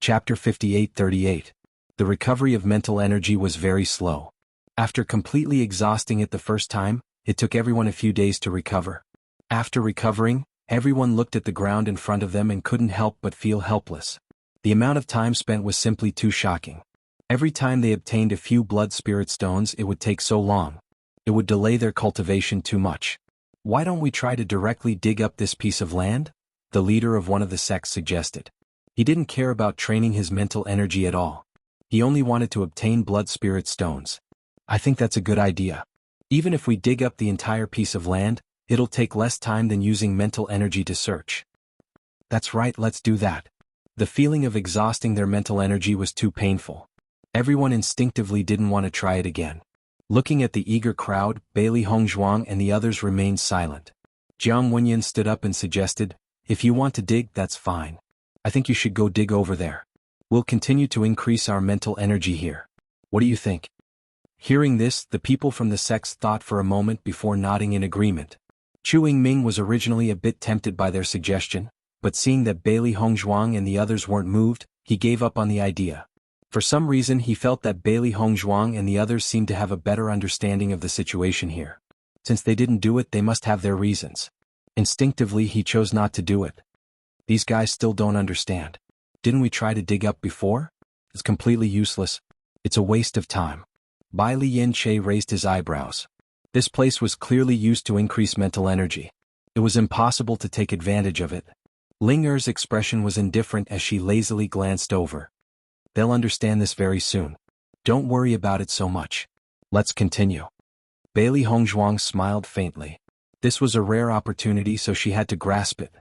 Chapter 58:38. The recovery of mental energy was very slow. After completely exhausting it the first time, it took everyone a few days to recover. After recovering, everyone looked at the ground in front of them and couldn't help but feel helpless. The amount of time spent was simply too shocking. Every time they obtained a few blood spirit stones, it would take so long. It would delay their cultivation too much. "Why don't we try to directly dig up this piece of land?" the leader of one of the sects suggested. He didn't care about training his mental energy at all. He only wanted to obtain blood spirit stones. "I think that's a good idea. Even if we dig up the entire piece of land, it'll take less time than using mental energy to search." "That's right, let's do that." The feeling of exhausting their mental energy was too painful. Everyone instinctively didn't want to try it again. Looking at the eager crowd, Bailey Hongzhuang and the others remained silent. Jiang Wenyan stood up and suggested, "If you want to dig, that's fine. I think you should go dig over there. We'll continue to increase our mental energy here. What do you think?" Hearing this, the people from the sects thought for a moment before nodding in agreement. Chu Yingming was originally a bit tempted by their suggestion, but seeing that Bailey Hongzhuang and the others weren't moved, he gave up on the idea. For some reason he felt that Bailey Hongzhuang and the others seemed to have a better understanding of the situation here. Since they didn't do it, they must have their reasons. Instinctively he chose not to do it. "These guys still don't understand. Didn't we try to dig up before? It's completely useless. It's a waste of time." Bai Lian Che raised his eyebrows. This place was clearly used to increase mental energy. It was impossible to take advantage of it. Ling Er's expression was indifferent as she lazily glanced over. "They'll understand this very soon. Don't worry about it so much. Let's continue." Bailey Hongzhuang smiled faintly. This was a rare opportunity, so she had to grasp it.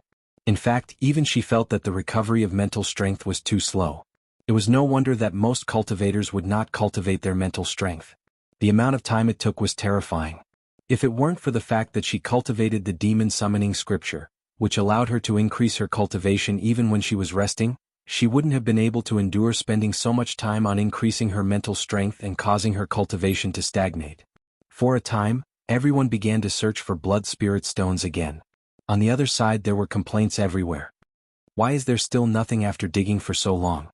In fact, even she felt that the recovery of mental strength was too slow. It was no wonder that most cultivators would not cultivate their mental strength. The amount of time it took was terrifying. If it weren't for the fact that she cultivated the demon summoning scripture, which allowed her to increase her cultivation even when she was resting, she wouldn't have been able to endure spending so much time on increasing her mental strength and causing her cultivation to stagnate. For a time, everyone began to search for blood spirit stones again. On the other side, there were complaints everywhere. "Why is there still nothing after digging for so long?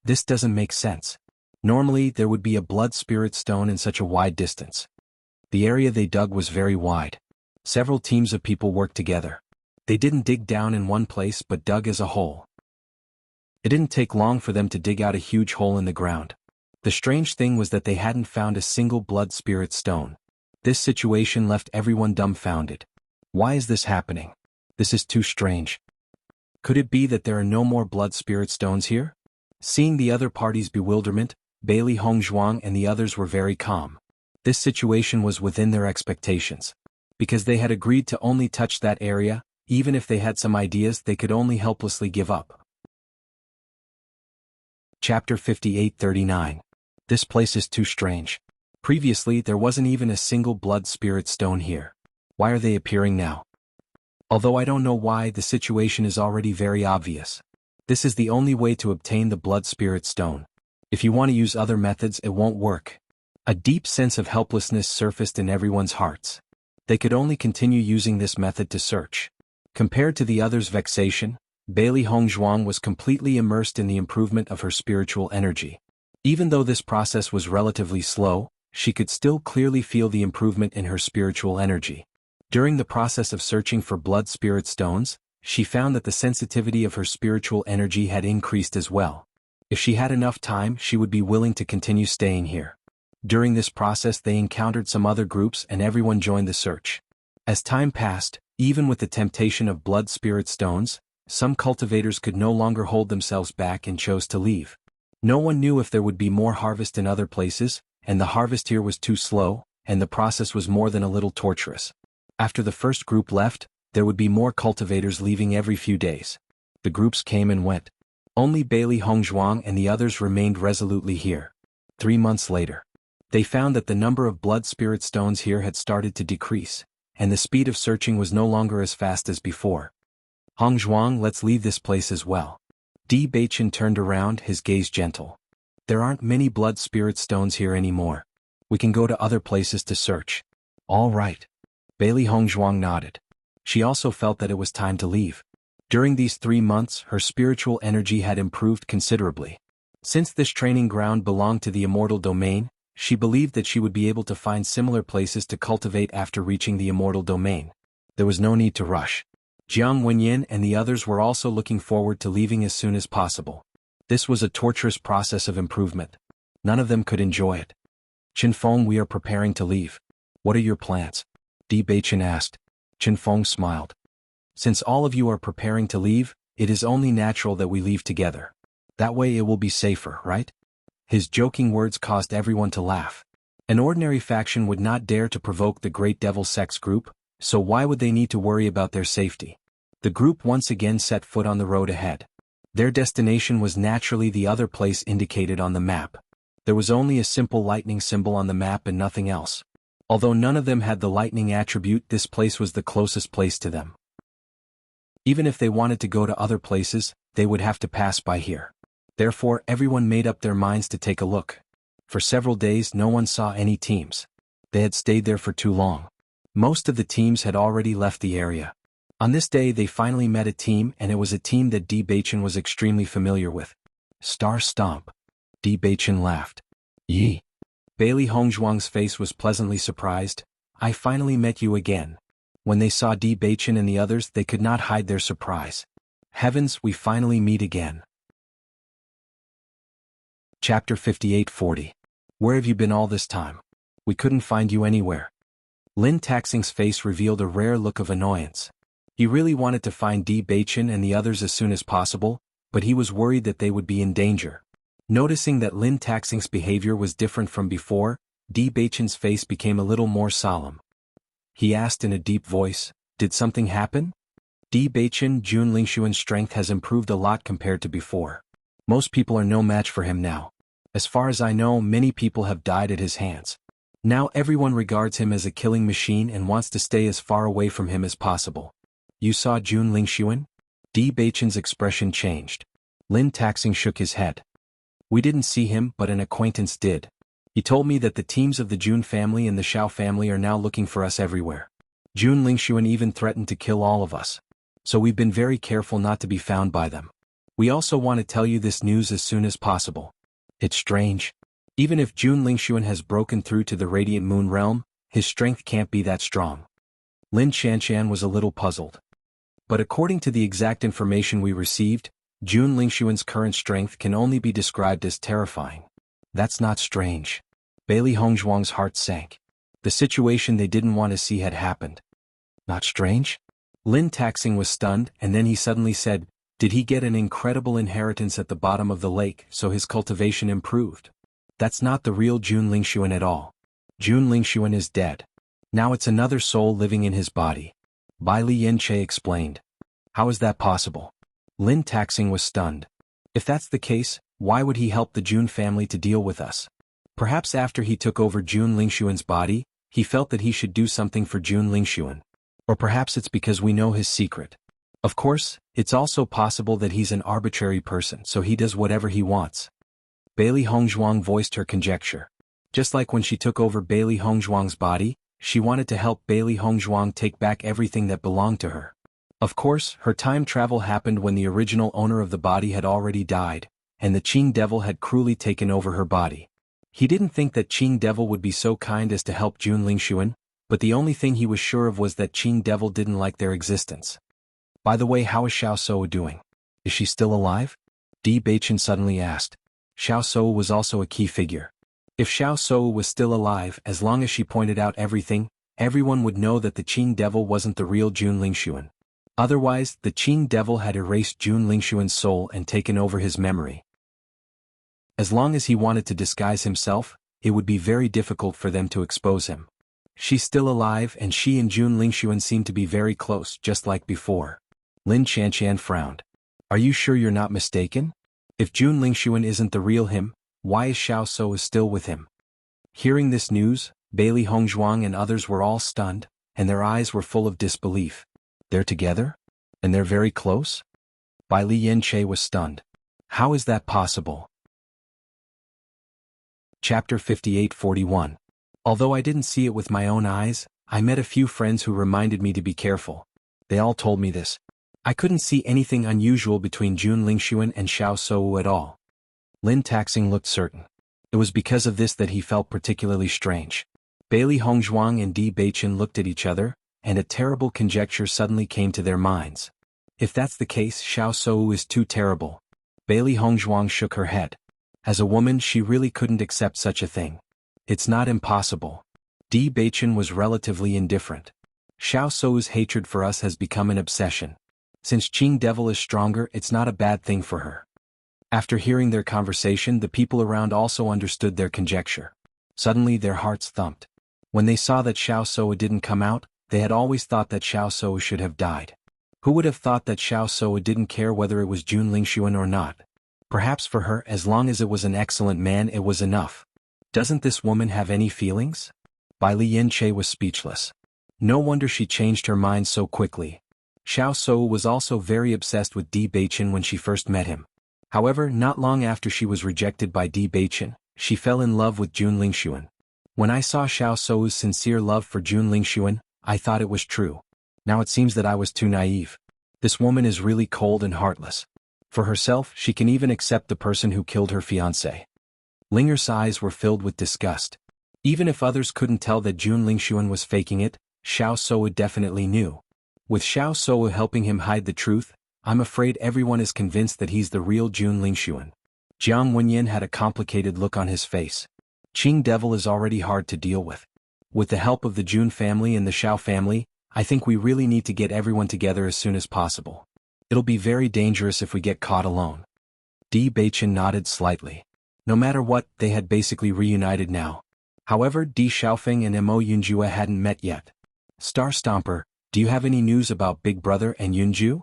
This doesn't make sense. Normally, there would be a blood spirit stone in such a wide distance." The area they dug was very wide. Several teams of people worked together. They didn't dig down in one place but dug as a whole. It didn't take long for them to dig out a huge hole in the ground. The strange thing was that they hadn't found a single blood spirit stone. This situation left everyone dumbfounded. Why is this happening? This is too strange. Could it be that there are no more blood spirit stones here? Seeing the other party's bewilderment, Bailey Hongzhuang and the others were very calm. This situation was within their expectations. Because they had agreed to only touch that area, even if they had some ideas, they could only helplessly give up. Chapter 58:39. This place is too strange. Previously, there wasn't even a single blood spirit stone here. Why are they appearing now? Although I don't know why, the situation is already very obvious. This is the only way to obtain the blood spirit stone. If you want to use other methods, it won't work. A deep sense of helplessness surfaced in everyone's hearts. They could only continue using this method to search. Compared to the others' vexation, Bailey Hongzhuang was completely immersed in the improvement of her spiritual energy. Even though this process was relatively slow, she could still clearly feel the improvement in her spiritual energy. During the process of searching for blood spirit stones, she found that the sensitivity of her spiritual energy had increased as well. If she had enough time, she would be willing to continue staying here. During this process they encountered some other groups and everyone joined the search. As time passed, even with the temptation of blood spirit stones, some cultivators could no longer hold themselves back and chose to leave. No one knew if there would be more harvest in other places, and the harvest here was too slow, and the process was more than a little torturous. After the first group left, there would be more cultivators leaving every few days. The groups came and went. Only Bailey Hongzhuang and the others remained resolutely here. 3 months later, they found that the number of blood spirit stones here had started to decrease, and the speed of searching was no longer as fast as before. "Hongzhuang, let's leave this place as well." Di Baichen turned around, his gaze gentle. "There aren't many blood spirit stones here anymore. We can go to other places to search." "All right." Bailey Hongzhuang nodded. She also felt that it was time to leave. During these 3 months, her spiritual energy had improved considerably. Since this training ground belonged to the immortal domain, she believed that she would be able to find similar places to cultivate after reaching the immortal domain. There was no need to rush. Jiang Wenyin and the others were also looking forward to leaving as soon as possible. This was a torturous process of improvement. None of them could enjoy it. Qinfeng, we are preparing to leave. What are your plans? Di Beichen asked. Qinfeng smiled. Since all of you are preparing to leave, it is only natural that we leave together. That way it will be safer, right? His joking words caused everyone to laugh. An ordinary faction would not dare to provoke the Great Devil Sex group, so why would they need to worry about their safety? The group once again set foot on the road ahead. Their destination was naturally the other place indicated on the map. There was only a simple lightning symbol on the map and nothing else. Although none of them had the lightning attribute, this place was the closest place to them. Even if they wanted to go to other places, they would have to pass by here. Therefore, everyone made up their minds to take a look. For several days, no one saw any teams. They had stayed there for too long. Most of the teams had already left the area. On this day, they finally met a team, and it was a team that Di Beichen was extremely familiar with. Star Stomp. Di Beichen laughed. Yi. Bailey Hongzhuang's face was pleasantly surprised. I finally met you again. When they saw Di Beichen and the others, they could not hide their surprise. Heavens, we finally meet again. Chapter 5840. Where have you been all this time? We couldn't find you anywhere. Lin Taxing's face revealed a rare look of annoyance. He really wanted to find Di Beichen and the others as soon as possible, but he was worried that they would be in danger. Noticing that Lin Taxing's behavior was different from before, Di Beichen's face became a little more solemn. He asked in a deep voice, did something happen? Di Beichen, Jun Lingshuan's strength has improved a lot compared to before. Most people are no match for him now. As far as I know, many people have died at his hands. Now everyone regards him as a killing machine and wants to stay as far away from him as possible. You saw Jun Lingshuan? Di Beichen's expression changed. Lin Taxing shook his head. We didn't see him, but an acquaintance did. He told me that the teams of the Jun family and the Shao family are now looking for us everywhere. Jun Lingshuan even threatened to kill all of us. So we've been very careful not to be found by them. We also want to tell you this news as soon as possible. It's strange. Even if Jun Lingshuan has broken through to the Radiant Moon realm, his strength can't be that strong. Lin Shanshan was a little puzzled. But according to the exact information we received, Jun Lingshuan's current strength can only be described as terrifying. That's not strange. Bailey Hongzhuang's heart sank. The situation they didn't want to see had happened. Not strange? Lin Taxing was stunned, and then he suddenly said, did he get an incredible inheritance at the bottom of the lake, so his cultivation improved? That's not the real Jun Lingshuan at all. Jun Lingshuan is dead. Now it's another soul living in his body. Bai Li Yanche explained. How is that possible? Lin Taxing was stunned. If that's the case, why would he help the Jun family to deal with us? Perhaps after he took over Jun Lingshuan's body, he felt that he should do something for Jun Lingshuan. Or perhaps it's because we know his secret. Of course, it's also possible that he's an arbitrary person, so he does whatever he wants. Bailey Hongzhuang voiced her conjecture. Just like when she took over Bailey Hongzhuang's body, she wanted to help Bailey Hongzhuang take back everything that belonged to her. Of course, her time travel happened when the original owner of the body had already died, and the Qing Devil had cruelly taken over her body. He didn't think that Qing Devil would be so kind as to help Jun Lingshuan, but the only thing he was sure of was that Qing Devil didn't like their existence. By the way, how is Xiao Sou doing? Is she still alive? Di Beichen suddenly asked. Xiao Sou was also a key figure. If Xiao Sou was still alive, as long as she pointed out everything, everyone would know that the Qing Devil wasn't the real Jun Lingshuan. Otherwise, the Qing Devil had erased Jun Lingshuan's soul and taken over his memory. As long as he wanted to disguise himself, it would be very difficult for them to expose him. She's still alive, and she and Jun Lingshuan seem to be very close, just like before. Lin Shanshan frowned. Are you sure you're not mistaken? If Jun Lingshuan isn't the real him, why is Xiao Sou still with him? Hearing this news, Bailey Hongzhuang and others were all stunned, and their eyes were full of disbelief. They're together? And they're very close? Bai Li Yanche was stunned. How is that possible? Chapter 5841. Although I didn't see it with my own eyes, I met a few friends who reminded me to be careful. They all told me this. I couldn't see anything unusual between Jun Lingxuan and Xiao Souwu at all. Lin Taxing looked certain. It was because of this that he felt particularly strange. Bailey Hongzhuang and Di Beichen looked at each other, and a terrible conjecture suddenly came to their minds. If that's the case, Xiao Souwu is too terrible. Bailey Hongzhuang shook her head. As a woman, she really couldn't accept such a thing. It's not impossible. Di Beichen was relatively indifferent. Xiao Souwu's hatred for us has become an obsession. Since Qing Devil is stronger, it's not a bad thing for her. After hearing their conversation, the people around also understood their conjecture. Suddenly their hearts thumped. When they saw that Xiao Souwu didn't come out, they had always thought that Xiao Souwu should have died. Who would have thought that Xiao Souwu didn't care whether it was Jun Lingxuan or not? Perhaps for her, as long as it was an excellent man, it was enough. Doesn't this woman have any feelings? Bai Li Yanche was speechless. No wonder she changed her mind so quickly. Xiao Souwu was also very obsessed with Di Beichen when she first met him. However, not long after she was rejected by Di Beichen, she fell in love with Jun Lingxuan. When I saw Xiao Souwu's sincere love for Jun Lingxuan, I thought it was true. Now it seems that I was too naive. This woman is really cold and heartless. For herself, she can even accept the person who killed her fiancé. Linger's eyes were filled with disgust. Even if others couldn't tell that Jun Lingxuan was faking it, Xiao Souwu definitely knew. With Xiao Souwu helping him hide the truth, I'm afraid everyone is convinced that he's the real Jun Lingxuan. Jiang Wenyan had a complicated look on his face. Qing Devil is already hard to deal with. With the help of the Jun family and the Xiao family, I think we really need to get everyone together as soon as possible. It'll be very dangerous if we get caught alone. Di Beichen nodded slightly. No matter what, they had basically reunited now. However, Di Xiaofeng and Mo Yunjue hadn't met yet. Star Stomper, do you have any news about Big Brother and Yunju?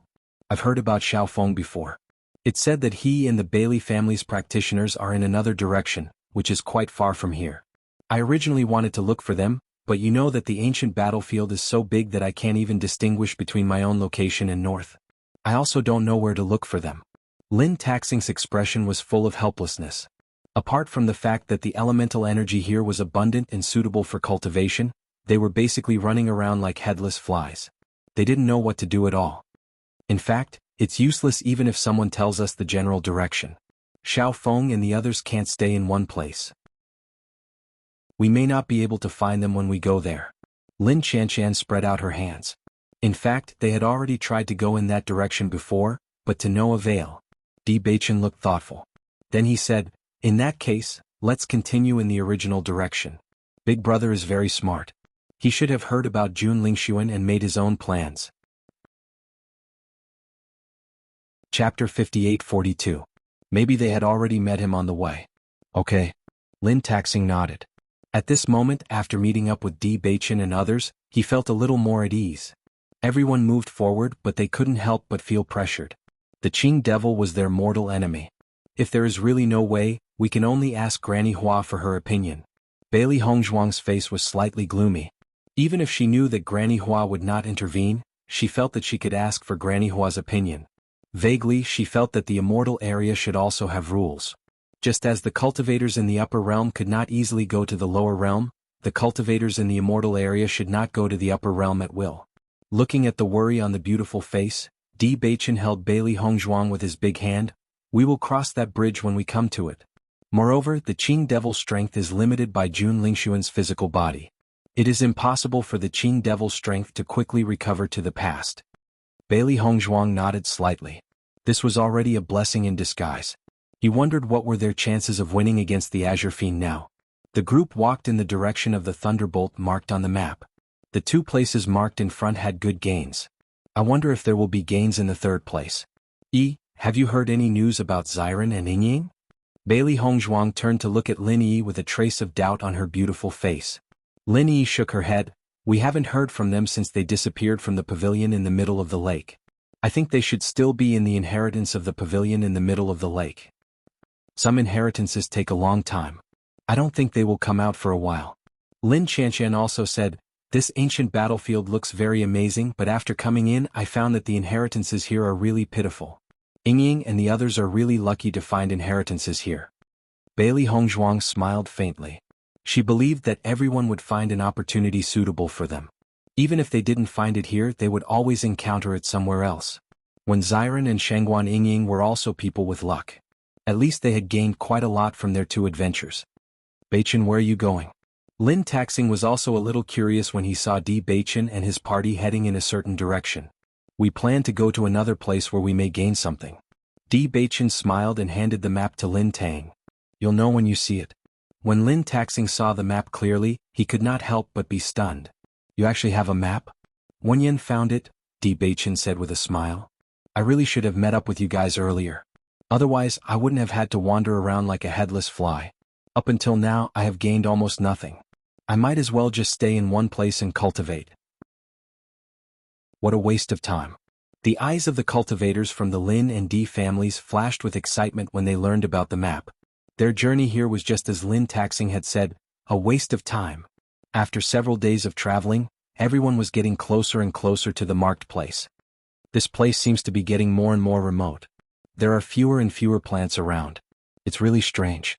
I've heard about Xiaofeng before. It said that he and the Bailey family's practitioners are in another direction, which is quite far from here. I originally wanted to look for them, but you know that the ancient battlefield is so big that I can't even distinguish between my own location and north. I also don't know where to look for them. Lin Taxing's expression was full of helplessness. Apart from the fact that the elemental energy here was abundant and suitable for cultivation, they were basically running around like headless flies. They didn't know what to do at all. In fact, it's useless even if someone tells us the general direction. Xiaofeng and the others can't stay in one place. We may not be able to find them when we go there. Lin Chanshan spread out her hands. In fact, they had already tried to go in that direction before, but to no avail. Di Beichen looked thoughtful. Then he said, in that case, let's continue in the original direction. Big Brother is very smart. He should have heard about Jun Lingxuan and made his own plans. Chapter 58-42. Maybe they had already met him on the way. Okay. Lin Taxing nodded. At this moment, after meeting up with Di Beichen and others, he felt a little more at ease. Everyone moved forward, but they couldn't help but feel pressured. The Qing Devil was their mortal enemy. If there is really no way, we can only ask Granny Hua for her opinion. Bailey Hongzhuang's face was slightly gloomy. Even if she knew that Granny Hua would not intervene, she felt that she could ask for Granny Hua's opinion. Vaguely, she felt that the immortal area should also have rules. Just as the cultivators in the upper realm could not easily go to the lower realm, the cultivators in the immortal area should not go to the upper realm at will. Looking at the worry on the beautiful face, Di Beichen held Bailey Hongzhuang with his big hand. We will cross that bridge when we come to it. Moreover, the Qing Devil's strength is limited by Jun Lingxuan's physical body. It is impossible for the Qing Devil's strength to quickly recover to the past. Bailey Hongzhuang nodded slightly. This was already a blessing in disguise. He wondered what were their chances of winning against the Azure Fiend now. The group walked in the direction of the thunderbolt marked on the map. The two places marked in front had good gains. I wonder if there will be gains in the third place. Have you heard any news about Xiren and Yingying? Bailey Hongzhuang turned to look at Lin Yi with a trace of doubt on her beautiful face. Lin Yi shook her head. We haven't heard from them since they disappeared from the pavilion in the middle of the lake. I think they should still be in the inheritance of the pavilion in the middle of the lake. Some inheritances take a long time. I don't think they will come out for a while. Lin Chanshan also said, this ancient battlefield looks very amazing, but after coming in I found that the inheritances here are really pitiful. Yingying and the others are really lucky to find inheritances here. Bailey Hongzhuang smiled faintly. She believed that everyone would find an opportunity suitable for them. Even if they didn't find it here, they would always encounter it somewhere else. When Xiran and Shangguan Yingying were also people with luck. At least they had gained quite a lot from their 2 adventures. Beichen, where are you going? Lin Taxing was also a little curious when he saw Di Beichen and his party heading in a certain direction. We plan to go to another place where we may gain something. Di Beichen smiled and handed the map to Lin Tang. You'll know when you see it. When Lin Taxing saw the map clearly, he could not help but be stunned. You actually have a map? Wenyan found it, Di Beichen said with a smile. I really should have met up with you guys earlier. Otherwise, I wouldn't have had to wander around like a headless fly. Up until now, I have gained almost nothing. I might as well just stay in one place and cultivate. What a waste of time. The eyes of the cultivators from the Lin and Di families flashed with excitement when they learned about the map. Their journey here was just as Lin Taxing had said, a waste of time. After several days of traveling, everyone was getting closer and closer to the marked place. This place seems to be getting more and more remote. There are fewer and fewer plants around. It's really strange.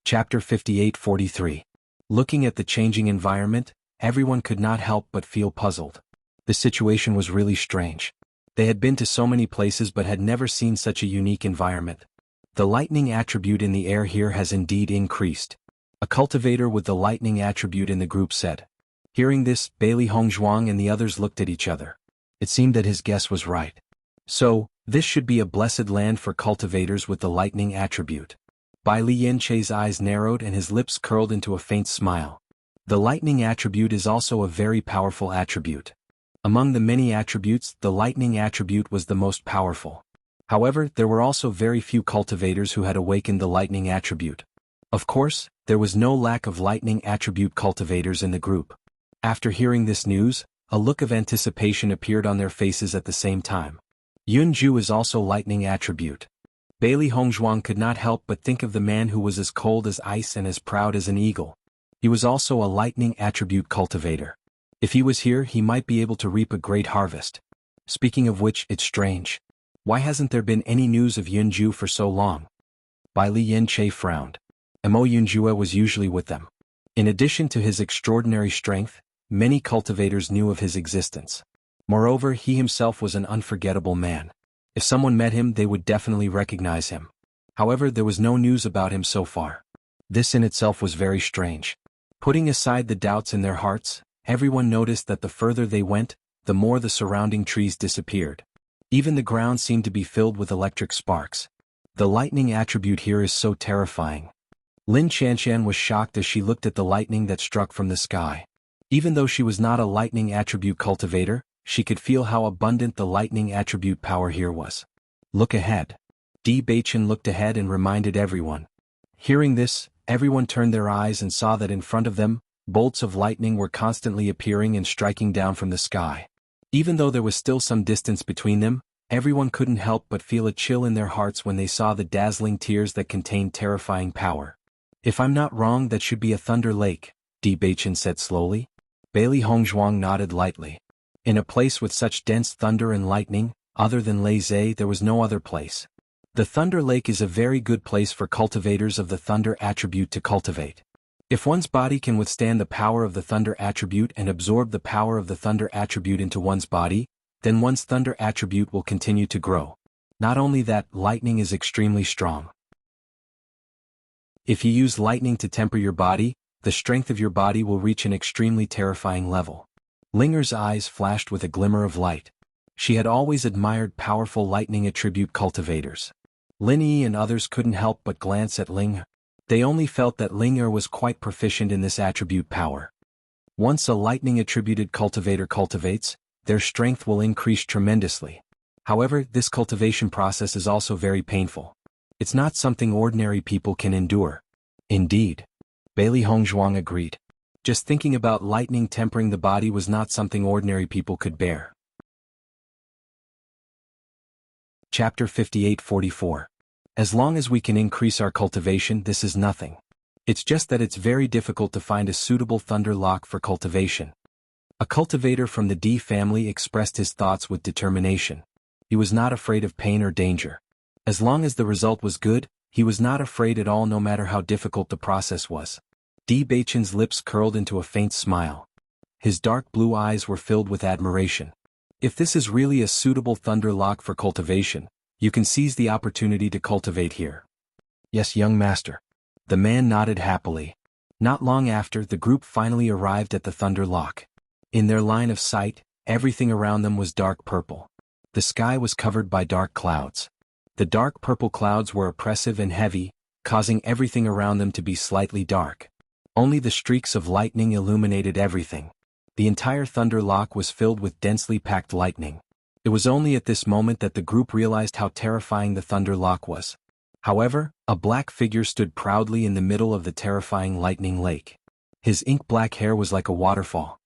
Chapter 58-43. Looking at the changing environment, everyone could not help but feel puzzled. The situation was really strange. They had been to so many places but had never seen such a unique environment. The lightning attribute in the air here has indeed increased. A cultivator with the lightning attribute in the group said. Hearing this, Bailey Hongzhuang and the others looked at each other. It seemed that his guess was right. So, this should be a blessed land for cultivators with the lightning attribute. Bai Li Yanchei's eyes narrowed and his lips curled into a faint smile. The lightning attribute is also a very powerful attribute. Among the many attributes, the lightning attribute was the most powerful. However, there were also very few cultivators who had awakened the lightning attribute. Of course, there was no lack of lightning attribute cultivators in the group. After hearing this news, a look of anticipation appeared on their faces at the same time. Yunju is also lightning attribute. Bailey Hongzhuang could not help but think of the man who was as cold as ice and as proud as an eagle. He was also a lightning attribute cultivator. If he was here, he might be able to reap a great harvest. Speaking of which, it's strange. Why hasn't there been any news of Yunju for so long? Bai Li Yanchei frowned. Mo Yunjue was usually with them. In addition to his extraordinary strength, many cultivators knew of his existence. Moreover, he himself was an unforgettable man. If someone met him, they would definitely recognize him. However, there was no news about him so far. This in itself was very strange. Putting aside the doubts in their hearts, everyone noticed that the further they went, the more the surrounding trees disappeared. Even the ground seemed to be filled with electric sparks. The lightning attribute here is so terrifying. Lin Shanshan was shocked as she looked at the lightning that struck from the sky. Even though she was not a lightning attribute cultivator, she could feel how abundant the lightning attribute power here was. Look ahead. Di Beichen looked ahead and reminded everyone. Hearing this, everyone turned their eyes and saw that in front of them, bolts of lightning were constantly appearing and striking down from the sky. Even though there was still some distance between them, everyone couldn't help but feel a chill in their hearts when they saw the dazzling tears that contained terrifying power. If I'm not wrong, that should be a thunder lake, Di Beichen said slowly. Bailey Hongzhuang nodded lightly. In a place with such dense thunder and lightning, other than Lei Zhe, there was no other place. The Thunder Lake is a very good place for cultivators of the thunder attribute to cultivate. If one's body can withstand the power of the thunder attribute and absorb the power of the thunder attribute into one's body, then one's thunder attribute will continue to grow. Not only that, lightning is extremely strong. If you use lightning to temper your body, the strength of your body will reach an extremely terrifying level. Linger's eyes flashed with a glimmer of light. She had always admired powerful lightning attribute cultivators. Lin Yi and others couldn't help but glance at Ling. They only felt that Linger was quite proficient in this attribute power. Once a lightning attributed cultivator cultivates, their strength will increase tremendously. However, this cultivation process is also very painful. It's not something ordinary people can endure. Indeed. Bailey Hongzhuang agreed. Just thinking about lightning tempering the body was not something ordinary people could bear. Chapter 58-44. As long as we can increase our cultivation, this is nothing. It's just that it's very difficult to find a suitable thunder lock for cultivation. A cultivator from the D family expressed his thoughts with determination. He was not afraid of pain or danger. As long as the result was good, he was not afraid at all, no matter how difficult the process was. Di Beichen's lips curled into a faint smile. His dark blue eyes were filled with admiration. If this is really a suitable thunder lock for cultivation, you can seize the opportunity to cultivate here. Yes, young master. The man nodded happily. Not long after, the group finally arrived at the thunder lock. In their line of sight, everything around them was dark purple. The sky was covered by dark clouds. The dark purple clouds were oppressive and heavy, causing everything around them to be slightly dark. Only the streaks of lightning illuminated everything. The entire thunder lock was filled with densely packed lightning. It was only at this moment that the group realized how terrifying the thunder lock was. However, a black figure stood proudly in the middle of the terrifying lightning lake. His ink-black hair was like a waterfall.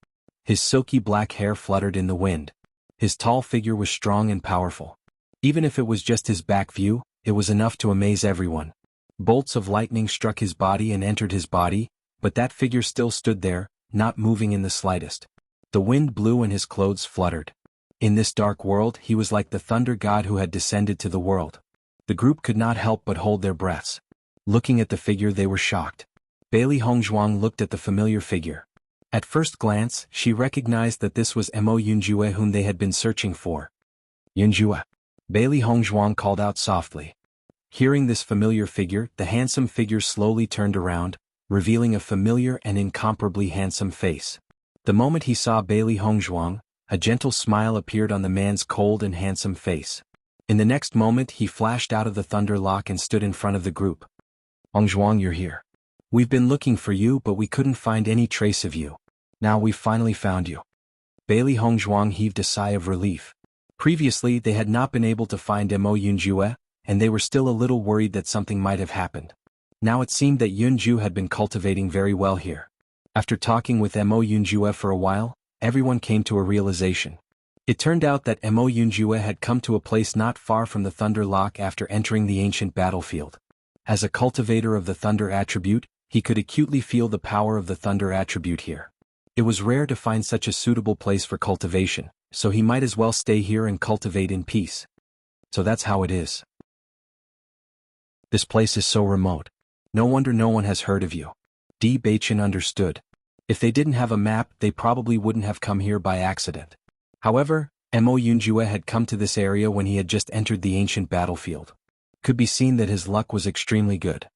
His silky black hair fluttered in the wind. His tall figure was strong and powerful. Even if it was just his back view, it was enough to amaze everyone. Bolts of lightning struck his body and entered his body, but that figure still stood there, not moving in the slightest. The wind blew and his clothes fluttered. In this dark world, he was like the thunder god who had descended to the world. The group could not help but hold their breaths. Looking at the figure, they were shocked. Bailey Hongzhuang looked at the familiar figure. At first glance, she recognized that this was Mo Yunjue whom they had been searching for. Yunjue. Bailey Hongzhuang called out softly. Hearing this familiar figure, the handsome figure slowly turned around, revealing a familiar and incomparably handsome face. The moment he saw Bailey Hongzhuang, a gentle smile appeared on the man's cold and handsome face. In the next moment, he flashed out of the thunder lock and stood in front of the group. Hongzhuang, you're here. We've been looking for you, but we couldn't find any trace of you. Now we've finally found you. Bailey Hongzhuang heaved a sigh of relief. Previously, they had not been able to find Mo Yunjue, and they were still a little worried that something might have happened. Now it seemed that Yunju had been cultivating very well here. After talking with Mo Yunjue for a while, everyone came to a realization. It turned out that Mo Yunjue had come to a place not far from the Thunder Lock after entering the ancient battlefield. As a cultivator of the Thunder attribute, he could acutely feel the power of the Thunder attribute here. It was rare to find such a suitable place for cultivation, so he might as well stay here and cultivate in peace. So that's how it is. This place is so remote. No wonder no one has heard of you. Di Beichen understood. If they didn't have a map, they probably wouldn't have come here by accident. However, Mo Yunjue had come to this area when he had just entered the ancient battlefield. Could be seen that his luck was extremely good.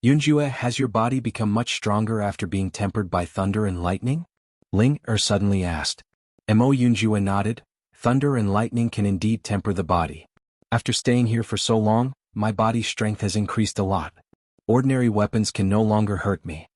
Yunjue, has your body become much stronger after being tempered by thunder and lightning? Ling suddenly asked. Mo Yunjue nodded. Thunder and lightning can indeed temper the body. After staying here for so long, my body's strength has increased a lot. Ordinary weapons can no longer hurt me.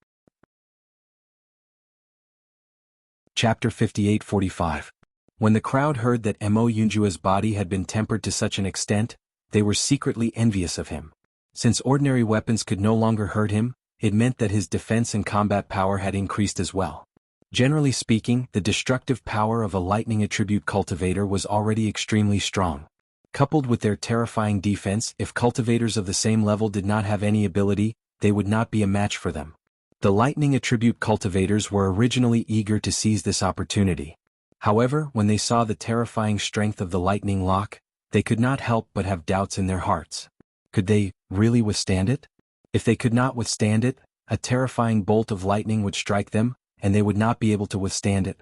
Chapter 58-45. When the crowd heard that Mo Yunjue's body had been tempered to such an extent, they were secretly envious of him. Since ordinary weapons could no longer hurt him, it meant that his defense and combat power had increased as well. Generally speaking, the destructive power of a lightning attribute cultivator was already extremely strong. Coupled with their terrifying defense, if cultivators of the same level did not have any ability, they would not be a match for them. The lightning attribute cultivators were originally eager to seize this opportunity. However, when they saw the terrifying strength of the lightning lock, they could not help but have doubts in their hearts. Could they really withstand it? If they could not withstand it, a terrifying bolt of lightning would strike them, and they would not be able to withstand it.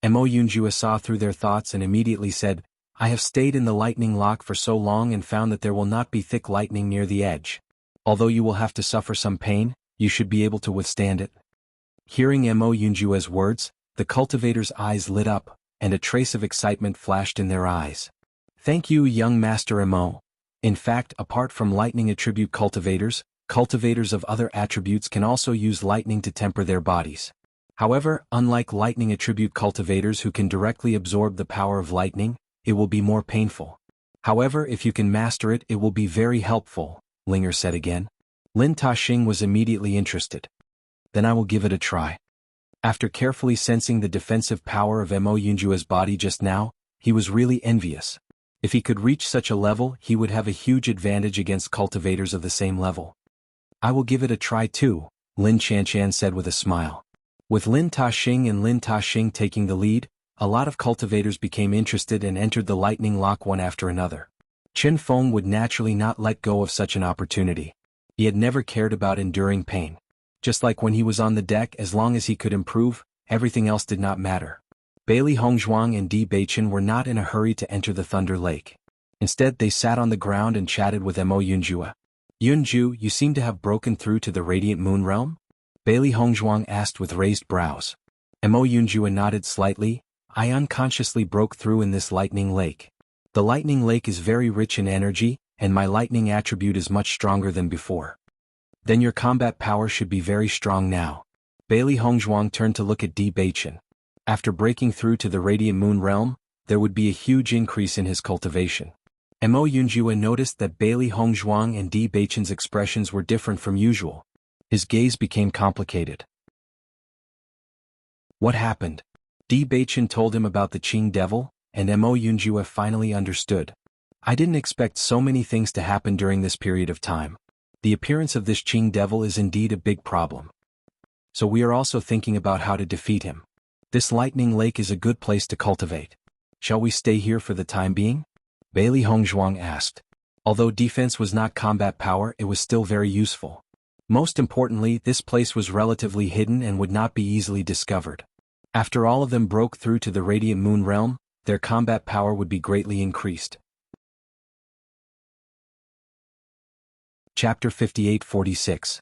Mo Yunjue saw through their thoughts and immediately said, I have stayed in the lightning lock for so long and found that there will not be thick lightning near the edge. Although you will have to suffer some pain, you should be able to withstand it. Hearing Mo Yunjue's words, the cultivator's eyes lit up, and a trace of excitement flashed in their eyes. Thank you, young Master Mo. In fact, apart from lightning attribute cultivators, cultivators of other attributes can also use lightning to temper their bodies. However, unlike lightning attribute cultivators who can directly absorb the power of lightning, it will be more painful. However, if you can master it, it will be very helpful, Linger said again. Lin Taxing was immediately interested. Then I will give it a try. After carefully sensing the defensive power of Mo Yunjue's body just now, he was really envious. If he could reach such a level, he would have a huge advantage against cultivators of the same level. I will give it a try too, Lin Chanchan said with a smile. With Lin Taxing and Lin Taxing taking the lead, a lot of cultivators became interested and entered the lightning lock one after another. Chen Feng would naturally not let go of such an opportunity. He had never cared about enduring pain. Just like when he was on the deck, as long as he could improve, everything else did not matter. Bailey Hongzhuang and Di Beichen were not in a hurry to enter the Thunder Lake. Instead, they sat on the ground and chatted with Mo Yunjue. Yunju, you seem to have broken through to the Radiant Moon Realm? Bailey Hongzhuang asked with raised brows. Mo Yunjue nodded slightly. I unconsciously broke through in this lightning lake. The lightning lake is very rich in energy, and my lightning attribute is much stronger than before. Then your combat power should be very strong now. Bailey Hongzhuang turned to look at Di Beichen. After breaking through to the Radiant Moon Realm, there would be a huge increase in his cultivation. Mo Yunjue noticed that Bailey Hongzhuang and Di Beichen's expressions were different from usual. His gaze became complicated. What happened? Di Beichen told him about the Qing Devil, and Mo Yunjue finally understood. I didn't expect so many things to happen during this period of time. The appearance of this Qing Devil is indeed a big problem. So we are also thinking about how to defeat him. This lightning lake is a good place to cultivate. Shall we stay here for the time being? Bailey Hongzhuang asked. Although defense was not combat power, it was still very useful. Most importantly, this place was relatively hidden and would not be easily discovered. After all of them broke through to the Radiant Moon Realm, their combat power would be greatly increased. Chapter 58-46.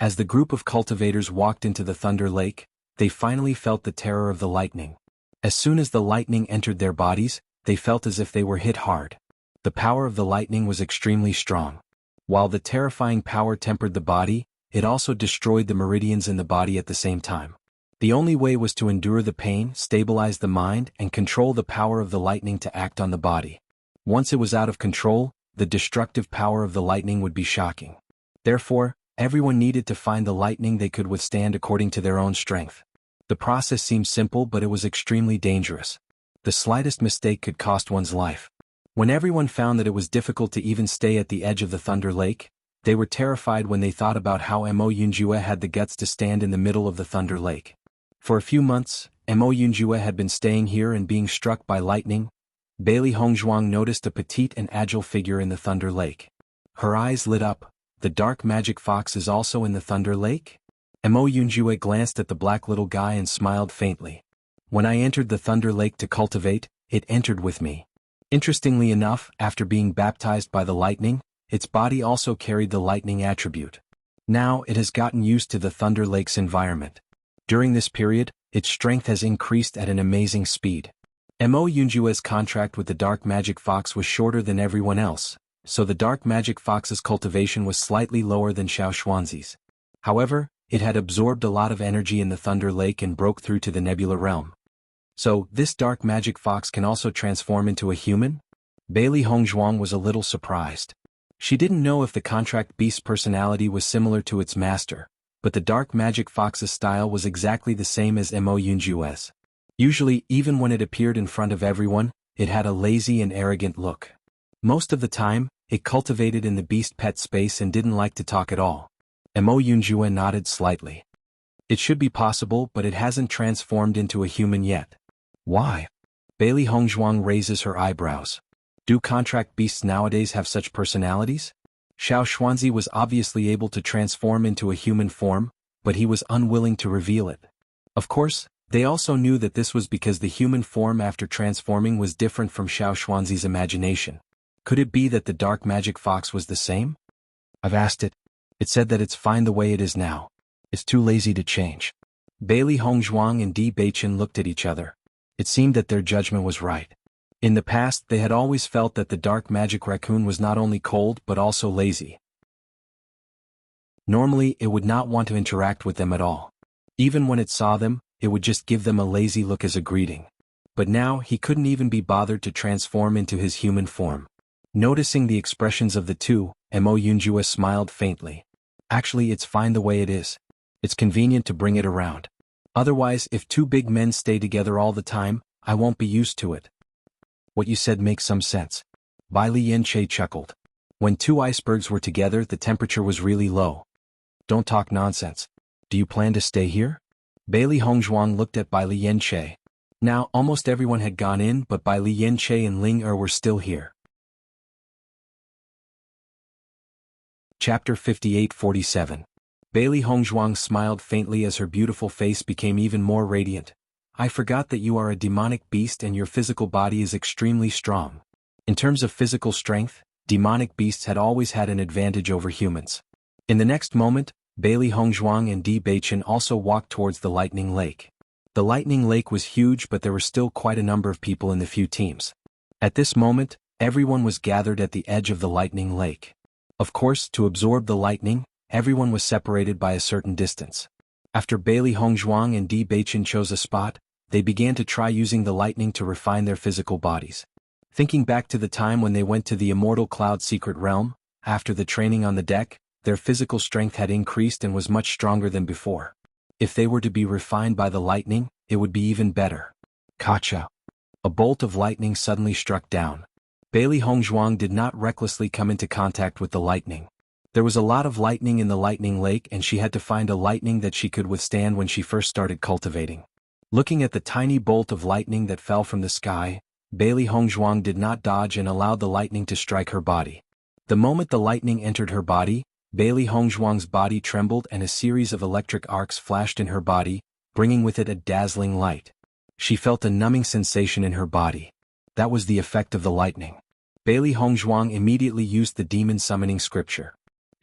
As the group of cultivators walked into the Thunder Lake, they finally felt the terror of the lightning. As soon as the lightning entered their bodies, they felt as if they were hit hard. The power of the lightning was extremely strong. While the terrifying power tempered the body, it also destroyed the meridians in the body at the same time. The only way was to endure the pain, stabilize the mind, and control the power of the lightning to act on the body. Once it was out of control, the destructive power of the lightning would be shocking. Therefore, everyone needed to find the lightning they could withstand according to their own strength. The process seemed simple, but it was extremely dangerous. The slightest mistake could cost one's life. When everyone found that it was difficult to even stay at the edge of the Thunder Lake, they were terrified when they thought about how Mo Yunjue had the guts to stand in the middle of the Thunder Lake. For a few months, Mo Yunjue had been staying here and being struck by lightning. Bailey Hongzhuang noticed a petite and agile figure in the Thunder Lake. Her eyes lit up. The dark magic fox is also in the Thunder Lake? Mo Yunjue glanced at the black little guy and smiled faintly. When I entered the Thunder Lake to cultivate, it entered with me. Interestingly enough, after being baptized by the lightning, its body also carried the lightning attribute. Now it has gotten used to the Thunder Lake's environment. During this period, its strength has increased at an amazing speed. Mo Yunjue's contract with the Dark Magic Fox was shorter than everyone else, so the Dark Magic Fox's cultivation was slightly lower than Xiao Xuanzi's. However, it had absorbed a lot of energy in the Thunder Lake and broke through to the Nebula Realm. So, this Dark Magic Fox can also transform into a human? Bailey Hongzhuang was a little surprised. She didn't know if the contract beast's personality was similar to its master, but the Dark Magic Fox's style was exactly the same as Mo Yunjue's. Usually, even when it appeared in front of everyone, it had a lazy and arrogant look. Most of the time, it cultivated in the beast pet space and didn't like to talk at all. Mo Yunjue nodded slightly. It should be possible, but it hasn't transformed into a human yet. Why? Bailey Hongzhuang raises her eyebrows. Do contract beasts nowadays have such personalities? Xiao Xuanzi was obviously able to transform into a human form, but he was unwilling to reveal it. Of course, they also knew that this was because the human form after transforming was different from Xiao Xuanzi's imagination. Could it be that the Dark Magic Fox was the same? I've asked it. It said that it's fine the way it is now. It's too lazy to change. Bailey Hongzhuang and Di Beichen looked at each other. It seemed that their judgment was right. In the past, they had always felt that the Dark Magic Raccoon was not only cold but also lazy. Normally, it would not want to interact with them at all. Even when it saw them, it would just give them a lazy look as a greeting. But now, he couldn't even be bothered to transform into his human form. Noticing the expressions of the two, Mo Yunjue smiled faintly. Actually, it's fine the way it is. It's convenient to bring it around. Otherwise, if two big men stay together all the time, I won't be used to it. What you said makes some sense. Bai Li Yanche chuckled. When two icebergs were together, the temperature was really low. Don't talk nonsense. Do you plan to stay here? Bailey Hongzhuang looked at Bai Li Yanche. Now, almost everyone had gone in, but Bai Li Yanche and Ling Er were still here. Chapter 58-47. Bailey Hongzhuang smiled faintly as her beautiful face became even more radiant. I forgot that you are a demonic beast and your physical body is extremely strong. In terms of physical strength, demonic beasts had always had an advantage over humans. In the next moment, Bailey Hongzhuang and Di Beichen also walked towards the lightning lake. The lightning lake was huge, but there were still quite a number of people in the few teams. At this moment, everyone was gathered at the edge of the lightning lake. Of course, to absorb the lightning, everyone was separated by a certain distance. After Bailey Hongzhuang and Di Beichen chose a spot, they began to try using the lightning to refine their physical bodies. Thinking back to the time when they went to the Immortal Cloud Secret Realm, after the training on the deck, their physical strength had increased and was much stronger than before. If they were to be refined by the lightning, it would be even better. Kacha! A bolt of lightning suddenly struck down. Bailey Hongzhuang did not recklessly come into contact with the lightning. There was a lot of lightning in the lightning lake and she had to find a lightning that she could withstand when she first started cultivating. Looking at the tiny bolt of lightning that fell from the sky, Bailey Hongzhuang did not dodge and allowed the lightning to strike her body. The moment the lightning entered her body, Bailey Hongzhuang's body trembled and a series of electric arcs flashed in her body, bringing with it a dazzling light. She felt a numbing sensation in her body. That was the effect of the lightning. Bailey Hongzhuang immediately used the demon summoning scripture.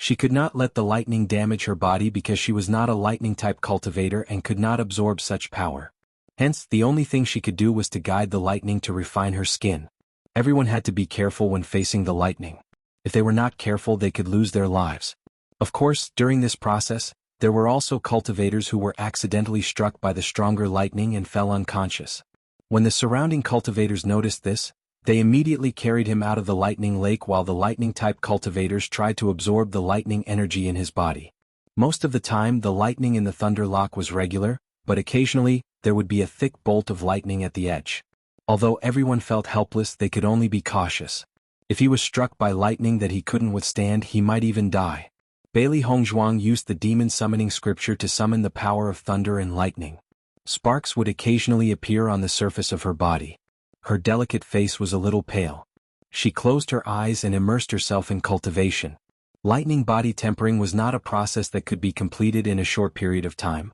She could not let the lightning damage her body because she was not a lightning-type cultivator and could not absorb such power. Hence, the only thing she could do was to guide the lightning to refine her skin. Everyone had to be careful when facing the lightning. If they were not careful, they could lose their lives. Of course, during this process, there were also cultivators who were accidentally struck by the stronger lightning and fell unconscious. When the surrounding cultivators noticed this, they immediately carried him out of the lightning lake while the lightning-type cultivators tried to absorb the lightning energy in his body. Most of the time, the lightning in the thunder lock was regular, but occasionally, there would be a thick bolt of lightning at the edge. Although everyone felt helpless, they could only be cautious. If he was struck by lightning that he couldn't withstand, he might even die. Bailey Hongzhuang used the demon summoning scripture to summon the power of thunder and lightning. Sparks would occasionally appear on the surface of her body. Her delicate face was a little pale. She closed her eyes and immersed herself in cultivation. Lightning body tempering was not a process that could be completed in a short period of time.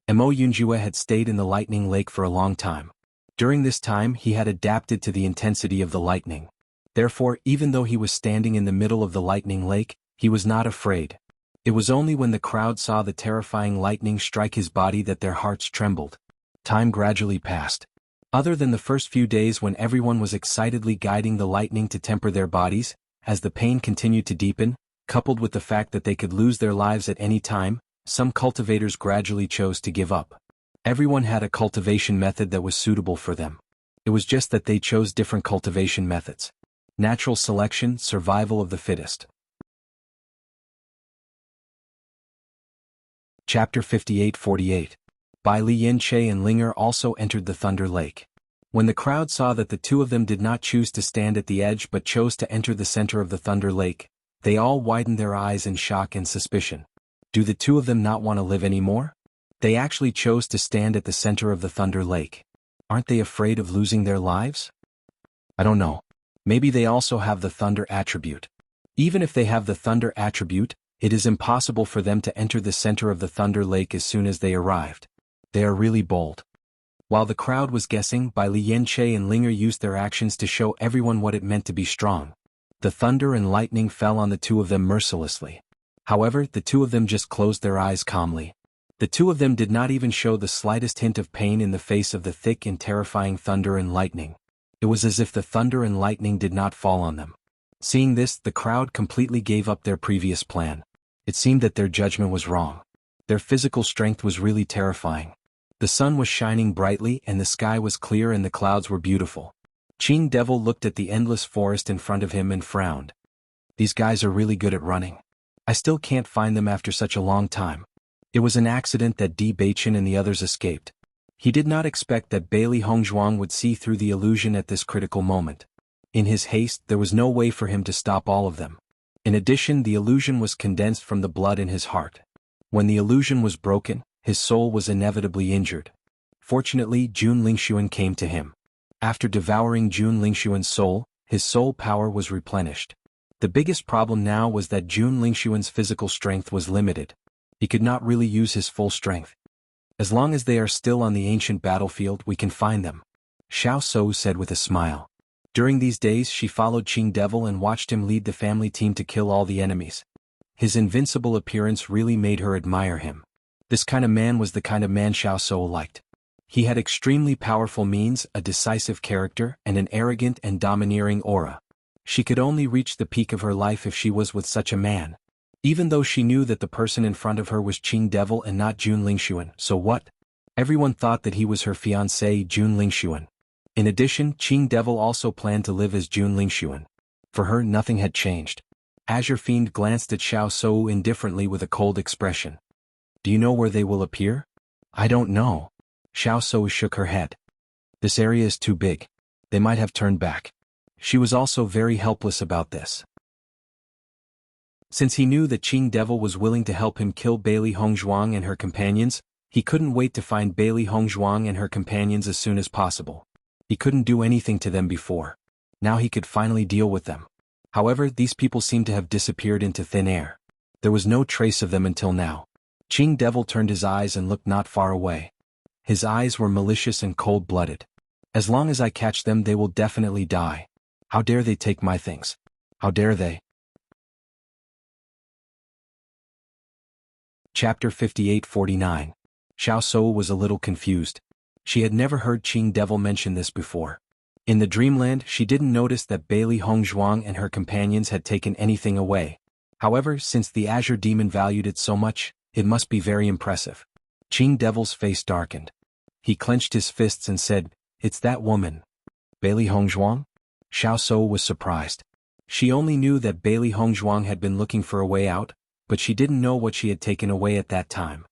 Mo Yunjue had stayed in the lightning lake for a long time. During this time he had adapted to the intensity of the lightning. Therefore, even though he was standing in the middle of the lightning lake, he was not afraid. It was only when the crowd saw the terrifying lightning strike his body that their hearts trembled. Time gradually passed. Other than the first few days when everyone was excitedly guiding the lightning to temper their bodies, as the pain continued to deepen, coupled with the fact that they could lose their lives at any time, some cultivators gradually chose to give up. Everyone had a cultivation method that was suitable for them. It was just that they chose different cultivation methods. Natural selection, survival of the fittest. Chapter 58-48. Bai Li Yanche and Linger also entered the Thunder Lake. When the crowd saw that the two of them did not choose to stand at the edge but chose to enter the center of the Thunder Lake, they all widened their eyes in shock and suspicion. Do the two of them not want to live anymore? They actually chose to stand at the center of the Thunder Lake. Aren't they afraid of losing their lives? I don't know. Maybe they also have the Thunder attribute. Even if they have the Thunder attribute, it is impossible for them to enter the center of the Thunder Lake as soon as they arrived. They are really bold. While the crowd was guessing, Bai Li Yanche and Linger used their actions to show everyone what it meant to be strong. The thunder and lightning fell on the two of them mercilessly. However, the two of them just closed their eyes calmly. The two of them did not even show the slightest hint of pain in the face of the thick and terrifying thunder and lightning. It was as if the thunder and lightning did not fall on them. Seeing this, the crowd completely gave up their previous plan. It seemed that their judgment was wrong. Their physical strength was really terrifying. The sun was shining brightly and the sky was clear and the clouds were beautiful. Qing Devil looked at the endless forest in front of him and frowned. These guys are really good at running. I still can't find them after such a long time. It was an accident that Di Beichen and the others escaped. He did not expect that Bailey Hongzhuang would see through the illusion at this critical moment. In his haste, there was no way for him to stop all of them. In addition, the illusion was condensed from the blood in his heart. When the illusion was broken, his soul was inevitably injured. Fortunately, Jun Lingxuan came to him. After devouring Jun Lingxuan's soul, his soul power was replenished. The biggest problem now was that Jun Lingxuan's physical strength was limited. He could not really use his full strength. As long as they are still on the ancient battlefield, we can find them, Xiao Shou said with a smile. During these days she followed Qing Devil and watched him lead the family team to kill all the enemies. His invincible appearance really made her admire him. This kind of man was the kind of man Xiao Shou liked. He had extremely powerful means, a decisive character, and an arrogant and domineering aura. She could only reach the peak of her life if she was with such a man. Even though she knew that the person in front of her was Qing Devil and not Jun Lingxuan, so what? Everyone thought that he was her fiancé Jun Lingxuan. In addition, Qing Devil also planned to live as Jun Lingxuan. For her, nothing had changed. Azure Fiend glanced at Xiao Shou indifferently with a cold expression. Do you know where they will appear? I don't know. Xiao Shou shook her head. This area is too big. They might have turned back. She was also very helpless about this. Since he knew that Qing Devil was willing to help him kill Bailey Hongzhuang and her companions, he couldn't wait to find Bailey Hongzhuang and her companions as soon as possible. He couldn't do anything to them before. Now he could finally deal with them. However, these people seemed to have disappeared into thin air. There was no trace of them until now. Qing Devil turned his eyes and looked not far away. His eyes were malicious and cold-blooded. As long as I catch them, they will definitely die. How dare they take my things? How dare they? Chapter 58-49. Xiao Shou was a little confused. She had never heard Qing Devil mention this before. In the dreamland, she didn't notice that Bailey Hongzhuang and her companions had taken anything away. However, since the Azure Demon valued it so much, it must be very impressive. Qing Devil's face darkened. He clenched his fists and said, "It's that woman." Bailey Hongzhuang? Xiao Shou was surprised. She only knew that Bailey Hongzhuang had been looking for a way out, but she didn't know what she had taken away at that time.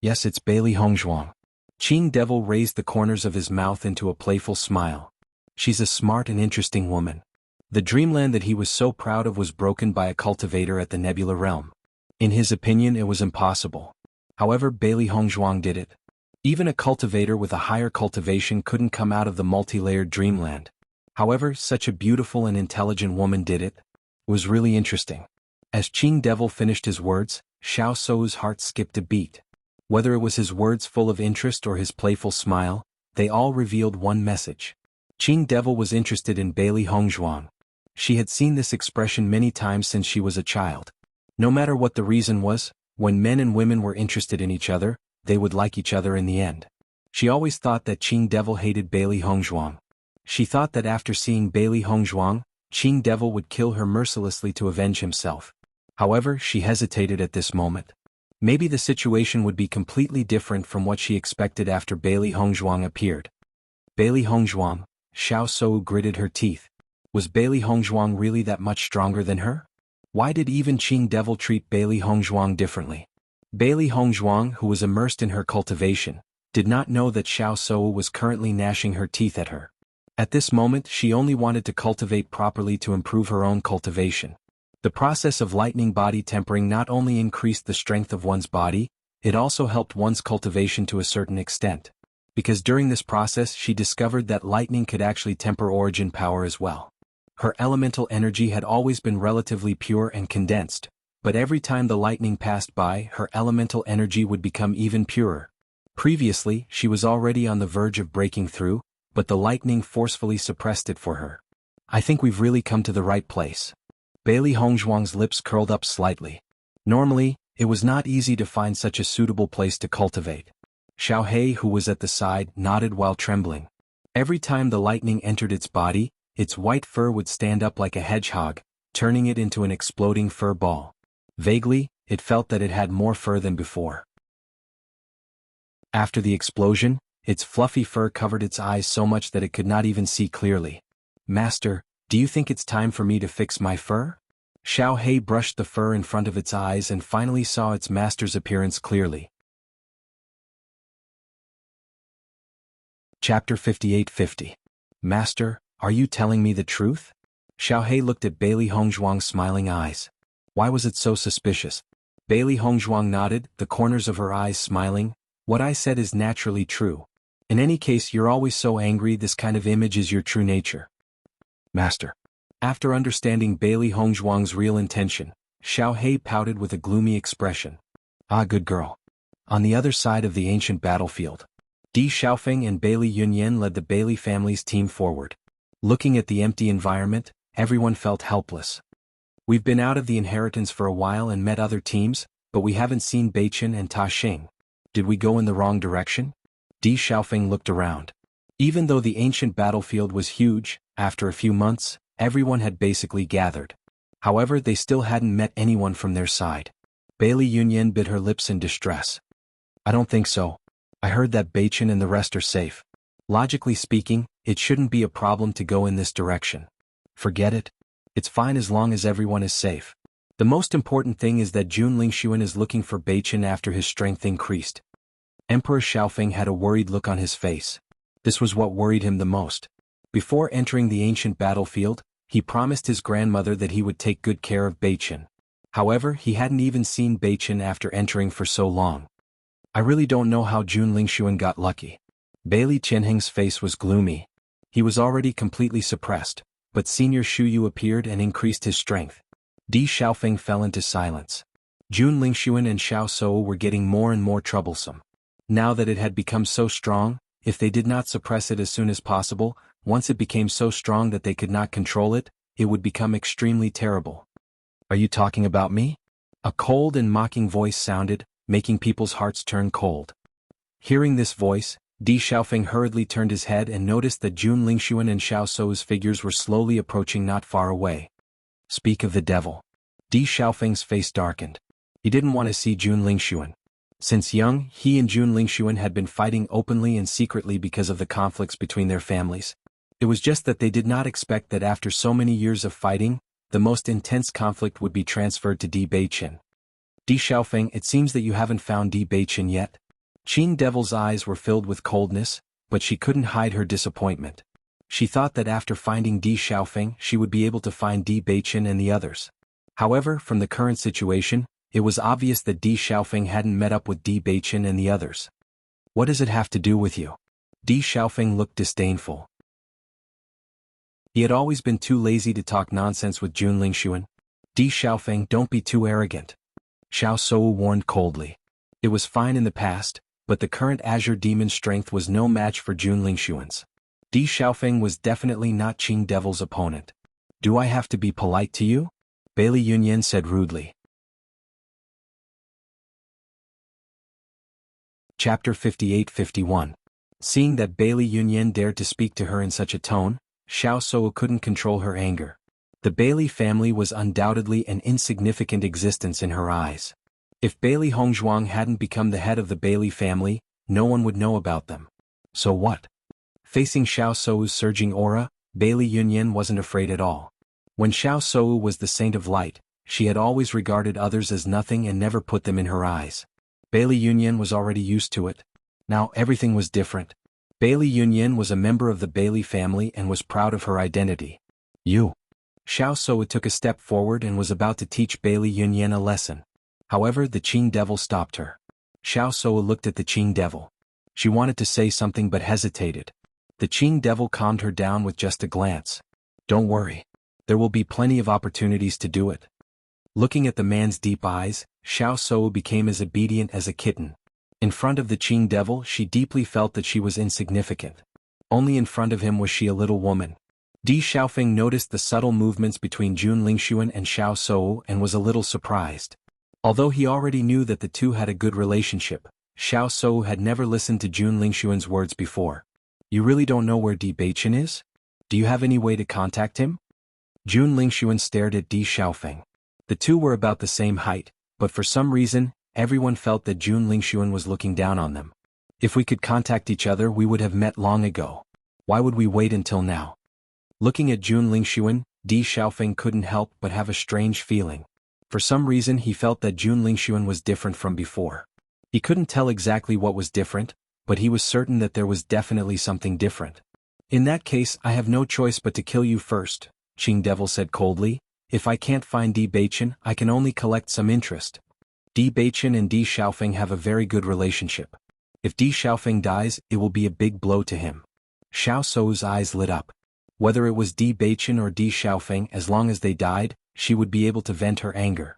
Yes, it's Bailey Hongzhuang. Qing Devil raised the corners of his mouth into a playful smile. She's a smart and interesting woman. The dreamland that he was so proud of was broken by a cultivator at the Nebula Realm. In his opinion, it was impossible. However, Bailey Hongzhuang did it. Even a cultivator with a higher cultivation couldn't come out of the multi-layered dreamland. However, such a beautiful and intelligent woman did it. It was really interesting. As Qing Devil finished his words, Xiao Shou's heart skipped a beat. Whether it was his words full of interest or his playful smile, they all revealed one message. Qing Devil was interested in Bailey Hongzhuang. She had seen this expression many times since she was a child. No matter what the reason was, when men and women were interested in each other, they would like each other in the end. She always thought that Qing Devil hated Bailey Hongzhuang. She thought that after seeing Bailey Hongzhuang, Qing Devil would kill her mercilessly to avenge himself. However, she hesitated at this moment. Maybe the situation would be completely different from what she expected after Bailey Hongzhuang appeared. Bailey Hongzhuang, Xiao Shou gritted her teeth. Was Bailey Hongzhuang really that much stronger than her? Why did even Qing Devil treat Bailey Hongzhuang differently? Bailey Hongzhuang, who was immersed in her cultivation, did not know that Xiao Shou was currently gnashing her teeth at her. At this moment, she only wanted to cultivate properly to improve her own cultivation. The process of lightning body tempering not only increased the strength of one's body, it also helped one's cultivation to a certain extent. Because during this process she discovered that lightning could actually temper origin power as well. Her elemental energy had always been relatively pure and condensed, but every time the lightning passed by, her elemental energy would become even purer. Previously, she was already on the verge of breaking through, but the lightning forcefully suppressed it for her. I think we've really come to the right place. Bailey Hongzhuang's lips curled up slightly. Normally, it was not easy to find such a suitable place to cultivate. Xiao He, who was at the side, nodded while trembling. Every time the lightning entered its body, its white fur would stand up like a hedgehog, turning it into an exploding fur ball. Vaguely, it felt that it had more fur than before. After the explosion, its fluffy fur covered its eyes so much that it could not even see clearly. "Master, do you think it's time for me to fix my fur?" Xiao He brushed the fur in front of its eyes and finally saw its master's appearance clearly. Chapter 58-50. Master, are you telling me the truth? Xiao He looked at Bailey Hongzhuang's smiling eyes. Why was it so suspicious? Bailey Hongzhuang nodded, the corners of her eyes smiling. What I said is naturally true. In any case, you're always so angry, this kind of image is your true nature. Master. After understanding Bailey Hongzhuang's real intention, Xiao He pouted with a gloomy expression. Ah, good girl. On the other side of the ancient battlefield, Di Xiaofeng and Bailey Yunyan led the Bailey family's team forward. Looking at the empty environment, everyone felt helpless. We've been out of the inheritance for a while and met other teams, but we haven't seen Beichen and Ta Xing. Did we go in the wrong direction? Di Xiaofeng looked around. Even though the ancient battlefield was huge, after a few months, everyone had basically gathered. However, they still hadn't met anyone from their side. Bailey Yunyan bit her lips in distress. I don't think so. I heard that Beichen and the rest are safe. Logically speaking, it shouldn't be a problem to go in this direction. Forget it. It's fine as long as everyone is safe. The most important thing is that Jun Lingxuan is looking for Beichen after his strength increased. Emperor Xiaofeng had a worried look on his face. This was what worried him the most. Before entering the ancient battlefield, he promised his grandmother that he would take good care of Beichen. However, he hadn't even seen Beichen after entering for so long. I really don't know how Jun Lingxuan got lucky. Bailey Qianheng's face was gloomy. He was already completely suppressed, but Senior Shu Yu appeared and increased his strength. Di Xiaofeng fell into silence. Jun Lingxuan and Xiao Sou were getting more and more troublesome. Now that it had become so strong, if they did not suppress it as soon as possible, once it became so strong that they could not control it, it would become extremely terrible. Are you talking about me? A cold and mocking voice sounded, making people's hearts turn cold. Hearing this voice, Di Xiaofeng hurriedly turned his head and noticed that Jun Lingxuan and Xiao Sou's figures were slowly approaching not far away. Speak of the devil. Di Xiaofeng's face darkened. He didn't want to see Jun Lingxuan. Since young, he and Jun Lingxuan had been fighting openly and secretly because of the conflicts between their families. It was just that they did not expect that after so many years of fighting, the most intense conflict would be transferred to Di Beichen. Di Xiaofeng, it seems that you haven't found Di Beichen yet. Qing Devil's eyes were filled with coldness, but she couldn't hide her disappointment. She thought that after finding Di Xiaofeng she would be able to find Di Beichen and the others. However, from the current situation, it was obvious that Di Xiaofeng hadn't met up with Di Beichen and the others. What does it have to do with you? Di Xiaofeng looked disdainful. He had always been too lazy to talk nonsense with Jun Lingxuan. Di Xiaofeng, don't be too arrogant. Xiao Sou warned coldly. It was fine in the past, but the current Azure Demon's strength was no match for Jun Lingxuan's. Di Xiaofeng was definitely not Qing Devil's opponent. Do I have to be polite to you? Bailey Yunyan said rudely. Chapter 58-51. Seeing that Bailey Yunyan dared to speak to her in such a tone, Xiao Sou couldn't control her anger. The Bailey family was undoubtedly an insignificant existence in her eyes. If Bailey Hongzhuang hadn't become the head of the Bailey family, no one would know about them. So what? Facing Xiao Sou's surging aura, Bailey Yunyan wasn't afraid at all. When Xiao Sou was the saint of light, she had always regarded others as nothing and never put them in her eyes. Bailey Yunyan was already used to it. Now everything was different. Bailey Yunyan was a member of the Bailey family and was proud of her identity. You. Xiao Sou took a step forward and was about to teach Bailey Yunyan a lesson. However, the Qing Devil stopped her. Xiao Sou looked at the Qing Devil. She wanted to say something but hesitated. The Qing Devil calmed her down with just a glance. Don't worry. There will be plenty of opportunities to do it. Looking at the man's deep eyes, Xiao Sou became as obedient as a kitten. In front of the Qing Devil she deeply felt that she was insignificant. Only in front of him was she a little woman. Di Xiaofeng noticed the subtle movements between Jun Lingxuan and Xiao Sou and was a little surprised. Although he already knew that the two had a good relationship, Xiao Sou had never listened to Jun Lingxuan's words before. You really don't know where Di Beichen is? Do you have any way to contact him? Jun Lingxuan stared at Di Xiaofeng. The two were about the same height, but for some reason, everyone felt that Jun Lingxuan was looking down on them. If we could contact each other we would have met long ago. Why would we wait until now? Looking at Jun Lingxuan, Di Xiaofeng couldn't help but have a strange feeling. For some reason he felt that Jun Lingxuan was different from before. He couldn't tell exactly what was different, but he was certain that there was definitely something different. In that case I have no choice but to kill you first, Qing Devil said coldly. If I can't find Di Beichen I can only collect some interest. Di Beichen and Di Xiaofeng have a very good relationship. If Di Xiaofeng dies it will be a big blow to him. Xiao Sou's eyes lit up. Whether it was Di Beichen or Di Xiaofeng, as long as they died, she would be able to vent her anger.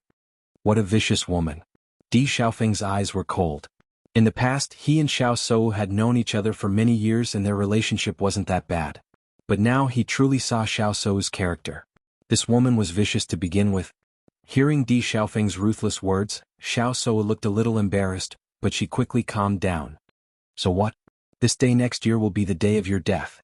What a vicious woman. Di Xiaofeng's eyes were cold. In the past, he and Xiao Shou had known each other for many years and their relationship wasn't that bad. But now he truly saw Xiao Shou's character. This woman was vicious to begin with. Hearing Di Xiaofeng's ruthless words, Xiao Shou looked a little embarrassed, but she quickly calmed down. So what? This day next year will be the day of your death.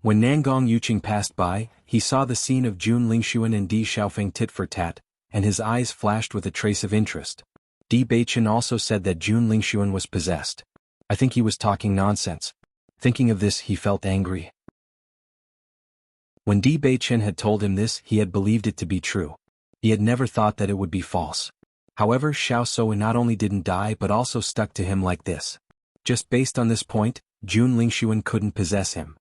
When Nangong Yuqing passed by, he saw the scene of Jun Lingxuan and Di Xiaofeng tit for tat, and his eyes flashed with a trace of interest. Di Beichen also said that Jun Lingxuan was possessed. I think he was talking nonsense. Thinking of this, he felt angry. When Di Beichen had told him this, he had believed it to be true. He had never thought that it would be false. However, Xiao Shou not only didn't die but also stuck to him like this. Just based on this point, Jun Lingxuan couldn't possess him.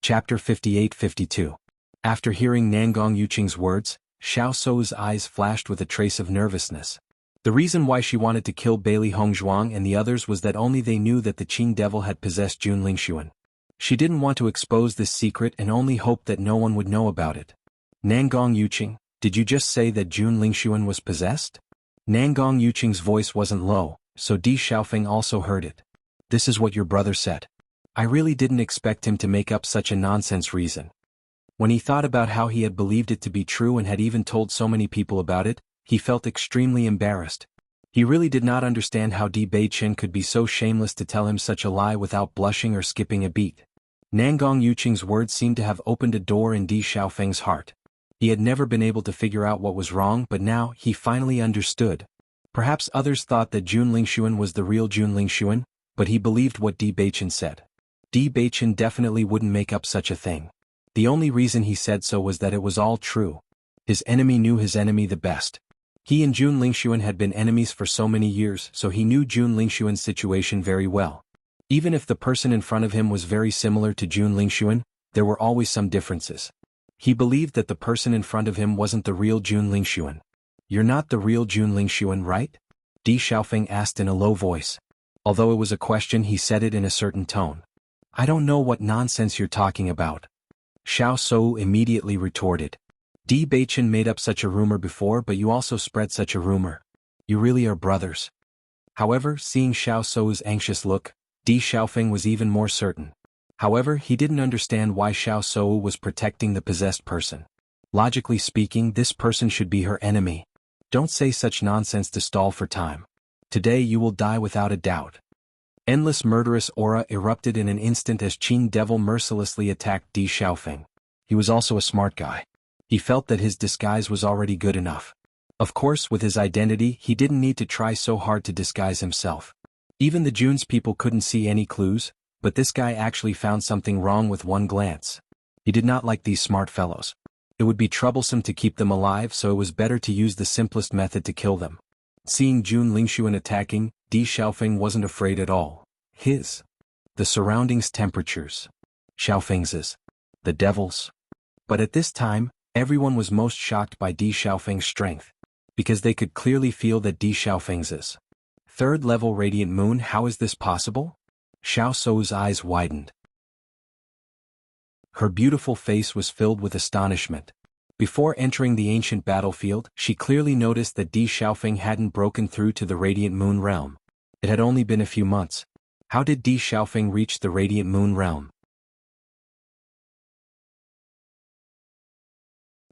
Chapter 58-52. After hearing Nangong Yuqing's words, Xiao Shou's eyes flashed with a trace of nervousness. The reason why she wanted to kill Bailey Hongzhuang and the others was that only they knew that the Qing devil had possessed Jun Lingxuan. She didn't want to expose this secret and only hoped that no one would know about it. Nangong Yuqing, did you just say that Jun Lingxuan was possessed? Nangong Yuqing's voice wasn't low, so Di Xiaofeng also heard it. This is what your brother said. I really didn't expect him to make up such a nonsense reason. When he thought about how he had believed it to be true and had even told so many people about it, he felt extremely embarrassed. He really did not understand how Di Beichen could be so shameless to tell him such a lie without blushing or skipping a beat. Nangong Yuqing's words seemed to have opened a door in Di Xiaofeng's heart. He had never been able to figure out what was wrong, but now he finally understood. Perhaps others thought that Jun Lingxuan was the real Jun Lingxuan, but he believed what Di Beichen said. Di Beichen definitely wouldn't make up such a thing. The only reason he said so was that it was all true. His enemy knew his enemy the best. He and Jun Lingxuan had been enemies for so many years, so he knew Jun Lingxuan's situation very well. Even if the person in front of him was very similar to Jun Lingxuan, there were always some differences. He believed that the person in front of him wasn't the real Jun Lingxuan. You're not the real Jun Lingxuan, right? Di Xiaofeng asked in a low voice. Although it was a question, he said it in a certain tone. I don't know what nonsense you're talking about. Xiao Shou immediately retorted. Di Beichen made up such a rumor before, but you also spread such a rumor. You really are brothers. However, seeing Xiao Shou's anxious look, Di Xiaofeng was even more certain. However, he didn't understand why Xiao Shou was protecting the possessed person. Logically speaking, this person should be her enemy. Don't say such nonsense to stall for time. Today you will die without a doubt. Endless murderous aura erupted in an instant as Qing Devil mercilessly attacked Di Xiaofeng. He was also a smart guy. He felt that his disguise was already good enough. Of course, with his identity, he didn't need to try so hard to disguise himself. Even the Jun's people couldn't see any clues, but this guy actually found something wrong with one glance. He did not like these smart fellows. It would be troublesome to keep them alive, so it was better to use the simplest method to kill them. Seeing Jun Lingxuan attacking, Di Xiaofeng wasn't afraid at all. The surroundings' temperatures. Xiaofeng's. The devil's. But at this time, everyone was most shocked by Di Xiaofeng's strength, because they could clearly feel that Di Xiaofeng's third-level radiant moon. How is this possible? Xiao Shou's eyes widened. Her beautiful face was filled with astonishment. Before entering the ancient battlefield, she clearly noticed that Di Xiaofeng hadn't broken through to the radiant moon realm. It had only been a few months. How did Di Xiaofeng reach the radiant moon realm?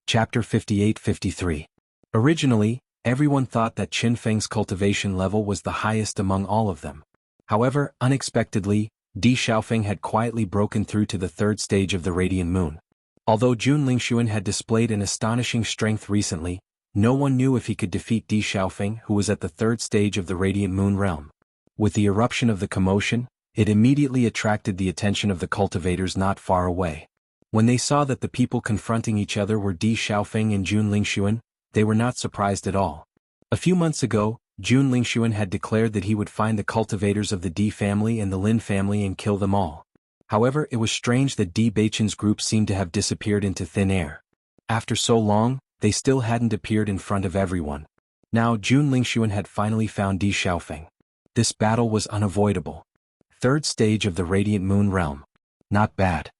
Chapter 58-53. Originally, everyone thought that Qin Feng's cultivation level was the highest among all of them. However, unexpectedly, Di Xiaofeng had quietly broken through to the third stage of the radiant moon. Although Jun Lingxuan had displayed an astonishing strength recently, no one knew if he could defeat Di Xiaofeng, who was at the third stage of the radiant moon realm. With the eruption of the commotion, it immediately attracted the attention of the cultivators not far away. When they saw that the people confronting each other were Di Xiaofeng and Jun Lingxuan, they were not surprised at all. A few months ago, Jun Lingxuan had declared that he would find the cultivators of the Di family and the Lin family and kill them all. However, it was strange that Di Beichen's group seemed to have disappeared into thin air. After so long, they still hadn't appeared in front of everyone. Now Jun Lingxuan had finally found Di Xiaofeng. This battle was unavoidable. Third stage of the radiant moon realm. Not bad.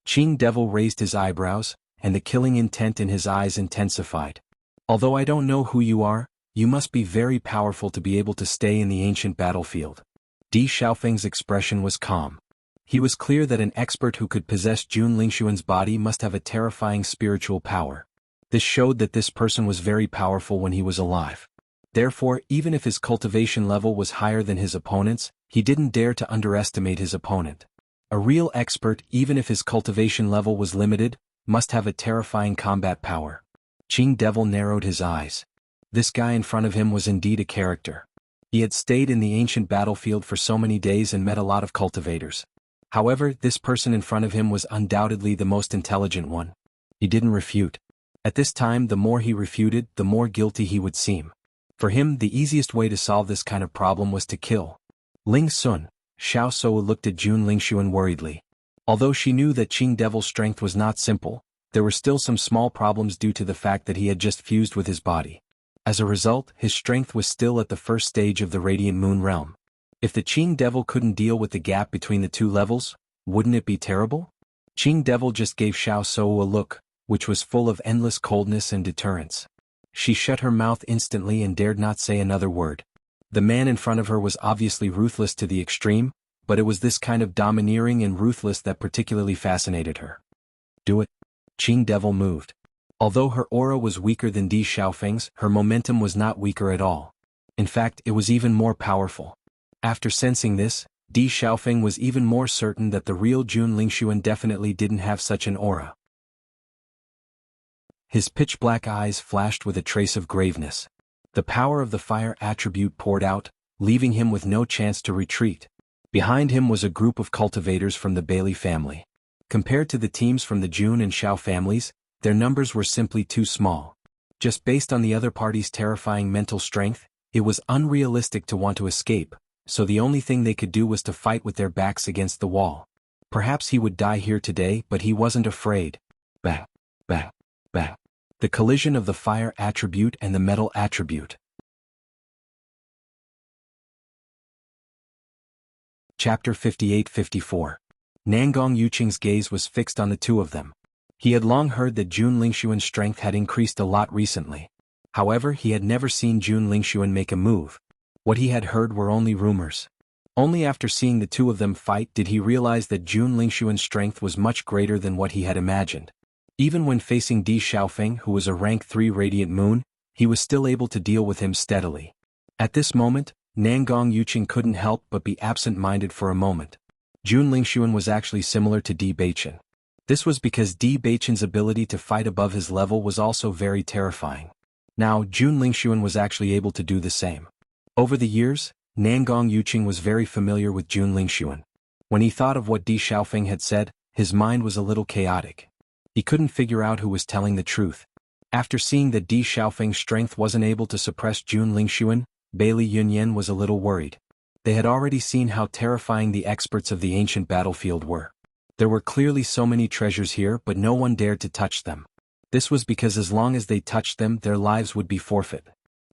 Qing Devil raised his eyebrows, and the killing intent in his eyes intensified. Although I don't know who you are, You must be very powerful to be able to stay in the ancient battlefield. Di Xiaofeng's expression was calm. He was clear that an expert who could possess Jun Lingxuan's body must have a terrifying spiritual power. This showed that this person was very powerful when he was alive. Therefore, even if his cultivation level was higher than his opponent's, he didn't dare to underestimate his opponent. A real expert, even if his cultivation level was limited, must have a terrifying combat power. Qing Devil narrowed his eyes. This guy in front of him was indeed a character. He had stayed in the ancient battlefield for so many days and met a lot of cultivators. However, this person in front of him was undoubtedly the most intelligent one. He didn't refute. At this time, the more he refuted, the more guilty he would seem. For him, the easiest way to solve this kind of problem was to kill. Ling Sun. Xiao Souwu looked at Jun Lingxuan worriedly. Although she knew that Qing Devil's strength was not simple, there were still some small problems due to the fact that he had just fused with his body. As a result, his strength was still at the first stage of the Radiant Moon realm. If the Qing Devil couldn't deal with the gap between the two levels, wouldn't it be terrible? Qing Devil just gave Xiao Souwu a look, which was full of endless coldness and deterrence. She shut her mouth instantly and dared not say another word. The man in front of her was obviously ruthless to the extreme, but it was this kind of domineering and ruthless that particularly fascinated her. Do it. Qing Devil moved. Although her aura was weaker than Di Xiaofeng's, her momentum was not weaker at all. In fact, it was even more powerful. After sensing this, Di Xiaofeng was even more certain that the real Jun Lingxuan definitely didn't have such an aura. His pitch-black eyes flashed with a trace of graveness. The power of the fire attribute poured out, leaving him with no chance to retreat. Behind him was a group of cultivators from the Bailey family. Compared to the teams from the Jun and Xiao families, their numbers were simply too small. Just based on the other party's terrifying mental strength, it was unrealistic to want to escape, so the only thing they could do was to fight with their backs against the wall. Perhaps he would die here today, but he wasn't afraid. Bah, bah, bah. The collision of the fire attribute and the metal attribute. Chapter 58-54. Nangong Yuqing's gaze was fixed on the two of them. He had long heard that Jun Lingxuan's strength had increased a lot recently. However, he had never seen Jun Lingxuan make a move. What he had heard were only rumors. Only after seeing the two of them fight did he realize that Jun Lingxuan's strength was much greater than what he had imagined. Even when facing Di Xiaofeng, who was a rank 3 Radiant Moon, he was still able to deal with him steadily. At this moment, Nangong Yuqing couldn't help but be absent-minded for a moment. Jun Lingxuan was actually similar to Di Beichen. This was because Di Beichen's ability to fight above his level was also very terrifying. Now, Jun Lingxuan was actually able to do the same. Over the years, Nangong Yuqing was very familiar with Jun Lingxuan. When he thought of what Di Xiaofeng had said, his mind was a little chaotic. He couldn't figure out who was telling the truth. After seeing that Di Xiaofeng's strength wasn't able to suppress Jun Lingxuan, Bailey Yunyan was a little worried. They had already seen how terrifying the experts of the ancient battlefield were. There were clearly so many treasures here, but no one dared to touch them. This was because as long as they touched them, their lives would be forfeit.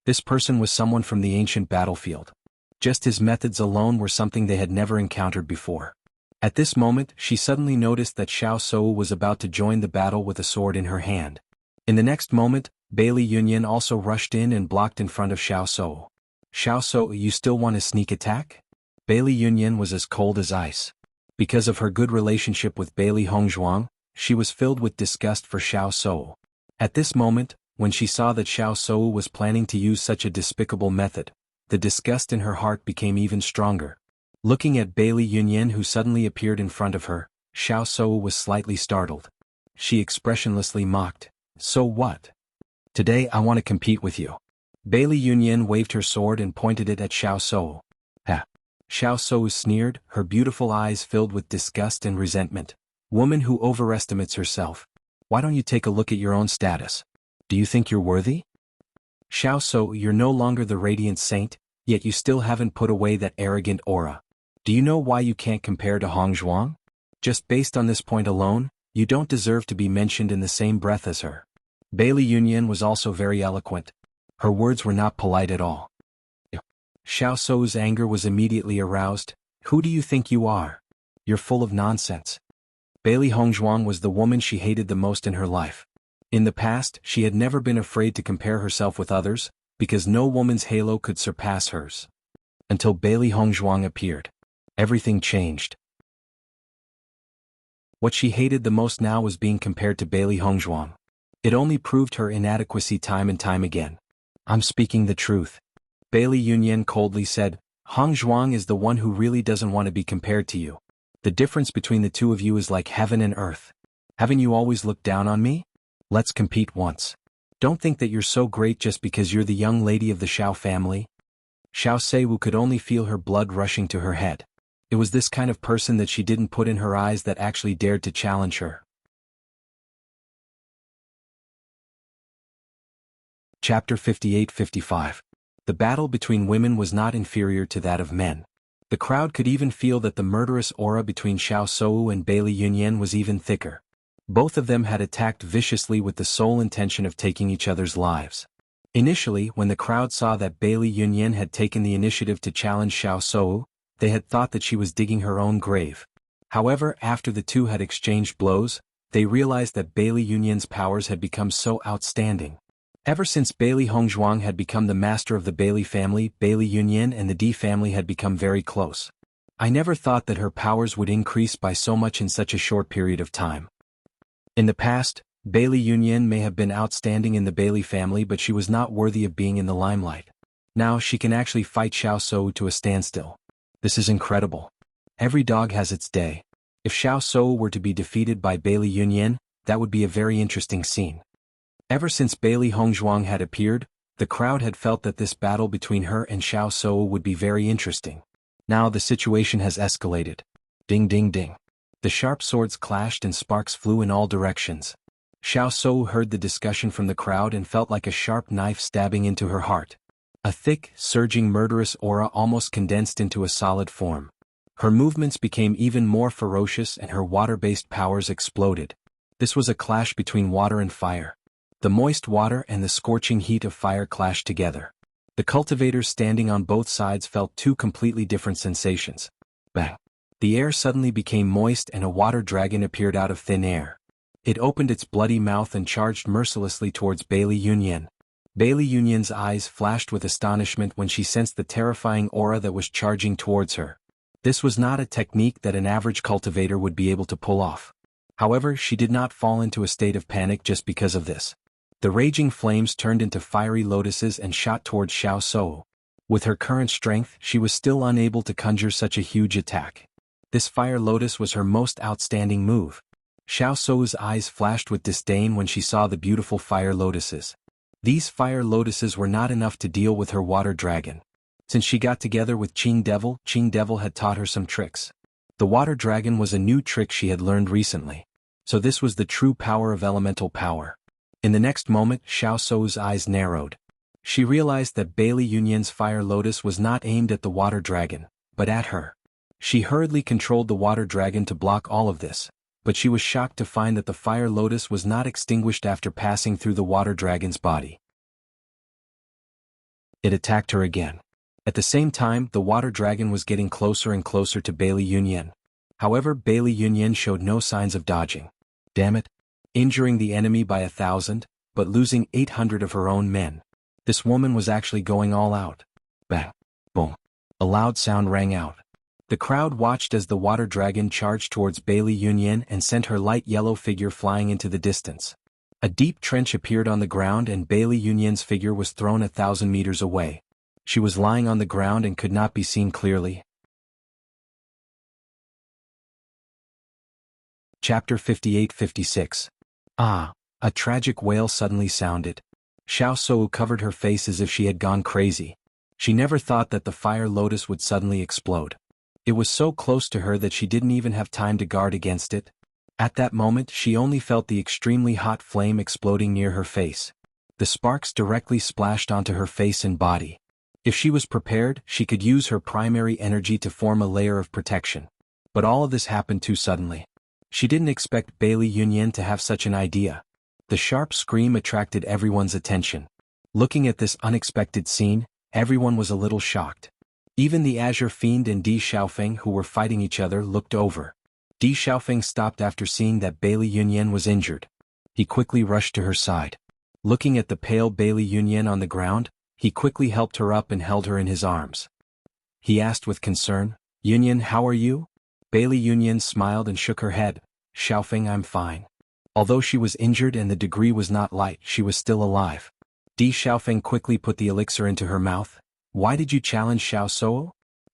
This person was someone from the ancient battlefield. Just his methods alone were something they had never encountered before. At this moment, she suddenly noticed that Xiao Souwu was about to join the battle with a sword in her hand. In the next moment, Bailey Yunyan also rushed in and blocked in front of Xiao Souwu. Xiao Souwu, you still want to sneak attack? Bailey Yunyan was as cold as ice. Because of her good relationship with Bailey Hongzhuang, she was filled with disgust for Xiao Souwu. At this moment, when she saw that Xiao Souwu was planning to use such a despicable method, the disgust in her heart became even stronger. Looking at Bailey Yunyan who suddenly appeared in front of her, Xiao Souwu was slightly startled. She expressionlessly mocked, "So what? Today I want to compete with you." Bailey Yunyan waved her sword and pointed it at Xiao Souwu. Ha! Xiao Souwu sneered, her beautiful eyes filled with disgust and resentment. Woman who overestimates herself. Why don't you take a look at your own status? Do you think you're worthy? Xiao Souwu, you're no longer the radiant saint, yet you still haven't put away that arrogant aura. Do you know why you can't compare to Hongzhuang? Just based on this point alone, you don't deserve to be mentioned in the same breath as her. Bailey Yunyan was also very eloquent. Her words were not polite at all. Xiao Sou's anger was immediately aroused. Who do you think you are? You're full of nonsense. Bailey Hongzhuang was the woman she hated the most in her life. In the past, she had never been afraid to compare herself with others, because no woman's halo could surpass hers. Until Bailey Hongzhuang appeared. Everything changed. What she hated the most now was being compared to Bailey Hongzhuang. It only proved her inadequacy time and time again. I'm speaking the truth. Bailey Yunyan coldly said, Hongzhuang is the one who really doesn't want to be compared to you. The difference between the two of you is like heaven and earth. Haven't you always looked down on me? Let's compete once. Don't think that you're so great just because you're the young lady of the Xiao family. Xiao Seiwu could only feel her blood rushing to her head. It was this kind of person that she didn't put in her eyes that actually dared to challenge her. Chapter 58-55. The battle between women was not inferior to that of men. The crowd could even feel that the murderous aura between Xiao Sou and Bailey Yunyan was even thicker. Both of them had attacked viciously with the sole intention of taking each other's lives. Initially, when the crowd saw that Bailey Yunyan had taken the initiative to challenge Xiao Sou, they had thought that she was digging her own grave. However, after the two had exchanged blows, they realized that Bailey Yunyan's powers had become so outstanding. Ever since Bailey Hongzhuang had become the master of the Bailey family, Bailey Yunyan and the Di family had become very close. I never thought that her powers would increase by so much in such a short period of time. In the past, Bailey Yunyan may have been outstanding in the Bailey family, but she was not worthy of being in the limelight. Now she can actually fight Xiao Sou to a standstill. This is incredible. Every dog has its day. If Xiao Sou were to be defeated by Bailey Yunyan, that would be a very interesting scene. Ever since Bailey Hongzhuang had appeared, the crowd had felt that this battle between her and Xiao Sou would be very interesting. Now the situation has escalated. Ding ding ding. The sharp swords clashed and sparks flew in all directions. Xiao Sou heard the discussion from the crowd and felt like a sharp knife stabbing into her heart. A thick, surging murderous aura almost condensed into a solid form. Her movements became even more ferocious and her water-based powers exploded. This was a clash between water and fire. The moist water and the scorching heat of fire clashed together. The cultivators standing on both sides felt two completely different sensations. Bang! The air suddenly became moist and a water dragon appeared out of thin air. It opened its bloody mouth and charged mercilessly towards Bailey Yunyan. Bailey Yunyan's eyes flashed with astonishment when she sensed the terrifying aura that was charging towards her. This was not a technique that an average cultivator would be able to pull off. However, she did not fall into a state of panic just because of this. The raging flames turned into fiery lotuses and shot towards Xiao Sou. With her current strength, she was still unable to conjure such a huge attack. This fire lotus was her most outstanding move. Xiao Sou's eyes flashed with disdain when she saw the beautiful fire lotuses. These fire lotuses were not enough to deal with her water dragon. Since she got together with Qing Devil had taught her some tricks. The water dragon was a new trick she had learned recently. So this was the true power of elemental power. In the next moment, Xiao Sou's eyes narrowed. She realized that Bailey Yunyan's fire lotus was not aimed at the water dragon, but at her. She hurriedly controlled the water dragon to block all of this, but she was shocked to find that the fire lotus was not extinguished after passing through the water dragon's body. It attacked her again. At the same time, the water dragon was getting closer and closer to Bailey Yunyan. However, Bailey Yunyan showed no signs of dodging. Damn it. Injuring the enemy by 1,000, but losing 800 of her own men. This woman was actually going all out. Bang. Boom. A loud sound rang out. The crowd watched as the water dragon charged towards Bailey Yunyan and sent her light yellow figure flying into the distance. A deep trench appeared on the ground and Bailey Yunyan's figure was thrown 1,000 meters away. She was lying on the ground and could not be seen clearly. Chapter 58-56. Ah! A tragic wail suddenly sounded. Xiao Sou covered her face as if she had gone crazy. She never thought that the fire lotus would suddenly explode. It was so close to her that she didn't even have time to guard against it. At that moment, she only felt the extremely hot flame exploding near her face. The sparks directly splashed onto her face and body. If she was prepared, she could use her primary energy to form a layer of protection. But all of this happened too suddenly. She didn't expect Bailey Yunyan to have such an idea. The sharp scream attracted everyone's attention. Looking at this unexpected scene, everyone was a little shocked. Even the Azure Fiend and Di Xiaofeng who were fighting each other looked over. Di Xiaofeng stopped after seeing that Bailey Yunyan was injured. He quickly rushed to her side. Looking at the pale Bailey Yunyan on the ground, He quickly helped her up and held her in his arms. He asked with concern, "Yunyan, how are you?" Bailey Yunyan smiled and shook her head. "Xiaofeng, I'm fine." Although she was injured and the degree was not light, she was still alive. Di Xiaofeng quickly put the elixir into her mouth. "Why did you challenge Xiao Sou?"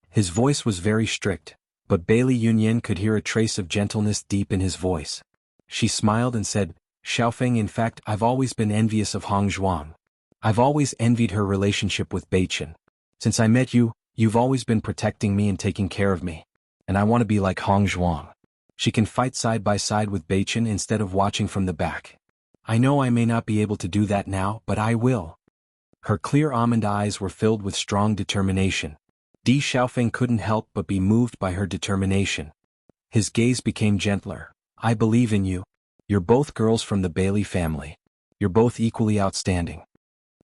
His voice was very strict, but Bailey Yunyan could hear a trace of gentleness deep in his voice. She smiled and said, "Xiaofeng, in fact, I've always been envious of Hong Zhuang. I've always envied her relationship with Beichen. Since I met you, you've always been protecting me and taking care of me. And I want to be like Hong Zhuang. She can fight side by side with Beichen instead of watching from the back. I know I may not be able to do that now, but I will." Her clear almond eyes were filled with strong determination. Di Xiaofeng couldn't help but be moved by her determination. His gaze became gentler. "I believe in you. You're both girls from the Bailey family. You're both equally outstanding."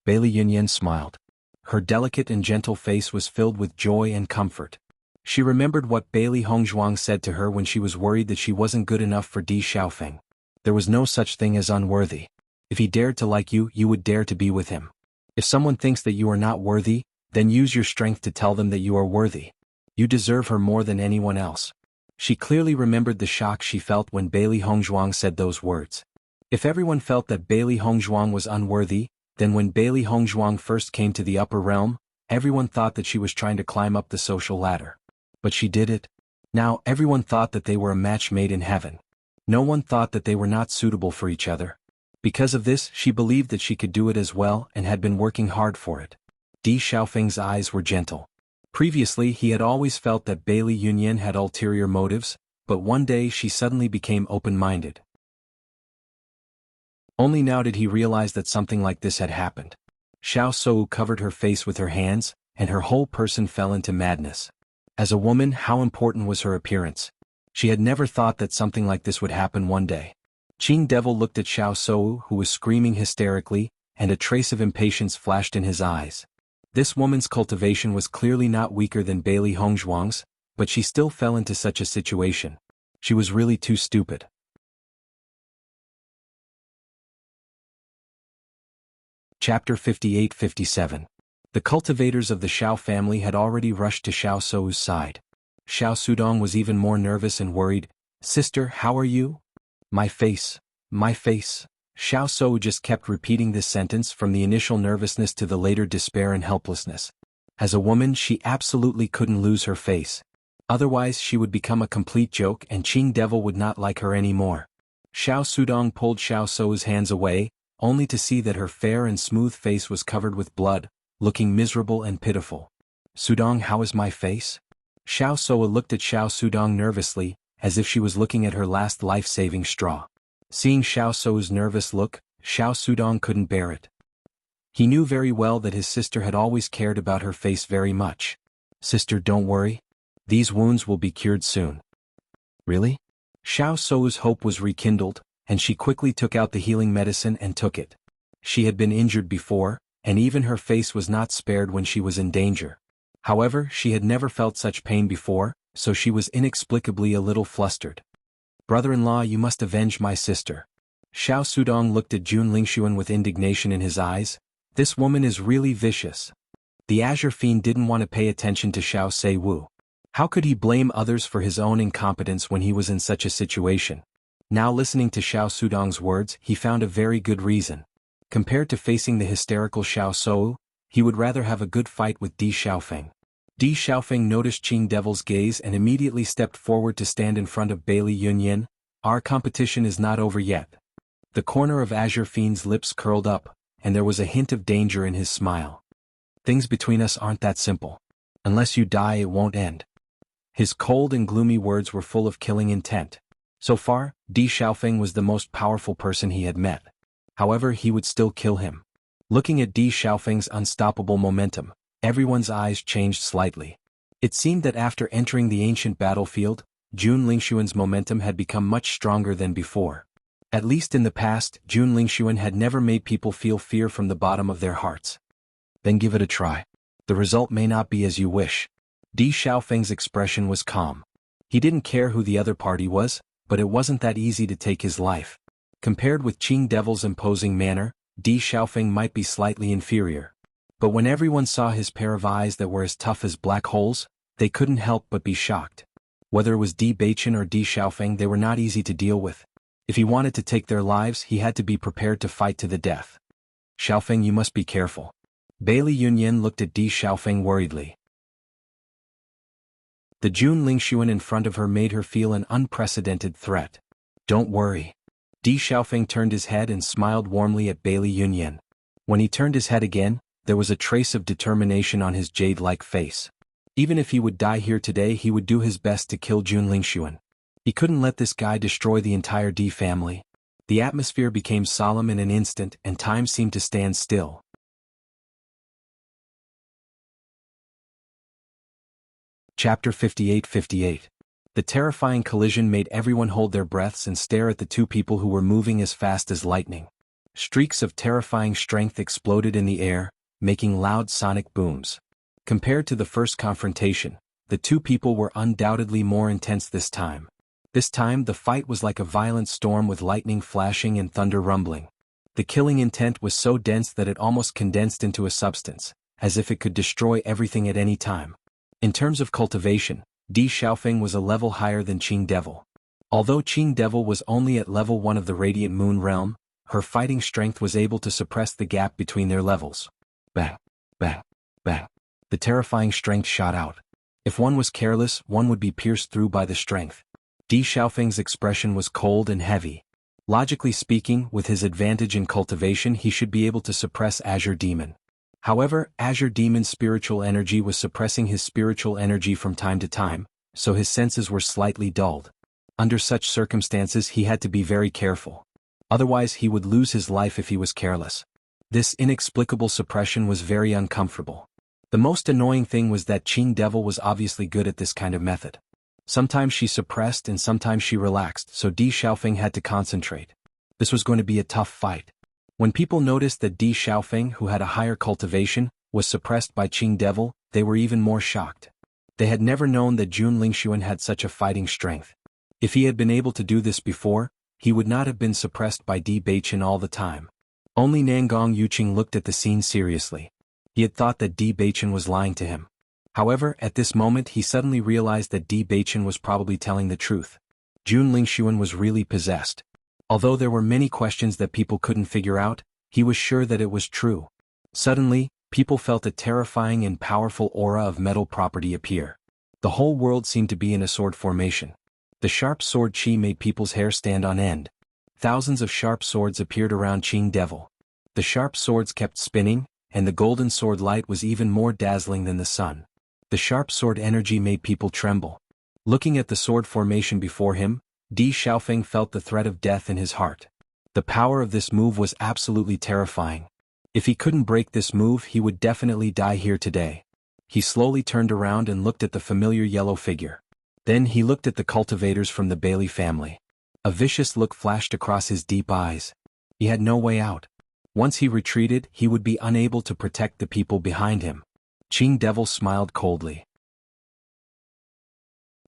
Bailey Yunyan smiled. Her delicate and gentle face was filled with joy and comfort. She remembered what Bailey Hongzhuang said to her when she was worried that she wasn't good enough for Di Xiaofeng. There was no such thing as unworthy. If he dared to like you, you would dare to be with him. If someone thinks that you are not worthy, then use your strength to tell them that you are worthy. You deserve her more than anyone else. She clearly remembered the shock she felt when Bailey Hongzhuang said those words. If everyone felt that Bailey Hongzhuang was unworthy, then when Bailey Hongzhuang first came to the upper realm, everyone thought that she was trying to climb up the social ladder. But she did it. Now everyone thought that they were a match made in heaven. No one thought that they were not suitable for each other. Because of this, she believed that she could do it as well and had been working hard for it. Di Xiaofeng's eyes were gentle. Previously he had always felt that Bailey Yunyan had ulterior motives, but one day she suddenly became open-minded. Only now did he realize that something like this had happened. Xiao Sou covered her face with her hands, and her whole person fell into madness. As a woman, how important was her appearance? She had never thought that something like this would happen one day. Qing Devil looked at Xiao Sou, who was screaming hysterically, and a trace of impatience flashed in his eyes. This woman's cultivation was clearly not weaker than Bailey Hongzhuang's, but she still fell into such a situation. She was really too stupid. Chapter 58-57. The cultivators of the Xiao family had already rushed to Xiao Sou's side. Xiao Sudong was even more nervous and worried. "Sister, how are you?" My face. My face." Xiao Sou just kept repeating this sentence from the initial nervousness to the later despair and helplessness. As a woman, she absolutely couldn't lose her face. Otherwise she would become a complete joke and Qing Devil would not like her anymore. Xiao Sudong pulled Xiao Sou's hands away, only to see that her fair and smooth face was covered with blood, looking miserable and pitiful. "Sudong, how is my face?" Xiao Sou looked at Xiao Sudong nervously, as if she was looking at her last life-saving straw. Seeing Xiao Sou's nervous look, Xiao Sudong couldn't bear it. He knew very well that his sister had always cared about her face very much. "Sister, don't worry. These wounds will be cured soon." "Really?" Xiao Sou's hope was rekindled, and she quickly took out the healing medicine and took it. She had been injured before, and even her face was not spared when she was in danger. However, she had never felt such pain before, so she was inexplicably a little flustered. "Brother-in-law, you must avenge my sister." Xiao Sudong looked at Jun Lingxuan with indignation in his eyes. This woman is really vicious. The Azure Fiend didn't want to pay attention to Xiao Seiwu. How could he blame others for his own incompetence when he was in such a situation? Now listening to Xiao Sudong's words, he found a very good reason. Compared to facing the hysterical Xiao Sou, he would rather have a good fight with Di Xiaofeng. Di Xiaofeng noticed Qing Devil's gaze and immediately stepped forward to stand in front of Bailey Yunyan. "Our competition is not over yet." The corner of Azure Fiend's lips curled up, and there was a hint of danger in his smile. "Things between us aren't that simple. Unless you die, it won't end." His cold and gloomy words were full of killing intent. So far, Di Xiaofeng was the most powerful person he had met. However, he would still kill him. Looking at Di Xiaofeng's unstoppable momentum, everyone's eyes changed slightly. It seemed that after entering the ancient battlefield, Jun Lingxuan's momentum had become much stronger than before. At least in the past, Jun Lingxuan had never made people feel fear from the bottom of their hearts. "Then give it a try. The result may not be as you wish." Di Xiaofeng's expression was calm. He didn't care who the other party was, but it wasn't that easy to take his life. Compared with Qing Devil's imposing manner, Di Xiaofeng might be slightly inferior. But when everyone saw his pair of eyes that were as tough as black holes, they couldn't help but be shocked. Whether it was Di Baichen or Di Xiaofeng, they were not easy to deal with. If he wanted to take their lives, he had to be prepared to fight to the death. Xiaofeng, you must be careful. Bailey Yunyan looked at Di Xiaofeng worriedly. The Jun Lingxuan in front of her made her feel an unprecedented threat. Don't worry. Di Xiaofeng turned his head and smiled warmly at Bailey Yunyan. When he turned his head again, there was a trace of determination on his jade-like face. Even if he would die here today, he would do his best to kill Jun Lingxuan. He couldn't let this guy destroy the entire Di family. The atmosphere became solemn in an instant, and time seemed to stand still. Chapter 58. The terrifying collision made everyone hold their breaths and stare at the two people who were moving as fast as lightning. Streaks of terrifying strength exploded in the air, making loud sonic booms. Compared to the first confrontation, the two people were undoubtedly more intense this time. This time the fight was like a violent storm with lightning flashing and thunder rumbling. The killing intent was so dense that it almost condensed into a substance, as if it could destroy everything at any time. In terms of cultivation, Di Xiaofeng was a level higher than Qing Devil. Although Qing Devil was only at level 1 of the Radiant Moon Realm, her fighting strength was able to suppress the gap between their levels. Bang, bang, bang. The terrifying strength shot out. If one was careless, one would be pierced through by the strength. Di Xiaofeng's expression was cold and heavy. Logically speaking, with his advantage in cultivation, he should be able to suppress Azure Demon. However, Azure Demon's spiritual energy was suppressing his spiritual energy from time to time, so his senses were slightly dulled. Under such circumstances, he had to be very careful. Otherwise, he would lose his life if he was careless. This inexplicable suppression was very uncomfortable. The most annoying thing was that Qing Devil was obviously good at this kind of method. Sometimes she suppressed and sometimes she relaxed, so Di Xiaofeng had to concentrate. This was going to be a tough fight. When people noticed that Di Xiaofeng, who had a higher cultivation, was suppressed by Qing Devil, they were even more shocked. They had never known that Jun Lingxuan had such a fighting strength. If he had been able to do this before, he would not have been suppressed by Di Baichen all the time. Only Nangong Yuqing looked at the scene seriously. He had thought that Di Baichen was lying to him. However, at this moment he suddenly realized that Di Baichen was probably telling the truth. Jun Lingxuan was really possessed. Although there were many questions that people couldn't figure out, he was sure that it was true. Suddenly, people felt a terrifying and powerful aura of metal property appear. The whole world seemed to be in a sword formation. The sharp sword chi made people's hair stand on end. Thousands of sharp swords appeared around Qing Devil. The sharp swords kept spinning, and the golden sword light was even more dazzling than the sun. The sharp sword energy made people tremble. Looking at the sword formation before him, Di Xiaofeng felt the threat of death in his heart. The power of this move was absolutely terrifying. If he couldn't break this move, he would definitely die here today. He slowly turned around and looked at the familiar yellow figure. Then he looked at the cultivators from the Bailey family. A vicious look flashed across his deep eyes. He had no way out. Once he retreated, he would be unable to protect the people behind him. Qing Devil smiled coldly.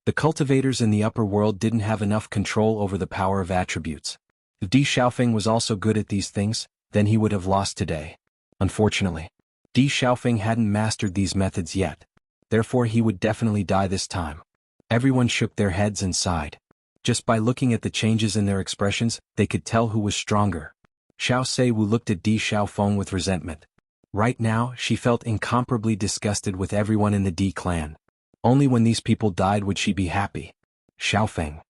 The cultivators in the upper world didn't have enough control over the power of attributes. If Di Xiaofeng was also good at these things, then he would have lost today. Unfortunately, Di Xiaofeng hadn't mastered these methods yet. Therefore he would definitely die this time. Everyone shook their heads and sighed. Just by looking at the changes in their expressions, they could tell who was stronger. Xiao Seiwu looked at Di Xiaofeng with resentment. Right now, she felt incomparably disgusted with everyone in the Di clan. Only when these people died would she be happy. Xiaofeng.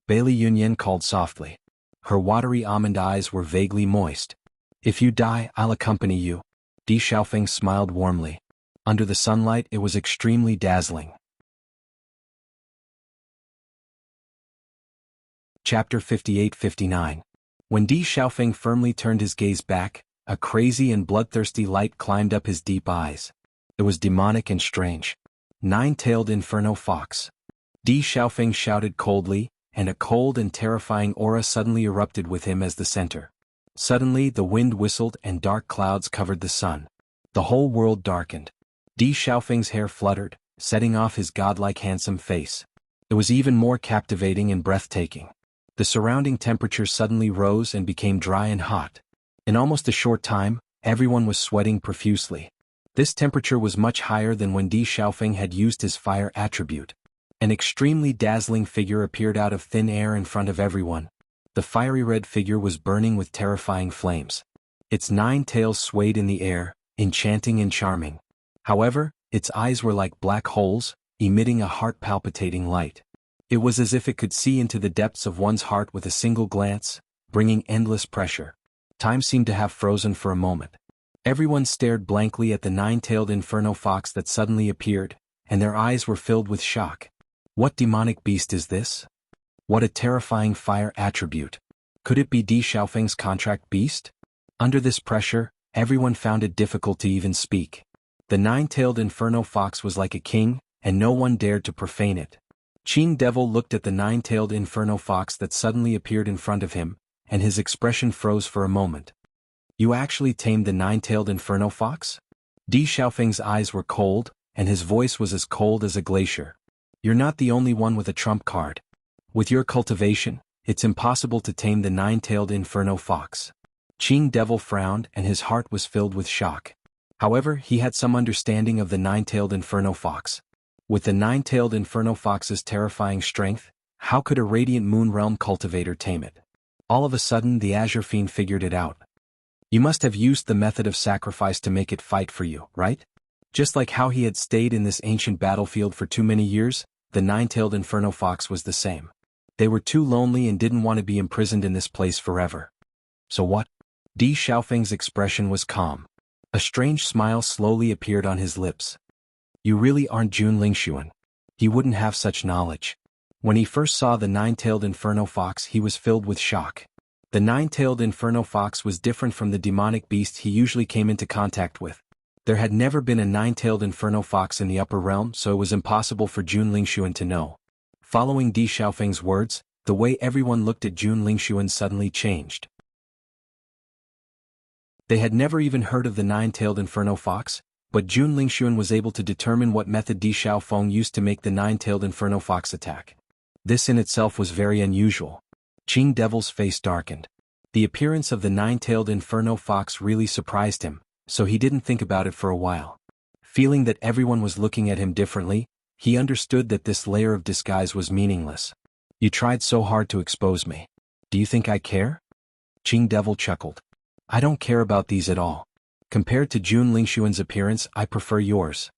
Bailey Yunyan called softly. Her watery almond eyes were vaguely moist. If you die, I'll accompany you. Di Xiaofeng smiled warmly. Under the sunlight, it was extremely dazzling. Chapter 58-59. When Di Xiaofeng firmly turned his gaze back, a crazy and bloodthirsty light climbed up his deep eyes. It was demonic and strange. Nine-tailed inferno fox. Di Xiaofeng shouted coldly, and a cold and terrifying aura suddenly erupted with him as the center. Suddenly the wind whistled and dark clouds covered the sun. The whole world darkened. Di Xiaofeng's hair fluttered, setting off his godlike handsome face. It was even more captivating and breathtaking. The surrounding temperature suddenly rose and became dry and hot. In almost a short time, everyone was sweating profusely. This temperature was much higher than when Di Xiaofeng had used his fire attribute. An extremely dazzling figure appeared out of thin air in front of everyone. The fiery red figure was burning with terrifying flames. Its 9 tails swayed in the air, enchanting and charming. However, its eyes were like black holes, emitting a heart-palpitating light. It was as if it could see into the depths of one's heart with a single glance, bringing endless pressure. Time seemed to have frozen for a moment. Everyone stared blankly at the 9-tailed inferno fox that suddenly appeared, and their eyes were filled with shock. What demonic beast is this? What a terrifying fire attribute. Could it be Di Xiaofeng's contract beast? Under this pressure, everyone found it difficult to even speak. The 9-tailed inferno fox was like a king, and no one dared to profane it. Qing Devil looked at the 9-tailed inferno fox that suddenly appeared in front of him, and his expression froze for a moment. You actually tamed the 9-tailed inferno fox? Di Xiaofeng's eyes were cold, and his voice was as cold as a glacier. You're not the only one with a trump card. With your cultivation, it's impossible to tame the 9-tailed inferno fox. Qing Devil frowned and his heart was filled with shock. However, he had some understanding of the 9-tailed inferno fox. With the 9-tailed inferno fox's terrifying strength, how could a radiant moon realm cultivator tame it? All of a sudden the Azure Fiend figured it out. You must have used the method of sacrifice to make it fight for you, right? Just like how he had stayed in this ancient battlefield for too many years, the 9-tailed inferno fox was the same. They were too lonely and didn't want to be imprisoned in this place forever. So what? Di Xiaofeng's expression was calm. A strange smile slowly appeared on his lips. You really aren't Jun Lingxuan. He wouldn't have such knowledge. When he first saw the 9-tailed inferno fox, he was filled with shock. The 9-tailed inferno fox was different from the demonic beast he usually came into contact with. There had never been a 9-tailed inferno fox in the upper realm, so it was impossible for Jun Lingxuan to know. Following Di Xiaofeng's words, the way everyone looked at Jun Lingxuan suddenly changed. They had never even heard of the 9-tailed inferno fox, but Jun Lingxuan was able to determine what method Di Xiaofeng used to make the 9-tailed inferno fox attack. This in itself was very unusual. Qing Devil's face darkened. The appearance of the 9-tailed inferno fox really surprised him, so he didn't think about it for a while. Feeling that everyone was looking at him differently, he understood that this layer of disguise was meaningless. You tried so hard to expose me. Do you think I care? Qing Devil chuckled. I don't care about these at all. Compared to Jun Lingxuan's appearance, I prefer yours.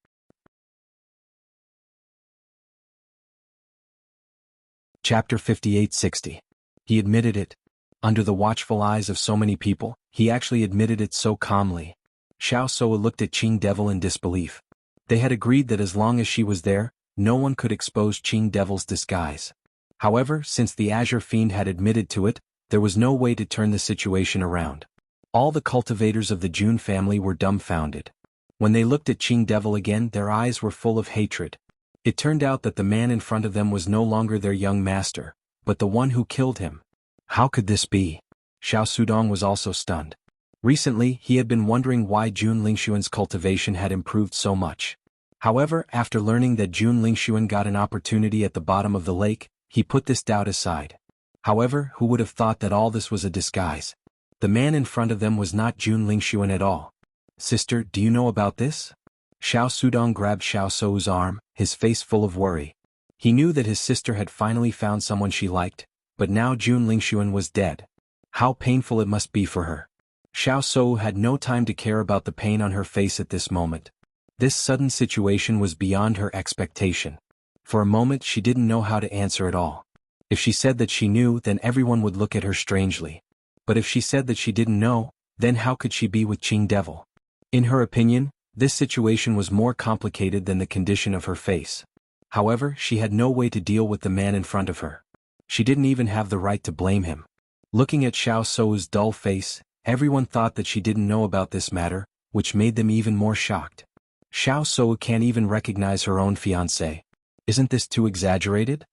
Chapter 5860. He admitted it. Under the watchful eyes of so many people, he actually admitted it so calmly. Xiao Soa looked at Qing Devil in disbelief. They had agreed that as long as she was there, no one could expose Qing Devil's disguise. However, since the Azure Fiend had admitted to it, there was no way to turn the situation around. All the cultivators of the Jun family were dumbfounded. When they looked at Qing Devil again, their eyes were full of hatred. It turned out that the man in front of them was no longer their young master, but the one who killed him. How could this be? Xiao Sudong was also stunned. Recently, he had been wondering why Jun Lingxuan's cultivation had improved so much. However, after learning that Jun Lingxuan got an opportunity at the bottom of the lake, he put this doubt aside. However, who would have thought that all this was a disguise? The man in front of them was not Jun Lingxuan at all. Sister, do you know about this? Xiao Sudong grabbed Xiao Sou's arm, his face full of worry. He knew that his sister had finally found someone she liked, but now Jun Lingxuan was dead. How painful it must be for her. Xiao Sou had no time to care about the pain on her face at this moment. This sudden situation was beyond her expectation. For a moment she didn't know how to answer at all. If she said that she knew, then everyone would look at her strangely. But if she said that she didn't know, then how could she be with Qing Devil? In her opinion, this situation was more complicated than the condition of her face. However, she had no way to deal with the man in front of her. She didn't even have the right to blame him. Looking at Xiao Sou's dull face, everyone thought that she didn't know about this matter, which made them even more shocked. Xiao Sou can't even recognize her own fiancé. Isn't this too exaggerated?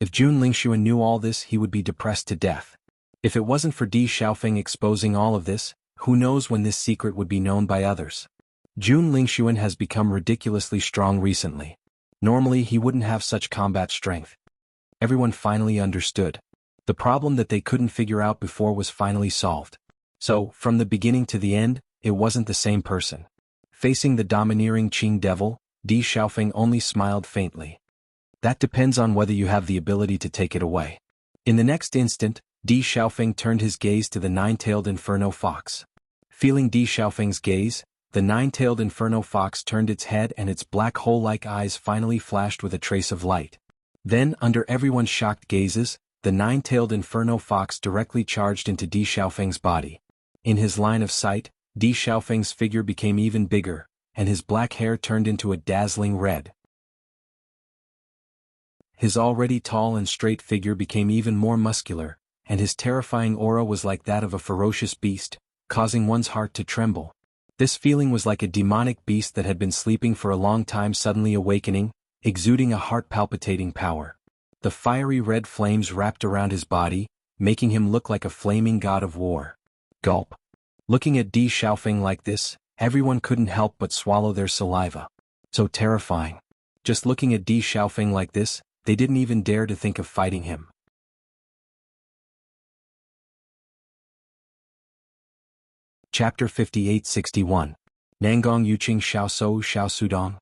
If Jun Lingxuan knew all this, he would be depressed to death. If it wasn't for Di Xiaofeng exposing all of this, who knows when this secret would be known by others. Jun Lingxuan has become ridiculously strong recently. Normally he wouldn't have such combat strength. Everyone finally understood. The problem that they couldn't figure out before was finally solved. So, from the beginning to the end, it wasn't the same person. Facing the domineering Qing devil, Di Xiaofeng only smiled faintly. That depends on whether you have the ability to take it away. In the next instant, Di Xiaofeng turned his gaze to the nine-tailed inferno fox. Feeling Di Xiaofeng's gaze, the nine-tailed inferno fox turned its head and its black hole-like eyes finally flashed with a trace of light. Then, under everyone's shocked gazes, the nine-tailed inferno fox directly charged into Di Xiaofeng's body. In his line of sight, Di Xiaofeng's figure became even bigger, and his black hair turned into a dazzling red. His already tall and straight figure became even more muscular, and his terrifying aura was like that of a ferocious beast, causing one's heart to tremble. This feeling was like a demonic beast that had been sleeping for a long time suddenly awakening, exuding a heart-palpitating power. The fiery red flames wrapped around his body, making him look like a flaming god of war. Gulp. Looking at Di Xiaofeng like this, everyone couldn't help but swallow their saliva. So terrifying. Just looking at Di Xiaofeng like this, they didn't even dare to think of fighting him. Chapter 58-61. Nangong Yuqing Xiaosou Xiaosudong.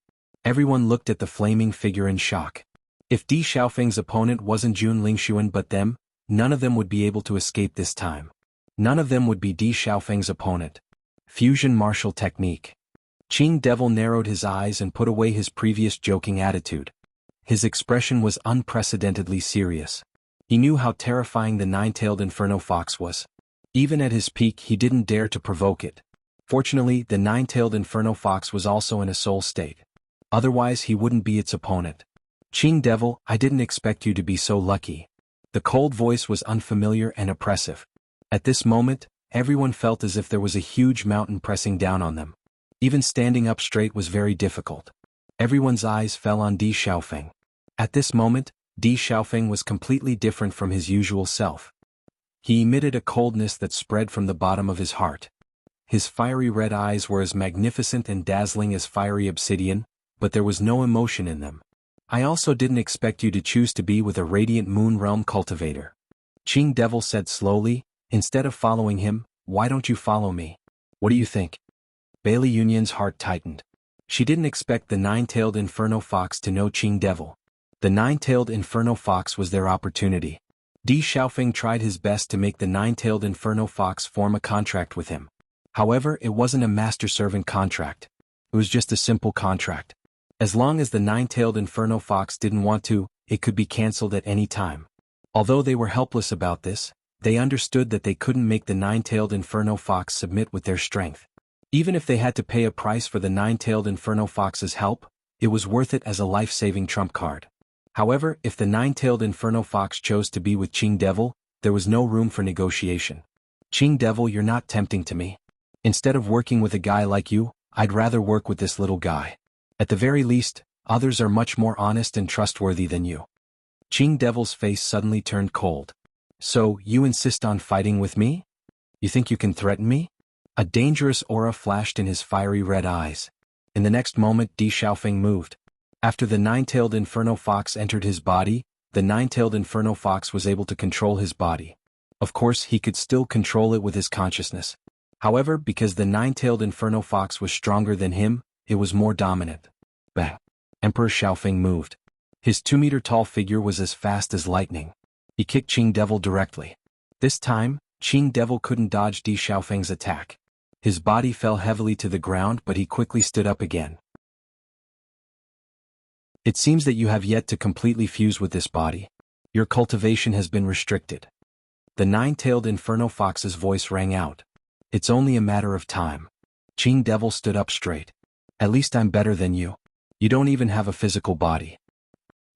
Everyone looked at the flaming figure in shock. If Di Xiaofeng's opponent wasn't Jun Lingxuan but them, none of them would be able to escape this time. None of them would be Di Xiaofeng's opponent. Fusion martial technique. Qing Devil narrowed his eyes and put away his previous joking attitude. His expression was unprecedentedly serious. He knew how terrifying the nine-tailed inferno fox was. Even at his peak he didn't dare to provoke it. Fortunately, the nine-tailed inferno fox was also in a soul state. Otherwise he wouldn't be its opponent. Qing Devil, I didn't expect you to be so lucky. The cold voice was unfamiliar and oppressive. At this moment, everyone felt as if there was a huge mountain pressing down on them. Even standing up straight was very difficult. Everyone's eyes fell on Di Xiaofeng. At this moment, Di Xiaofeng was completely different from his usual self. He emitted a coldness that spread from the bottom of his heart. His fiery red eyes were as magnificent and dazzling as fiery obsidian, but there was no emotion in them. I also didn't expect you to choose to be with a radiant moon realm cultivator. Qing Devil said slowly, instead of following him, why don't you follow me? What do you think? Bailey Union's heart tightened. She didn't expect the nine-tailed inferno fox to know Qing Devil. The nine-tailed inferno fox was their opportunity. Di Xiaofeng tried his best to make the nine-tailed inferno fox form a contract with him. However, it wasn't a master-servant contract. It was just a simple contract. As long as the nine-tailed inferno fox didn't want to, it could be cancelled at any time. Although they were helpless about this, they understood that they couldn't make the nine-tailed inferno fox submit with their strength. Even if they had to pay a price for the nine-tailed inferno fox's help, it was worth it as a life-saving trump card. However, if the nine-tailed inferno fox chose to be with Qing Devil, there was no room for negotiation. Qing Devil, you're not tempting to me. Instead of working with a guy like you, I'd rather work with this little guy. At the very least, others are much more honest and trustworthy than you. Qing Devil's face suddenly turned cold. So, you insist on fighting with me? You think you can threaten me? A dangerous aura flashed in his fiery red eyes. In the next moment Di Xiaofeng moved. After the nine-tailed inferno fox entered his body, the nine-tailed inferno fox was able to control his body. Of course, he could still control it with his consciousness. However, because the nine-tailed inferno fox was stronger than him, it was more dominant. Bang! Emperor Xiaofeng moved. His 2-meter-tall figure was as fast as lightning. He kicked Qing Devil directly. This time, Qing Devil couldn't dodge Di Xiaofeng's attack. His body fell heavily to the ground, but he quickly stood up again. It seems that you have yet to completely fuse with this body. Your cultivation has been restricted. The nine-tailed inferno fox's voice rang out. It's only a matter of time. Qing Devil stood up straight. At least I'm better than you. You don't even have a physical body.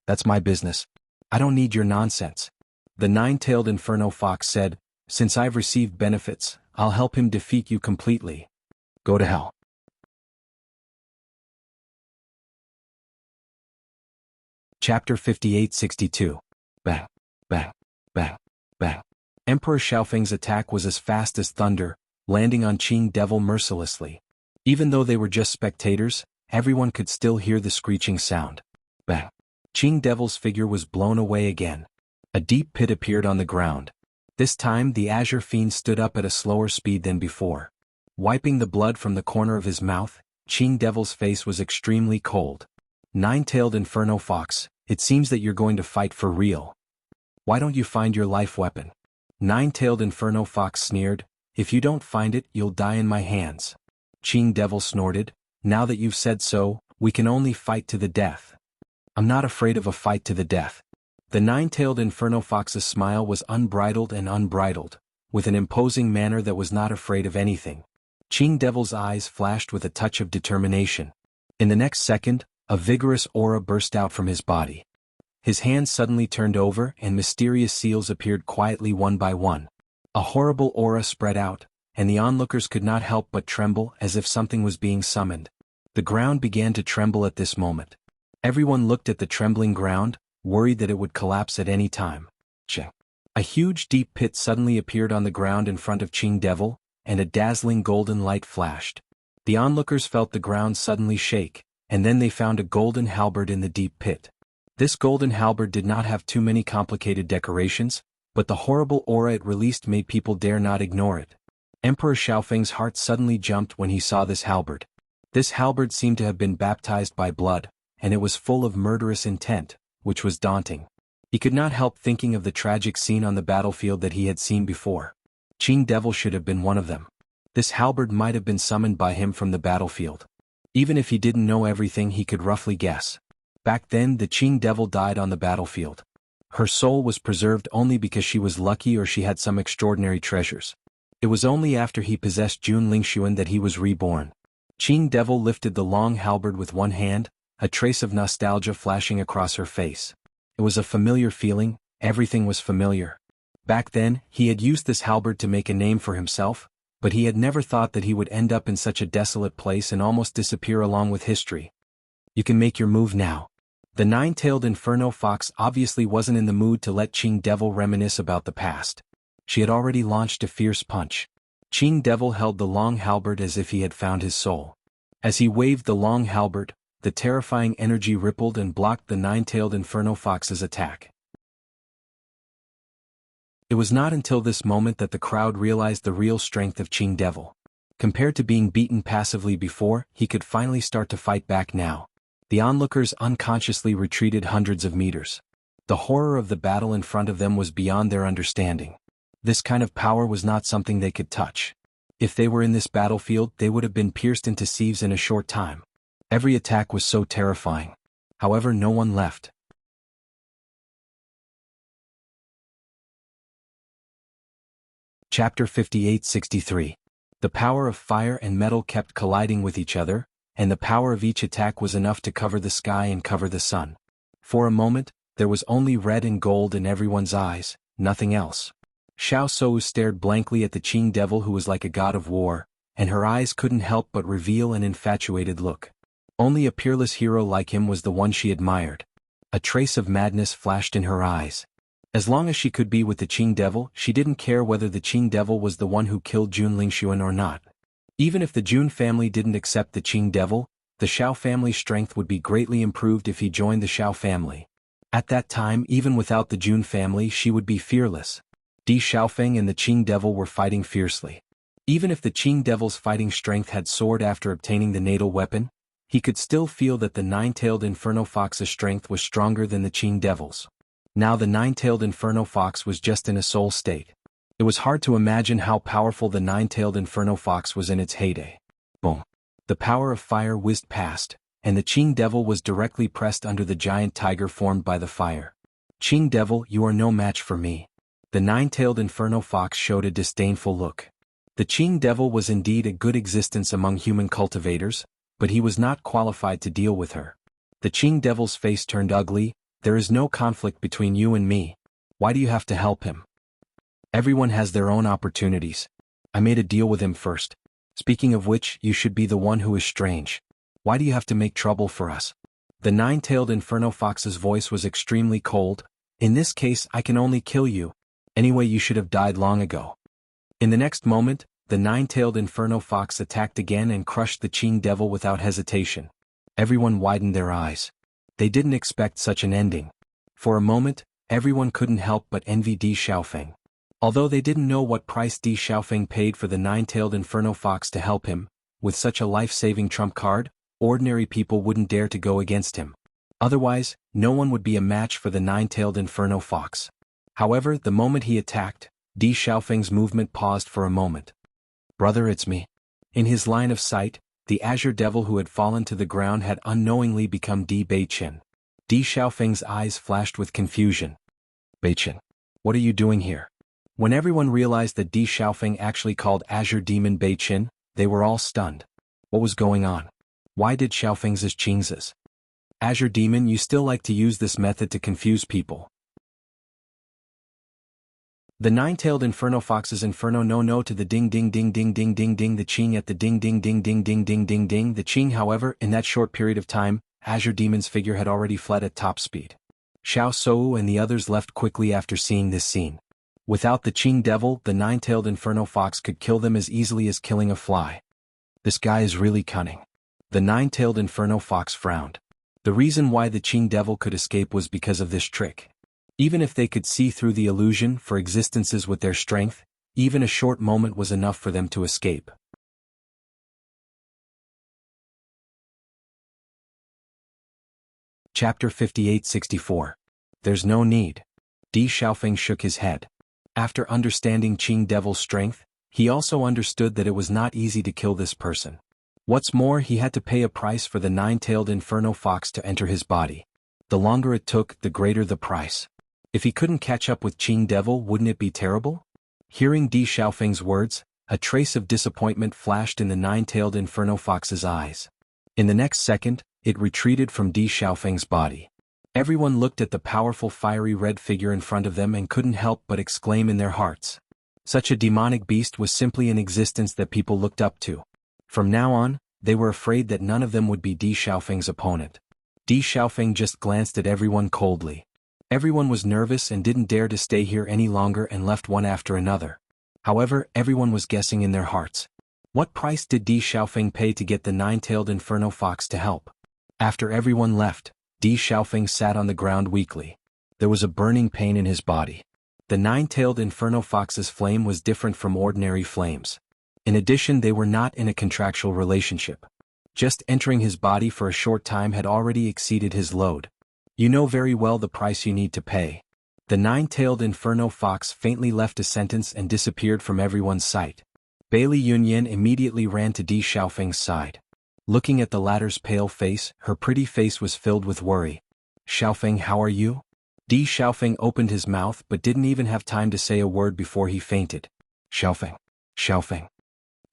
That's my business. I don't need your nonsense. The nine-tailed inferno fox said, since I've received benefits, I'll help him defeat you completely. Go to hell. Chapter 58-62. Bang, bang, bang, bang. Emperor Xiaofeng's attack was as fast as thunder, landing on Qing Devil mercilessly. Even though they were just spectators, everyone could still hear the screeching sound. Bang. Qing Devil's figure was blown away again. A deep pit appeared on the ground. This time the Azure Fiend stood up at a slower speed than before. Wiping the blood from the corner of his mouth, Qing Devil's face was extremely cold. Nine-tailed Inferno Fox, it seems that you're going to fight for real. Why don't you find your life weapon? Nine-tailed Inferno Fox sneered, if you don't find it, you'll die in my hands. Qing Devil snorted, now that you've said so, we can only fight to the death. I'm not afraid of a fight to the death. The nine-tailed Inferno Fox's smile was unbridled and unbridled, with an imposing manner that was not afraid of anything. Qing Devil's eyes flashed with a touch of determination. In the next second, a vigorous aura burst out from his body. His hands suddenly turned over and mysterious seals appeared quietly one by one. A horrible aura spread out, and the onlookers could not help but tremble as if something was being summoned. The ground began to tremble at this moment. Everyone looked at the trembling ground, worried that it would collapse at any time. A huge deep pit suddenly appeared on the ground in front of Qing Devil, and a dazzling golden light flashed. The onlookers felt the ground suddenly shake, and then they found a golden halberd in the deep pit. This golden halberd did not have too many complicated decorations, but the horrible aura it released made people dare not ignore it. Emperor Xiaofeng's heart suddenly jumped when he saw this halberd. This halberd seemed to have been baptized by blood, and it was full of murderous intent, which was daunting. He could not help thinking of the tragic scene on the battlefield that he had seen before. Qing Devil should have been one of them. This halberd might have been summoned by him from the battlefield. Even if he didn't know everything, he could roughly guess. Back then, the Qing Devil died on the battlefield. Her soul was preserved only because she was lucky or she had some extraordinary treasures. It was only after he possessed Jun Lingxuan that he was reborn. Qing Devil lifted the long halberd with one hand, a trace of nostalgia flashing across her face. It was a familiar feeling, everything was familiar. Back then, he had used this halberd to make a name for himself, but he had never thought that he would end up in such a desolate place and almost disappear along with history. You can make your move now. The nine-tailed Inferno Fox obviously wasn't in the mood to let Qing Devil reminisce about the past. She had already launched a fierce punch. Qing Devil held the long halberd as if he had found his soul. As he waved the long halberd, the terrifying energy rippled and blocked the nine-tailed Inferno Fox's attack. It was not until this moment that the crowd realized the real strength of Qing Devil. Compared to being beaten passively before, he could finally start to fight back now. The onlookers unconsciously retreated hundreds of meters. The horror of the battle in front of them was beyond their understanding. This kind of power was not something they could touch. If they were in this battlefield, they would have been pierced into sieves in a short time. Every attack was so terrifying. However, no one left. Chapter 58-63. The power of fire and metal kept colliding with each other, and the power of each attack was enough to cover the sky and cover the sun. For a moment, there was only red and gold in everyone's eyes, nothing else. Xiao Sou stared blankly at the Qing Devil who was like a god of war, and her eyes couldn't help but reveal an infatuated look. Only a peerless hero like him was the one she admired. A trace of madness flashed in her eyes. As long as she could be with the Qing Devil, she didn't care whether the Qing Devil was the one who killed Jun Lingxuan or not. Even if the Jun family didn't accept the Qing Devil, the Xiao family's strength would be greatly improved if he joined the Xiao family. At that time, even without the Jun family, she would be fearless. Di Xiaofeng and the Qing Devil were fighting fiercely. Even if the Qing Devil's fighting strength had soared after obtaining the natal weapon, he could still feel that the nine-tailed Inferno Fox's strength was stronger than the Qing Devil's. Now the nine-tailed Inferno Fox was just in a soul state. It was hard to imagine how powerful the nine-tailed Inferno Fox was in its heyday. Boom. The power of fire whizzed past, and the Qing Devil was directly pressed under the giant tiger formed by the fire. Qing Devil, you are no match for me. The nine-tailed Inferno Fox showed a disdainful look. The Qing Devil was indeed a good existence among human cultivators, but he was not qualified to deal with her. The Qing Devil's face turned ugly. There is no conflict between you and me. Why do you have to help him? Everyone has their own opportunities. I made a deal with him first. Speaking of which, you should be the one who is strange. Why do you have to make trouble for us? The nine-tailed Inferno Fox's voice was extremely cold. In this case, I can only kill you. Anyway, you should have died long ago. In the next moment, the nine-tailed Inferno Fox attacked again and crushed the Qing Devil without hesitation. Everyone widened their eyes. They didn't expect such an ending. For a moment, everyone couldn't help but envy Di Xiaofeng. Although they didn't know what price Di Xiaofeng paid for the nine-tailed Inferno Fox to help him, with such a life-saving trump card, ordinary people wouldn't dare to go against him. Otherwise, no one would be a match for the nine-tailed inferno fox. However, the moment he attacked, Di Xiaofeng's movement paused for a moment. "Brother, it's me." In his line of sight, the azure devil who had fallen to the ground had unknowingly become Di Beiqin. Di Xiaofeng's eyes flashed with confusion. "Beiqin, what are you doing here?" When everyone realized that Di Xiaofeng actually called Azure Demon Beiqin, they were all stunned. What was going on? Why did Xiaofeng's Qing's Azure Demon, you still like to use this method to confuse people? The nine-tailed inferno fox's inferno no to the ding ding ding ding ding ding ding the Qing at the ding ding ding ding ding ding ding ding the Qing. However, in that short period of time, Azure Demon's figure had already fled at top speed. Xiao Sou and the others left quickly after seeing this scene. Without the Qing devil, the nine-tailed inferno fox could kill them as easily as killing a fly. This guy is really cunning. The nine-tailed inferno fox frowned. The reason why the Qing devil could escape was because of this trick. Even if they could see through the illusion for existences with their strength, even a short moment was enough for them to escape. Chapter 58-64. There's no need. Di Xiaofeng shook his head. After understanding Qing devil's strength, he also understood that it was not easy to kill this person. What's more, he had to pay a price for the nine-tailed inferno fox to enter his body. The longer it took, the greater the price. If he couldn't catch up with Qing devil, wouldn't it be terrible? Hearing Di Xiaofeng's words, a trace of disappointment flashed in the nine-tailed inferno fox's eyes. In the next second, it retreated from Di Xiaofeng's body. Everyone looked at the powerful fiery red figure in front of them and couldn't help but exclaim in their hearts. Such a demonic beast was simply an existence that people looked up to. From now on, they were afraid that none of them would be Di Xiaofeng's opponent. Di Xiaofeng just glanced at everyone coldly. Everyone was nervous and didn't dare to stay here any longer and left one after another. However, everyone was guessing in their hearts. What price did Di Xiaofeng pay to get the nine-tailed inferno fox to help? After everyone left, Di Xiaofeng sat on the ground weakly. There was a burning pain in his body. The nine-tailed inferno fox's flame was different from ordinary flames. In addition, they were not in a contractual relationship. Just entering his body for a short time had already exceeded his load. You know very well the price you need to pay. The nine-tailed inferno fox faintly left a sentence and disappeared from everyone's sight. Bailey Yunyan immediately ran to Di Xiaofeng's side. Looking at the latter's pale face, her pretty face was filled with worry. "Xiaofeng, how are you?" Di Xiaofeng opened his mouth but didn't even have time to say a word before he fainted. "Xiaofeng, Xiaofeng."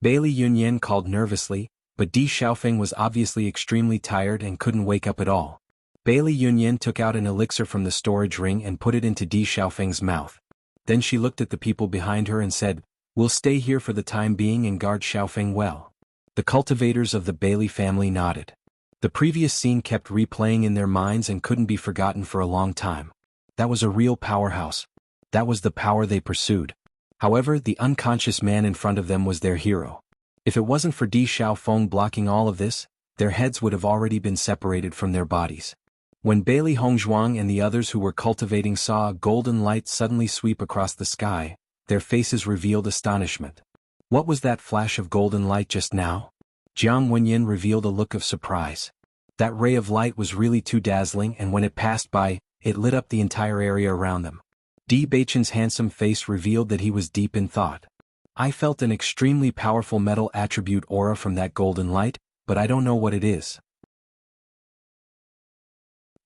Bailey Yunyan called nervously, but Di Xiaofeng was obviously extremely tired and couldn't wake up at all. Bailey Yunyan took out an elixir from the storage ring and put it into Di Xiaofeng's mouth. Then she looked at the people behind her and said, "We'll stay here for the time being and guard Xiaofeng well." The cultivators of the Bailey family nodded. The previous scene kept replaying in their minds and couldn't be forgotten for a long time. That was a real powerhouse. That was the power they pursued. However, the unconscious man in front of them was their hero. If it wasn't for Di Xiaofeng blocking all of this, their heads would have already been separated from their bodies. When Bailey Hongzhuang and the others who were cultivating saw a golden light suddenly sweep across the sky, their faces revealed astonishment. What was that flash of golden light just now? Jiang Wenyin revealed a look of surprise. That ray of light was really too dazzling, and when it passed by, it lit up the entire area around them. Di Beiqin's handsome face revealed that he was deep in thought. "I felt an extremely powerful metal attribute aura from that golden light, but I don't know what it is."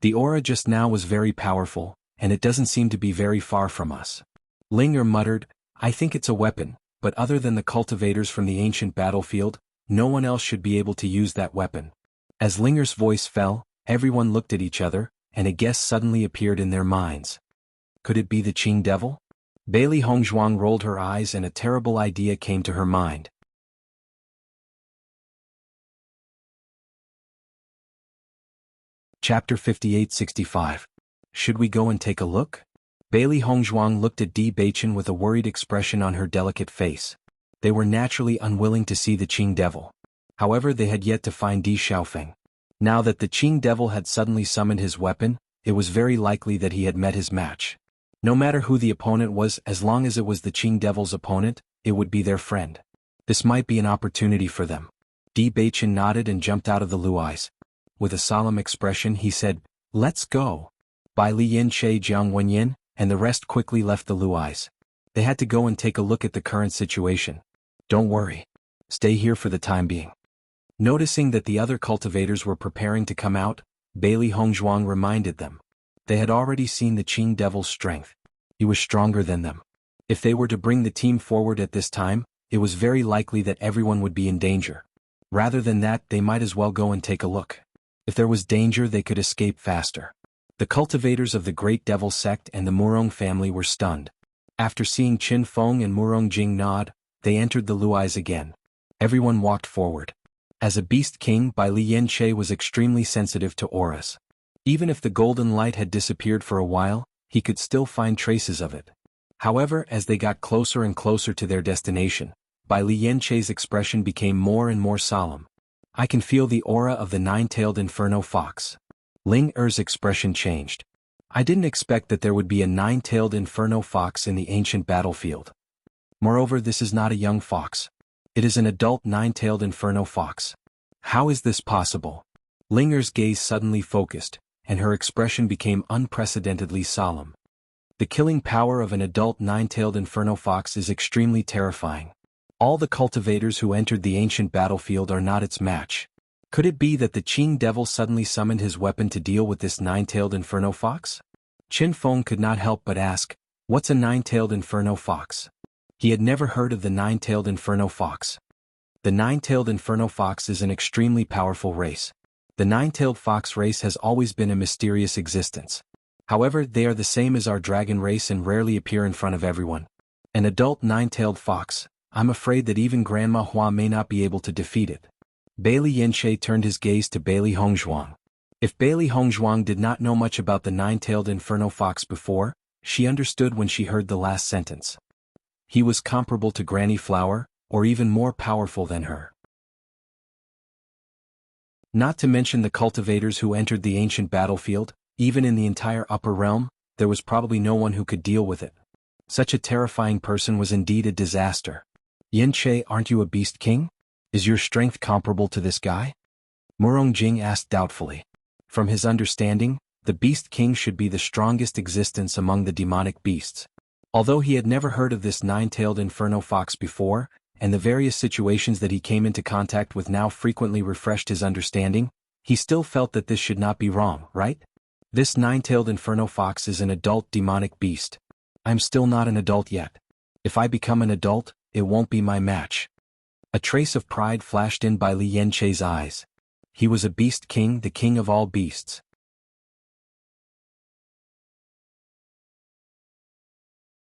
The aura just now was very powerful, and it doesn't seem to be very far from us. Linger muttered, "I think it's a weapon, but other than the cultivators from the ancient battlefield, no one else should be able to use that weapon." As Linger's voice fell, everyone looked at each other, and a guess suddenly appeared in their minds. Could it be the Qing devil? Bailey Hongzhuang rolled her eyes and a terrible idea came to her mind. Chapter 58-65. Should we go and take a look? Bailey Hongzhuang looked at Di Beiqin with a worried expression on her delicate face. They were naturally unwilling to see the Qing devil. However, they had yet to find Di Xiaofeng. Now that the Qing devil had suddenly summoned his weapon, it was very likely that he had met his match. No matter who the opponent was, as long as it was the Qing devil's opponent, it would be their friend. This might be an opportunity for them. Di Baichen nodded and jumped out of the luais. With a solemn expression he said, "Let's go." Bai Li Yin Che Jiang Wenyin, and the rest quickly left the luais. They had to go and take a look at the current situation. "Don't worry. Stay here for the time being." Noticing that the other cultivators were preparing to come out, Bailey Hongzhuang reminded them. They had already seen the Qing Devil's strength. He was stronger than them. If they were to bring the team forward at this time, it was very likely that everyone would be in danger. Rather than that, they might as well go and take a look. If there was danger, they could escape faster. The cultivators of the Great Devil sect and the Murong family were stunned. After seeing Qin Feng and Murong Jing nod, they entered the luais again. Everyone walked forward. As a beast king, Bai Li Yin Che was extremely sensitive to auras. Even if the golden light had disappeared for a while, he could still find traces of it. However, as they got closer and closer to their destination, Bai Li Yin Che's expression became more and more solemn. "I can feel the aura of the nine-tailed inferno fox." Ling Er's expression changed. "I didn't expect that there would be a nine-tailed inferno fox in the ancient battlefield. Moreover, this is not a young fox. It is an adult nine-tailed inferno fox. How is this possible?" Ling Er's gaze suddenly focused, and her expression became unprecedentedly solemn. The killing power of an adult nine-tailed inferno fox is extremely terrifying. All the cultivators who entered the ancient battlefield are not its match. Could it be that the Qing Devil suddenly summoned his weapon to deal with this nine-tailed inferno fox? Qin Feng could not help but ask, "What's a nine-tailed inferno fox?" He had never heard of the nine-tailed inferno fox. The nine-tailed inferno fox is an extremely powerful race. The nine-tailed fox race has always been a mysterious existence. However, they are the same as our dragon race and rarely appear in front of everyone. An adult nine-tailed fox, I'm afraid that even Grandma Hua may not be able to defeat it. Bailey Yinshe turned his gaze to Bailey Hongzhuang. If Bailey Hongzhuang did not know much about the nine-tailed inferno fox before, she understood when she heard the last sentence. He was comparable to Granny Flower, or even more powerful than her. Not to mention the cultivators who entered the ancient battlefield, even in the entire upper realm, there was probably no one who could deal with it. Such a terrifying person was indeed a disaster. Yin Che, aren't you a beast king? Is your strength comparable to this guy? Murong Jing asked doubtfully. From his understanding, the beast king should be the strongest existence among the demonic beasts. Although he had never heard of this nine-tailed inferno fox before, and the various situations that he came into contact with now frequently refreshed his understanding, he still felt that this should not be wrong, right? This nine-tailed inferno fox is an adult demonic beast. I'm still not an adult yet. If I become an adult, it won't be my match. A trace of pride flashed in by Li Yanche's eyes. He was a beast king, the king of all beasts.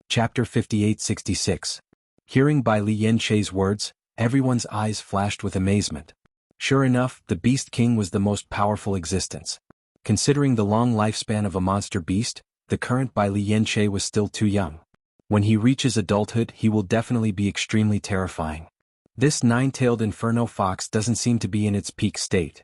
Chapter 5866. Hearing Bai Li Yanche's words, everyone's eyes flashed with amazement. Sure enough, the Beast King was the most powerful existence. Considering the long lifespan of a monster beast, the current Bai Li Yanche was still too young. When he reaches adulthood, he will definitely be extremely terrifying. This nine-tailed inferno fox doesn't seem to be in its peak state.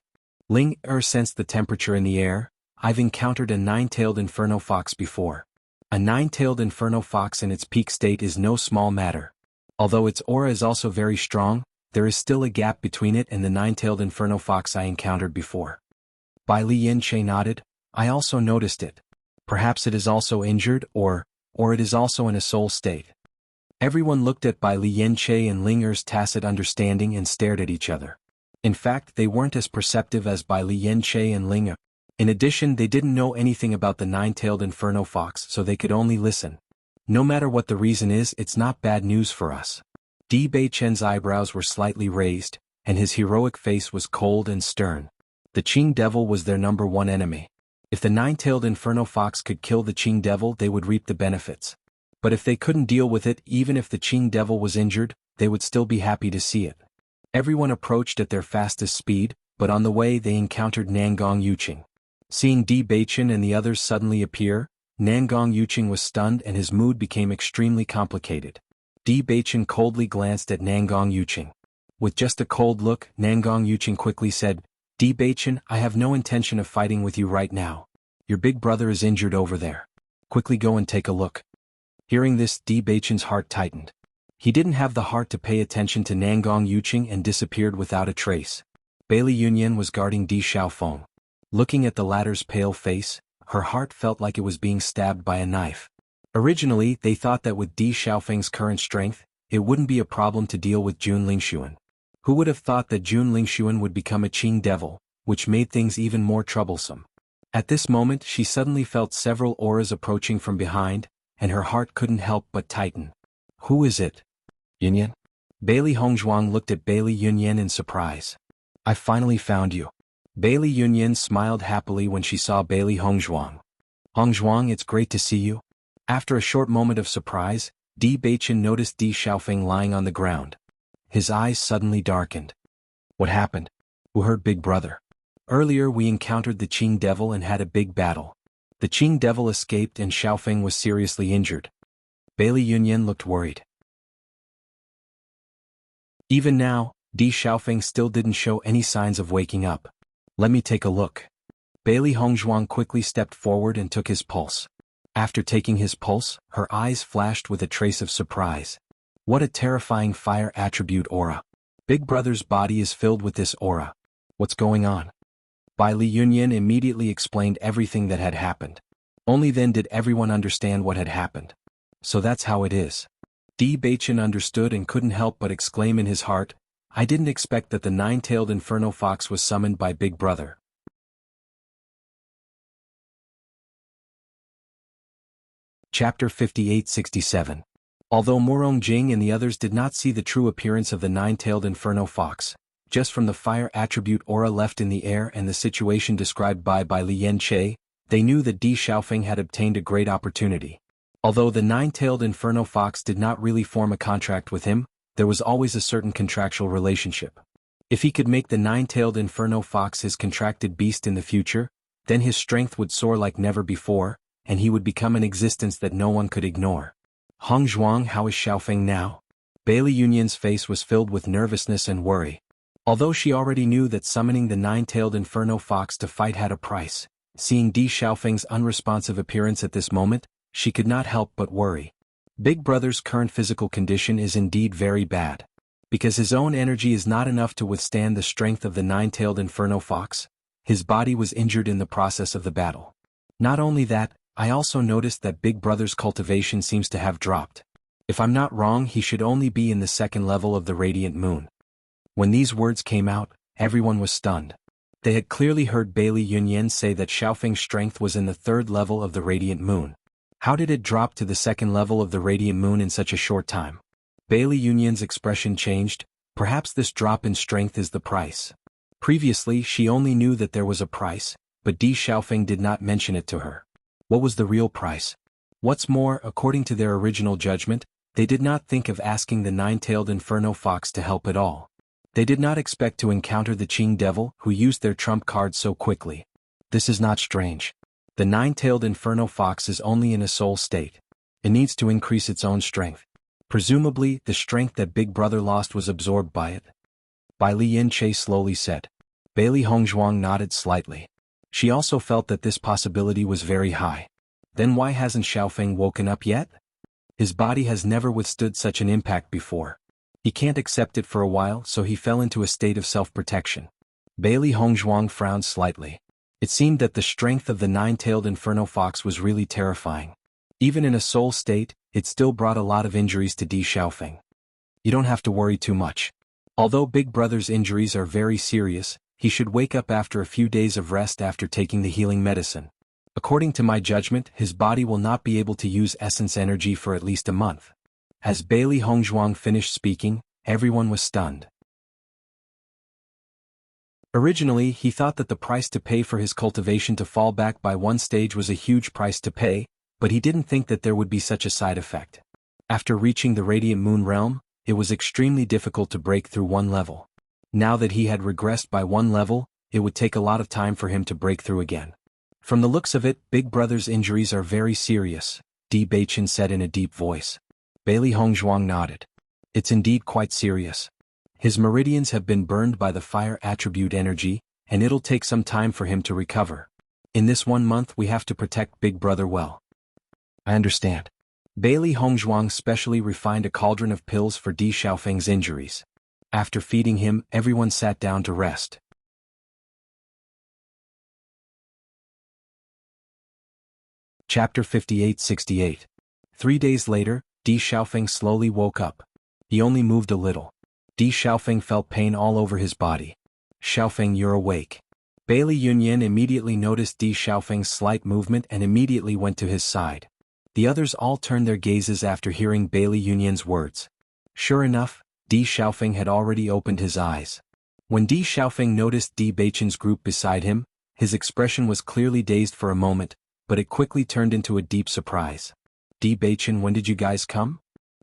Ling Er sensed the temperature in the air. I've encountered a nine-tailed inferno fox before. A nine-tailed inferno fox in its peak state is no small matter. Although its aura is also very strong, there is still a gap between it and the nine-tailed inferno fox I encountered before. Bai Li Yanche nodded. I also noticed it. Perhaps it is also injured, or it is also in a soul state. Everyone looked at Bai Li Yanche and Ling Er's tacit understanding and stared at each other. In fact, they weren't as perceptive as Bai Li Yanche and Ling Er. In addition, they didn't know anything about the nine-tailed inferno fox, so they could only listen. No matter what the reason is, it's not bad news for us. Di Beichen's eyebrows were slightly raised, and his heroic face was cold and stern. The Qing Devil was their number one enemy. If the nine-tailed inferno fox could kill the Qing Devil, they would reap the benefits. But if they couldn't deal with it, even if the Qing Devil was injured, they would still be happy to see it. Everyone approached at their fastest speed, but on the way they encountered Nangong Yuqing. Seeing Di Beichen and the others suddenly appear, Nangong Yuqing was stunned and his mood became extremely complicated. Di Beichen coldly glanced at Nangong Yuqing. With just a cold look, Nangong Yuqing quickly said, Di Beichen, I have no intention of fighting with you right now. Your big brother is injured over there. Quickly go and take a look. Hearing this, Di Beichen's heart tightened. He didn't have the heart to pay attention to Nangong Yuqing and disappeared without a trace. Bailey Yunyan was guarding Di Xiaofeng. Looking at the latter's pale face, her heart felt like it was being stabbed by a knife. Originally, they thought that with Di Xiaofeng's current strength, it wouldn't be a problem to deal with Jun Lingxuan. Who would have thought that Jun Lingxuan would become a Qing devil, which made things even more troublesome. At this moment she suddenly felt several auras approaching from behind, and her heart couldn't help but tighten. Who is it? Yunyan? Bailey Hongzhuang looked at Bailey Yunyan in surprise. I finally found you. Bailey Yunyan smiled happily when she saw Bailey Hongzhuang. Hongzhuang, it's great to see you. After a short moment of surprise, Di Beichen noticed Di Xiaofeng lying on the ground. His eyes suddenly darkened. What happened? Who hurt Big Brother? Earlier we encountered the Qing devil and had a big battle. The Qing devil escaped and Xiaofeng was seriously injured. Bailey Yunyan looked worried. Even now, Di Xiaofeng still didn't show any signs of waking up. Let me take a look. Bailey Hongzhuang quickly stepped forward and took his pulse. After taking his pulse, her eyes flashed with a trace of surprise. What a terrifying fire attribute aura. Big Brother's body is filled with this aura. What's going on? Bailey Yunyan immediately explained everything that had happened. Only then did everyone understand what had happened. So that's how it is. Di Beichen understood and couldn't help but exclaim in his heart, I didn't expect that the nine-tailed inferno fox was summoned by Big Brother. Chapter 58-67. Although Morong Jing and the others did not see the true appearance of the nine-tailed inferno fox, just from the fire attribute aura left in the air and the situation described by Li Yanche, they knew that Di Xiaofeng had obtained a great opportunity. Although the nine-tailed inferno fox did not really form a contract with him, there was always a certain contractual relationship. If he could make the nine-tailed inferno fox his contracted beast in the future, then his strength would soar like never before, and he would become an existence that no one could ignore. Hongzhuang, how is Xiaofeng now? Bailey Yunyan's face was filled with nervousness and worry. Although she already knew that summoning the nine-tailed inferno fox to fight had a price, seeing Di Xiaofeng's unresponsive appearance at this moment, she could not help but worry. Big Brother's current physical condition is indeed very bad. Because his own energy is not enough to withstand the strength of the nine-tailed inferno fox, his body was injured in the process of the battle. Not only that, I also noticed that Big Brother's cultivation seems to have dropped. If I'm not wrong, he should only be in the second level of the Radiant Moon. When these words came out, everyone was stunned. They had clearly heard Bailey Yunyan say that Xiaofeng's strength was in the third level of the Radiant Moon. How did it drop to the second level of the Radiant Moon in such a short time? Bailey Yunyan's expression changed. Perhaps this drop in strength is the price. Previously she only knew that there was a price, but Di Xiaofeng did not mention it to her. What was the real price? What's more, according to their original judgment, they did not think of asking the nine-tailed inferno fox to help at all. They did not expect to encounter the Qing devil who used their trump card so quickly. This is not strange. The nine-tailed inferno fox is only in a soul state. It needs to increase its own strength. Presumably, the strength that Big Brother lost was absorbed by it. Li Yanche slowly said. Bailey Hongzhuang nodded slightly. She also felt that this possibility was very high. Then why hasn't Xiaofeng woken up yet? His body has never withstood such an impact before. He can't accept it for a while, so he fell into a state of self-protection. Bailey Hongzhuang frowned slightly. It seemed that the strength of the nine-tailed inferno fox was really terrifying. Even in a soul state, it still brought a lot of injuries to Di Xiaofeng. You don't have to worry too much. Although Big Brother's injuries are very serious, he should wake up after a few days of rest after taking the healing medicine. According to my judgment, his body will not be able to use essence energy for at least a month. As Bailey Hongzhuang finished speaking, everyone was stunned. Originally, he thought that the price to pay for his cultivation to fall back by one stage was a huge price to pay, but he didn't think that there would be such a side effect. After reaching the Radiant Moon realm, it was extremely difficult to break through one level. Now that he had regressed by one level, it would take a lot of time for him to break through again. From the looks of it, Big Brother's injuries are very serious, Di Beichen said in a deep voice. Bailey Hongzhuang nodded. It's indeed quite serious. His meridians have been burned by the fire attribute energy, and it'll take some time for him to recover. In this 1 month we have to protect Big Brother well. I understand. Bailey Hongzhuang specially refined a cauldron of pills for Di Xiaofeng's injuries. After feeding him, everyone sat down to rest. Chapter 58-68. 3 days later, Di Xiaofeng slowly woke up. He only moved a little. Di Xiaofeng felt pain all over his body. "Xiaofeng, you're awake." Bailey Yunyan immediately noticed Di Xiaofeng's slight movement and immediately went to his side. The others all turned their gazes after hearing Bailey Yunyan's words. Sure enough, Di Xiaofeng had already opened his eyes. When Di Xiaofeng noticed Di Beichen's group beside him, his expression was clearly dazed for a moment, but it quickly turned into a deep surprise. "Di Beichen, when did you guys come?"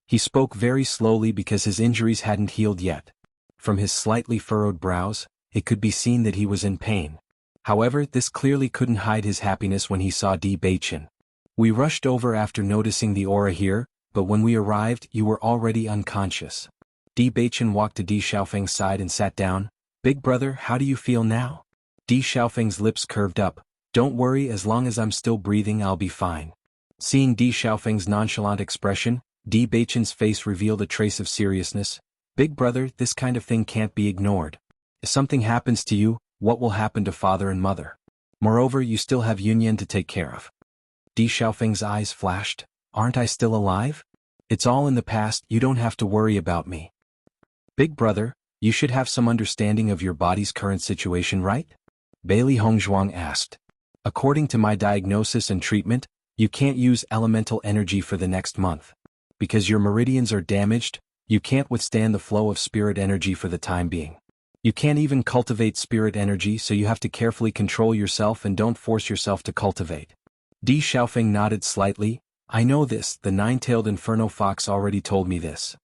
He spoke very slowly because his injuries hadn't healed yet. From his slightly furrowed brows, it could be seen that he was in pain. However, this clearly couldn't hide his happiness when he saw Di Beichen. "We rushed over after noticing the aura here, but when we arrived, you were already unconscious." Di Beichen walked to Di Xiaofeng's side and sat down. "Big brother, how do you feel now?" Di Xiaofeng's lips curved up. "Don't worry, as long as I'm still breathing I'll be fine." Seeing Di Xiaofeng's nonchalant expression, Di Beichen's face revealed a trace of seriousness. "Big brother, this kind of thing can't be ignored. If something happens to you, what will happen to father and mother? Moreover, you still have Yunyan to take care of." Di Xiaofeng's eyes flashed. "Aren't I still alive? It's all in the past, you don't have to worry about me." "Big brother, you should have some understanding of your body's current situation, right?" Bailey Hongzhuang asked. "According to my diagnosis and treatment, you can't use elemental energy for the next month. Because your meridians are damaged, you can't withstand the flow of spirit energy for the time being. You can't even cultivate spirit energy, so you have to carefully control yourself and don't force yourself to cultivate." Di Xiaofeng nodded slightly. "I know this, the nine-tailed inferno fox already told me this."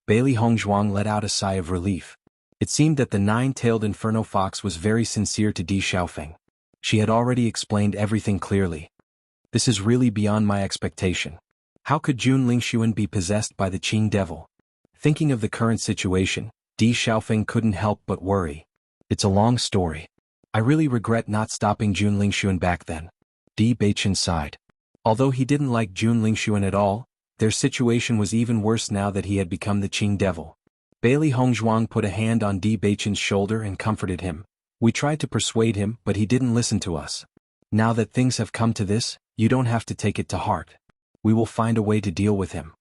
Bailey Hongzhuang let out a sigh of relief. It seemed that the nine-tailed inferno fox was very sincere to Di Xiaofeng. She had already explained everything clearly. "This is really beyond my expectation. How could Jun Lingxuan be possessed by the Qing devil?" Thinking of the current situation, Di Xiaofeng couldn't help but worry. "It's a long story. I really regret not stopping Jun Lingxuan back then." Di Beichen sighed. Although he didn't like Jun Lingxuan at all, their situation was even worse now that he had become the Qing devil. Bailey Hongzhuang put a hand on Di Beichen's shoulder and comforted him. "We tried to persuade him, but he didn't listen to us. Now that things have come to this, you don't have to take it to heart. We will find a way to deal with him."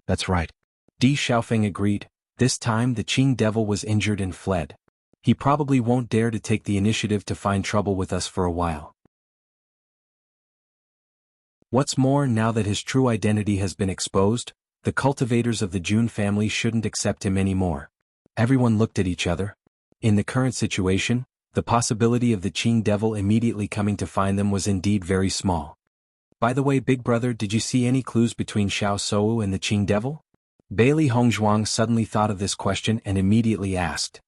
"That's right." Di Xiaofeng agreed. This time the Qing devil was injured and fled. He probably won't dare to take the initiative to find trouble with us for a while. What's more, now that his true identity has been exposed, the cultivators of the Jun family shouldn't accept him anymore. Everyone looked at each other. In the current situation, the possibility of the Qing devil immediately coming to find them was indeed very small. "By the way, big brother, did you see any clues between Xiao Sou and the Qing devil?" Bailey Hongzhuang suddenly thought of this question and immediately asked.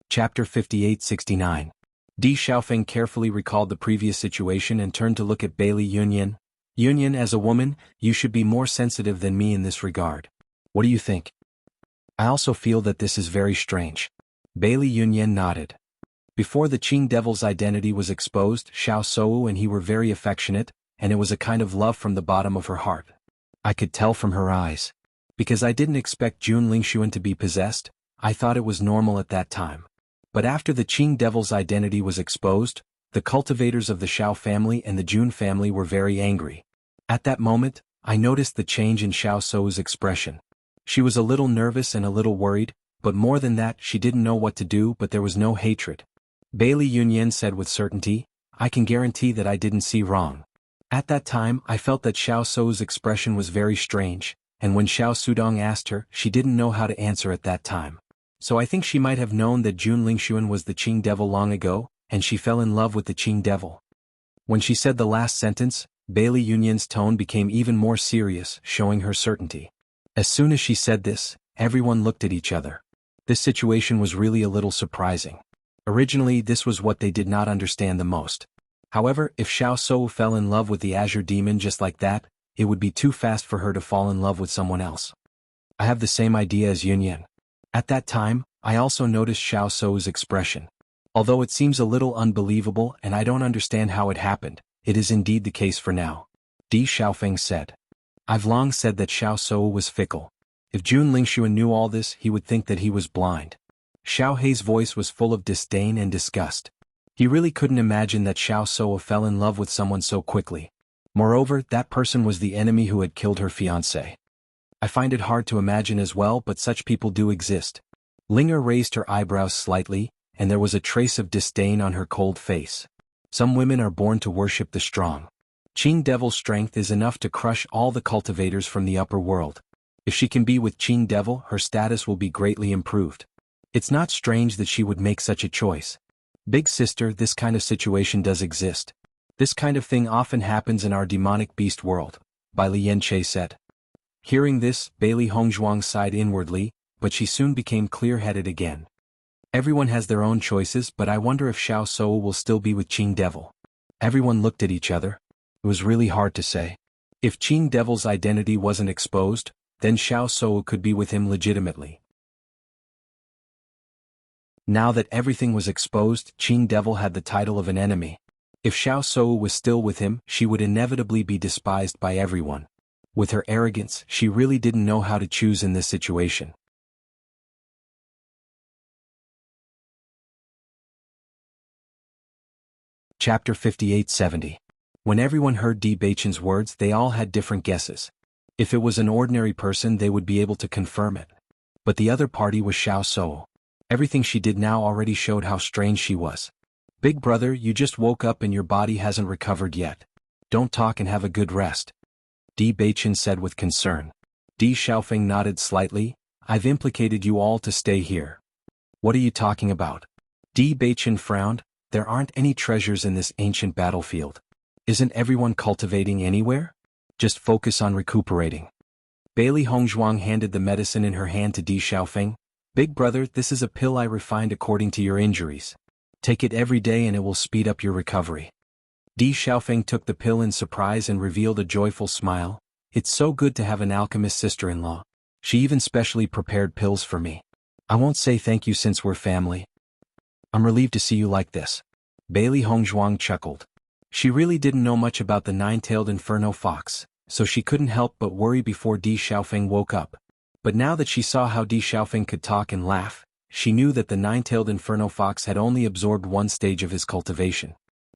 Chapter 58-69. Di Xiaofeng carefully recalled the previous situation and turned to look at Bailey Yunyan. "Yunyan, as a woman, you should be more sensitive than me in this regard. What do you think?" "I also feel that this is very strange." Bailey Yunyan nodded. Before the Qing devil's identity was exposed, Xiao Sou and he were very affectionate, and it was a kind of love from the bottom of her heart. I could tell from her eyes. Because I didn't expect Jun Lingxuan to be possessed, I thought it was normal at that time. But after the Qing devil's identity was exposed, the cultivators of the Xiao family and the Jun family were very angry. At that moment, I noticed the change in Xiao Sou's expression. She was a little nervous and a little worried, but more than that, she didn't know what to do, but there was no hatred. Bailey Yunyan said with certainty, "I can guarantee that I didn't see wrong. At that time, I felt that Xiao Sou's expression was very strange, and when Xiao Sudong asked her, she didn't know how to answer at that time. So I think she might have known that Jun Lingxuan was the Qing devil long ago, and she fell in love with the Qing devil." When she said the last sentence, Bailey Yunyan's tone became even more serious, showing her certainty. As soon as she said this, everyone looked at each other. This situation was really a little surprising. Originally, this was what they did not understand the most. However, if Xiao Sou fell in love with the Azure Demon just like that, it would be too fast for her to fall in love with someone else. I have the same idea as Yunyan. At that time, I also noticed Xiao Sou's expression. Although it seems a little unbelievable and I don't understand how it happened, it is indeed the case for now. Di Xiaofeng said. I've long said that Xiao Shou was fickle. If Jun Lingshuan knew all this, he would think that he was blind. Xiao Hei's voice was full of disdain and disgust. He really couldn't imagine that Xiao Shou fell in love with someone so quickly. Moreover, that person was the enemy who had killed her fiancé. I find it hard to imagine as well, but such people do exist. Linger raised her eyebrows slightly, and there was a trace of disdain on her cold face. Some women are born to worship the strong. Qing Devil's strength is enough to crush all the cultivators from the upper world. If she can be with Qing Devil, her status will be greatly improved. It's not strange that she would make such a choice. Big sister, this kind of situation does exist. This kind of thing often happens in our demonic beast world, Bai Lianche said. Hearing this, Bailey Hongzhuang sighed inwardly, but she soon became clear-headed again. Everyone has their own choices, but I wonder if Xiao Shou will still be with Qing Devil. Everyone looked at each other. It was really hard to say. If Qing Devil's identity wasn't exposed, then Xiao Shou could be with him legitimately. Now that everything was exposed, Qing Devil had the title of an enemy. If Xiao Shou was still with him, she would inevitably be despised by everyone. With her arrogance, she really didn't know how to choose in this situation. Chapter 58-70. When everyone heard Di Beichen's words, they all had different guesses. If it was an ordinary person, they would be able to confirm it. But the other party was Xiao Shou. Everything she did now already showed how strange she was. Big brother, you just woke up and your body hasn't recovered yet. Don't talk and have a good rest. Di Beichen said with concern. Di Xiaofeng nodded slightly. I've implicated you all to stay here. What are you talking about? Di Beichen frowned. There aren't any treasures in this ancient battlefield. Isn't everyone cultivating anywhere? Just focus on recuperating. Bailey Hongzhuang handed the medicine in her hand to Di Xiaofeng. Big brother, this is a pill I refined according to your injuries. Take it every day and it will speed up your recovery. Di Xiaofeng took the pill in surprise and revealed a joyful smile. It's so good to have an alchemist sister-in-law. She even specially prepared pills for me. I won't say thank you since we're family. I'm relieved to see you like this. Bailey Hongzhuang chuckled. She really didn't know much about the nine-tailed inferno fox, so she couldn't help but worry before Di Xiaofeng woke up. But now that she saw how Di Xiaofeng could talk and laugh, she knew that the nine-tailed inferno fox had only absorbed one stage of his cultivation.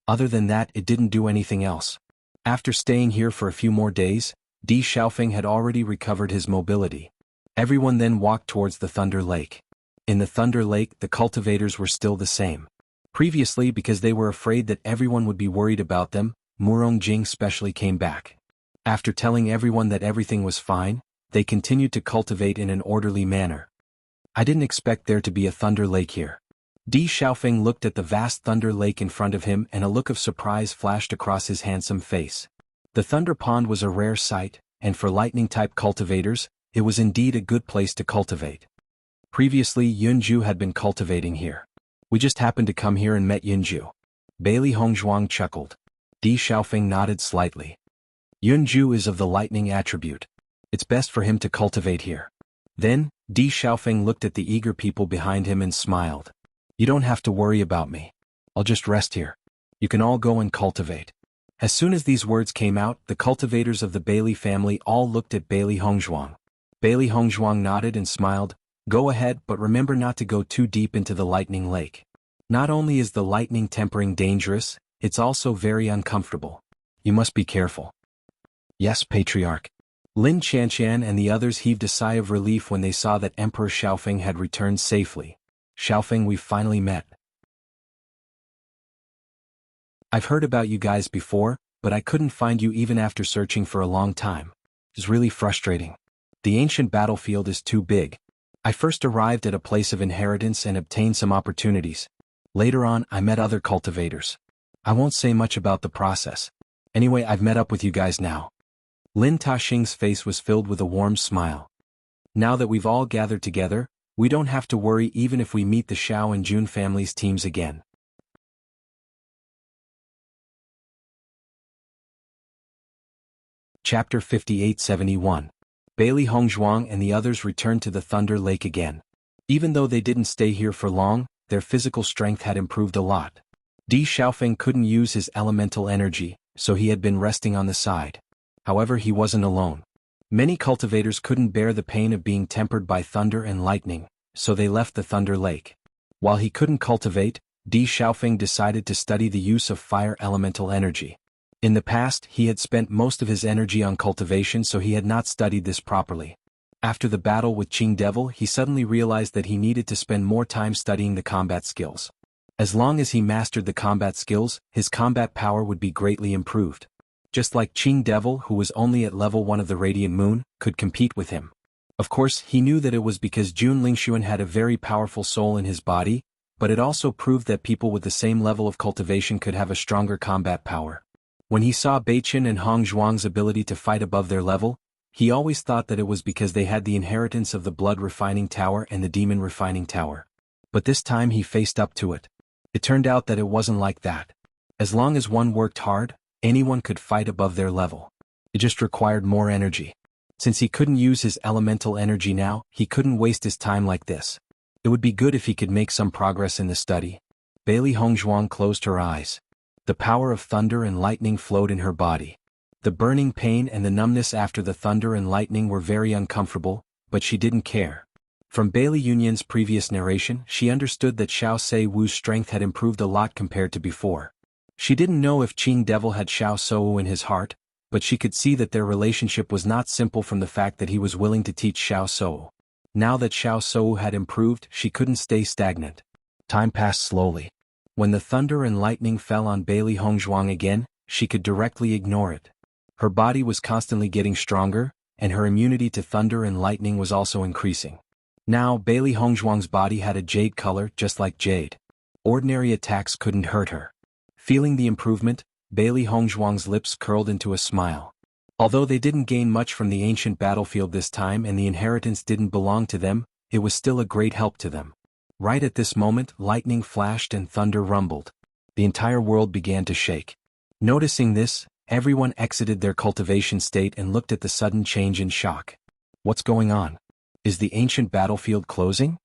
Other than that, it didn't do anything else. After staying here for a few more days, Di Xiaofeng had already recovered his mobility. Everyone then walked towards the Thunder Lake. In the Thunder Lake, the cultivators were still the same. Previously, because they were afraid that everyone would be worried about them, Murong Jing specially came back. After telling everyone that everything was fine, they continued to cultivate in an orderly manner. I didn't expect there to be a Thunder Lake here. Di Xiaofeng looked at the vast Thunder Lake in front of him and a look of surprise flashed across his handsome face. The Thunder Pond was a rare sight, and for lightning-type cultivators, it was indeed a good place to cultivate. Previously, Yunju had been cultivating here. We just happened to come here and met Yunju. Bailey Hongzhuang chuckled. Di Xiaofeng nodded slightly. Yunju is of the lightning attribute. It's best for him to cultivate here. Then, Di Xiaofeng looked at the eager people behind him and smiled. You don't have to worry about me. I'll just rest here. You can all go and cultivate. As soon as these words came out, the cultivators of the Bailey family all looked at Bailey Hongzhuang. Bailey Hongzhuang nodded and smiled. Go ahead, but remember not to go too deep into the lightning lake. Not only is the lightning tempering dangerous, it's also very uncomfortable. You must be careful. Yes, Patriarch. Lin Qianqian and the others heaved a sigh of relief when they saw that Emperor Xiaofeng had returned safely. Xiaofeng, we've finally met. I've heard about you guys before, but I couldn't find you even after searching for a long time. It's really frustrating. The ancient battlefield is too big. I first arrived at a place of inheritance and obtained some opportunities. Later on, I met other cultivators. I won't say much about the process. Anyway, I've met up with you guys now. Lin Taxing's face was filled with a warm smile. Now that we've all gathered together, we don't have to worry even if we meet the Xiao and Jun families' teams again. Chapter 58-71. Bailey Hongzhuang and the others returned to the Thunder Lake again. Even though they didn't stay here for long, their physical strength had improved a lot. Di Xiaofeng couldn't use his elemental energy, so he had been resting on the side. However, he wasn't alone. Many cultivators couldn't bear the pain of being tempered by thunder and lightning, so they left the Thunder Lake. While he couldn't cultivate, Di Xiaofeng decided to study the use of fire elemental energy. In the past, he had spent most of his energy on cultivation, so he had not studied this properly. After the battle with Qing Devil, he suddenly realized that he needed to spend more time studying the combat skills. As long as he mastered the combat skills, his combat power would be greatly improved. Just like Qing Devil, who was only at level 1 of the Radiant Moon, could compete with him. Of course, he knew that it was because Jun Lingxuan had a very powerful soul in his body, but it also proved that people with the same level of cultivation could have a stronger combat power. When he saw Beichen and Hong Zhuang's ability to fight above their level, he always thought that it was because they had the inheritance of the Blood Refining Tower and the Demon Refining Tower. But this time he faced up to it. It turned out that it wasn't like that. As long as one worked hard, anyone could fight above their level. It just required more energy. Since he couldn't use his elemental energy now, he couldn't waste his time like this. It would be good if he could make some progress in the study. Bailey Hongzhuang closed her eyes. The power of thunder and lightning flowed in her body. The burning pain and the numbness after the thunder and lightning were very uncomfortable, but she didn't care. From Bailey Yunyan's previous narration, she understood that Xiao Se Wu's strength had improved a lot compared to before. She didn't know if Qing Devil had Xiao Shou in his heart, but she could see that their relationship was not simple from the fact that he was willing to teach Xiao Shou. Now that Xiao Shou had improved, she couldn't stay stagnant. Time passed slowly. When the thunder and lightning fell on Bailey Hongzhuang again, she could directly ignore it. Her body was constantly getting stronger, and her immunity to thunder and lightning was also increasing. Now Bailey Hongzhuang's body had a jade color just like jade. Ordinary attacks couldn't hurt her. Feeling the improvement, Bailey Hongzhuang's lips curled into a smile. Although they didn't gain much from the ancient battlefield this time and the inheritance didn't belong to them, it was still a great help to them. Right at this moment, lightning flashed and thunder rumbled. The entire world began to shake. Noticing this, everyone exited their cultivation state and looked at the sudden change in shock. What's going on? Is the ancient battlefield closing?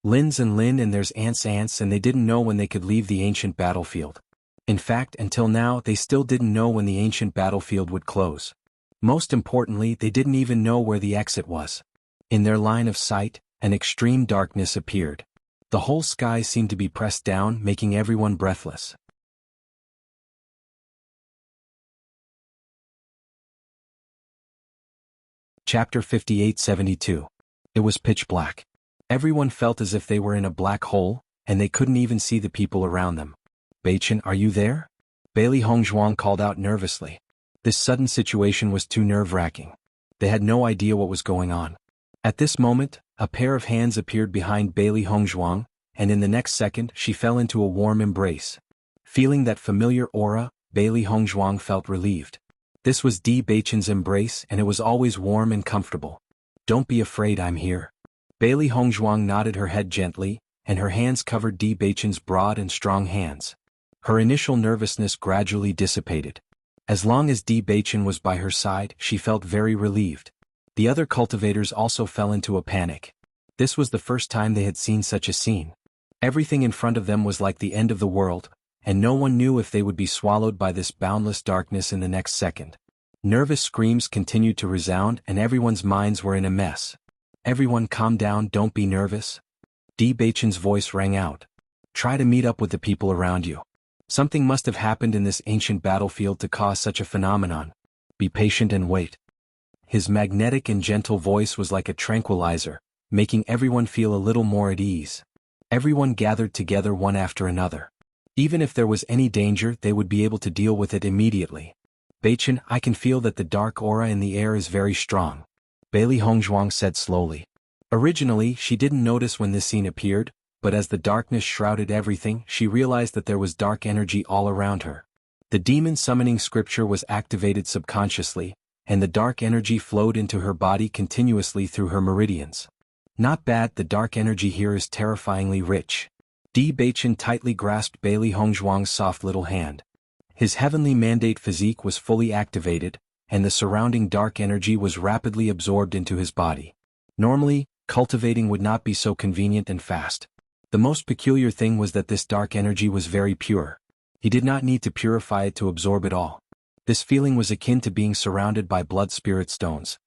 Lin's and Lin and there's ants and they didn't know when they could leave the ancient battlefield. In fact, until now they still didn't know when the ancient battlefield would close. Most importantly, they didn't even know where the exit was. In their line of sight, an extreme darkness appeared. The whole sky seemed to be pressed down, making everyone breathless. Chapter 58-72. It was pitch black. Everyone felt as if they were in a black hole, and they couldn't even see the people around them. Beichen, are you there? Bailey Hongzhuang called out nervously. This sudden situation was too nerve-wracking. They had no idea what was going on. At this moment, a pair of hands appeared behind Bailey Hongzhuang, and in the next second she fell into a warm embrace. Feeling that familiar aura, Bailey Hongzhuang felt relieved. This was Di Beichen's embrace, and it was always warm and comfortable. Don't be afraid, I'm here. Bailey Hongzhuang nodded her head gently, and her hands covered Di Beichen's broad and strong hands. Her initial nervousness gradually dissipated. As long as Di Beichen was by her side, she felt very relieved. The other cultivators also fell into a panic. This was the first time they had seen such a scene. Everything in front of them was like the end of the world, and no one knew if they would be swallowed by this boundless darkness in the next second. Nervous screams continued to resound, and everyone's minds were in a mess. Everyone calm down, don't be nervous. Di Beichen's voice rang out. Try to meet up with the people around you. Something must have happened in this ancient battlefield to cause such a phenomenon. Be patient and wait. His magnetic and gentle voice was like a tranquilizer, making everyone feel a little more at ease. Everyone gathered together one after another. Even if there was any danger, they would be able to deal with it immediately. Beichen, I can feel that the dark aura in the air is very strong. Bailey Hongzhuang said slowly. Originally, she didn't notice when this scene appeared, but as the darkness shrouded everything, she realized that there was dark energy all around her. The demon summoning scripture was activated subconsciously, and the dark energy flowed into her body continuously through her meridians. Not bad, the dark energy here is terrifyingly rich. Di Beichen tightly grasped Bailey Hongzhuang's soft little hand. His heavenly mandate physique was fully activated, and the surrounding dark energy was rapidly absorbed into his body. Normally, cultivating would not be so convenient and fast. The most peculiar thing was that this dark energy was very pure. He did not need to purify it to absorb it all. This feeling was akin to being surrounded by blood spirit stones.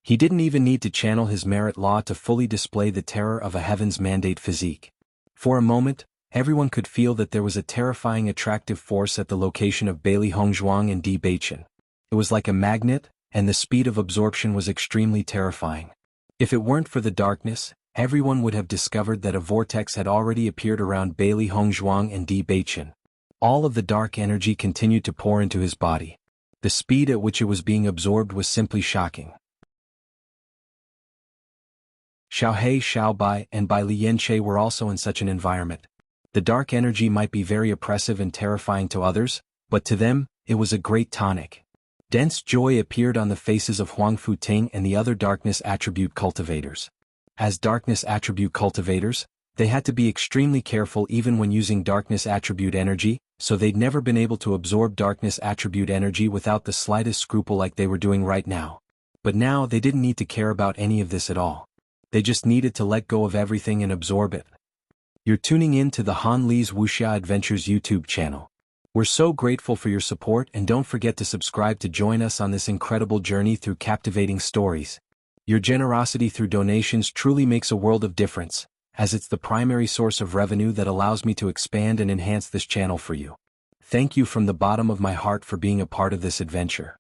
He didn't even need to channel his merit law to fully display the terror of a heaven's mandate physique. For a moment, everyone could feel that there was a terrifying attractive force at the location of Bailey Hongzhuang and Di Beichen. It was like a magnet, and the speed of absorption was extremely terrifying. If it weren't for the darkness, everyone would have discovered that a vortex had already appeared around Bailey Hongzhuang and Di Beichen. All of the dark energy continued to pour into his body. The speed at which it was being absorbed was simply shocking. Xiao He, Xiao Bai, and Bai Lianche were also in such an environment. The dark energy might be very oppressive and terrifying to others, but to them, it was a great tonic. Dense joy appeared on the faces of Huang Futing and the other darkness attribute cultivators. As darkness attribute cultivators, they had to be extremely careful even when using darkness attribute energy, so they'd never been able to absorb darkness attribute energy without the slightest scruple like they were doing right now. But now they didn't need to care about any of this at all. They just needed to let go of everything and absorb it. You're tuning in to the Han Li's Wuxia Adventures YouTube channel. We're so grateful for your support, and don't forget to subscribe to join us on this incredible journey through captivating stories. Your generosity through donations truly makes a world of difference, as it's the primary source of revenue that allows me to expand and enhance this channel for you. Thank you from the bottom of my heart for being a part of this adventure.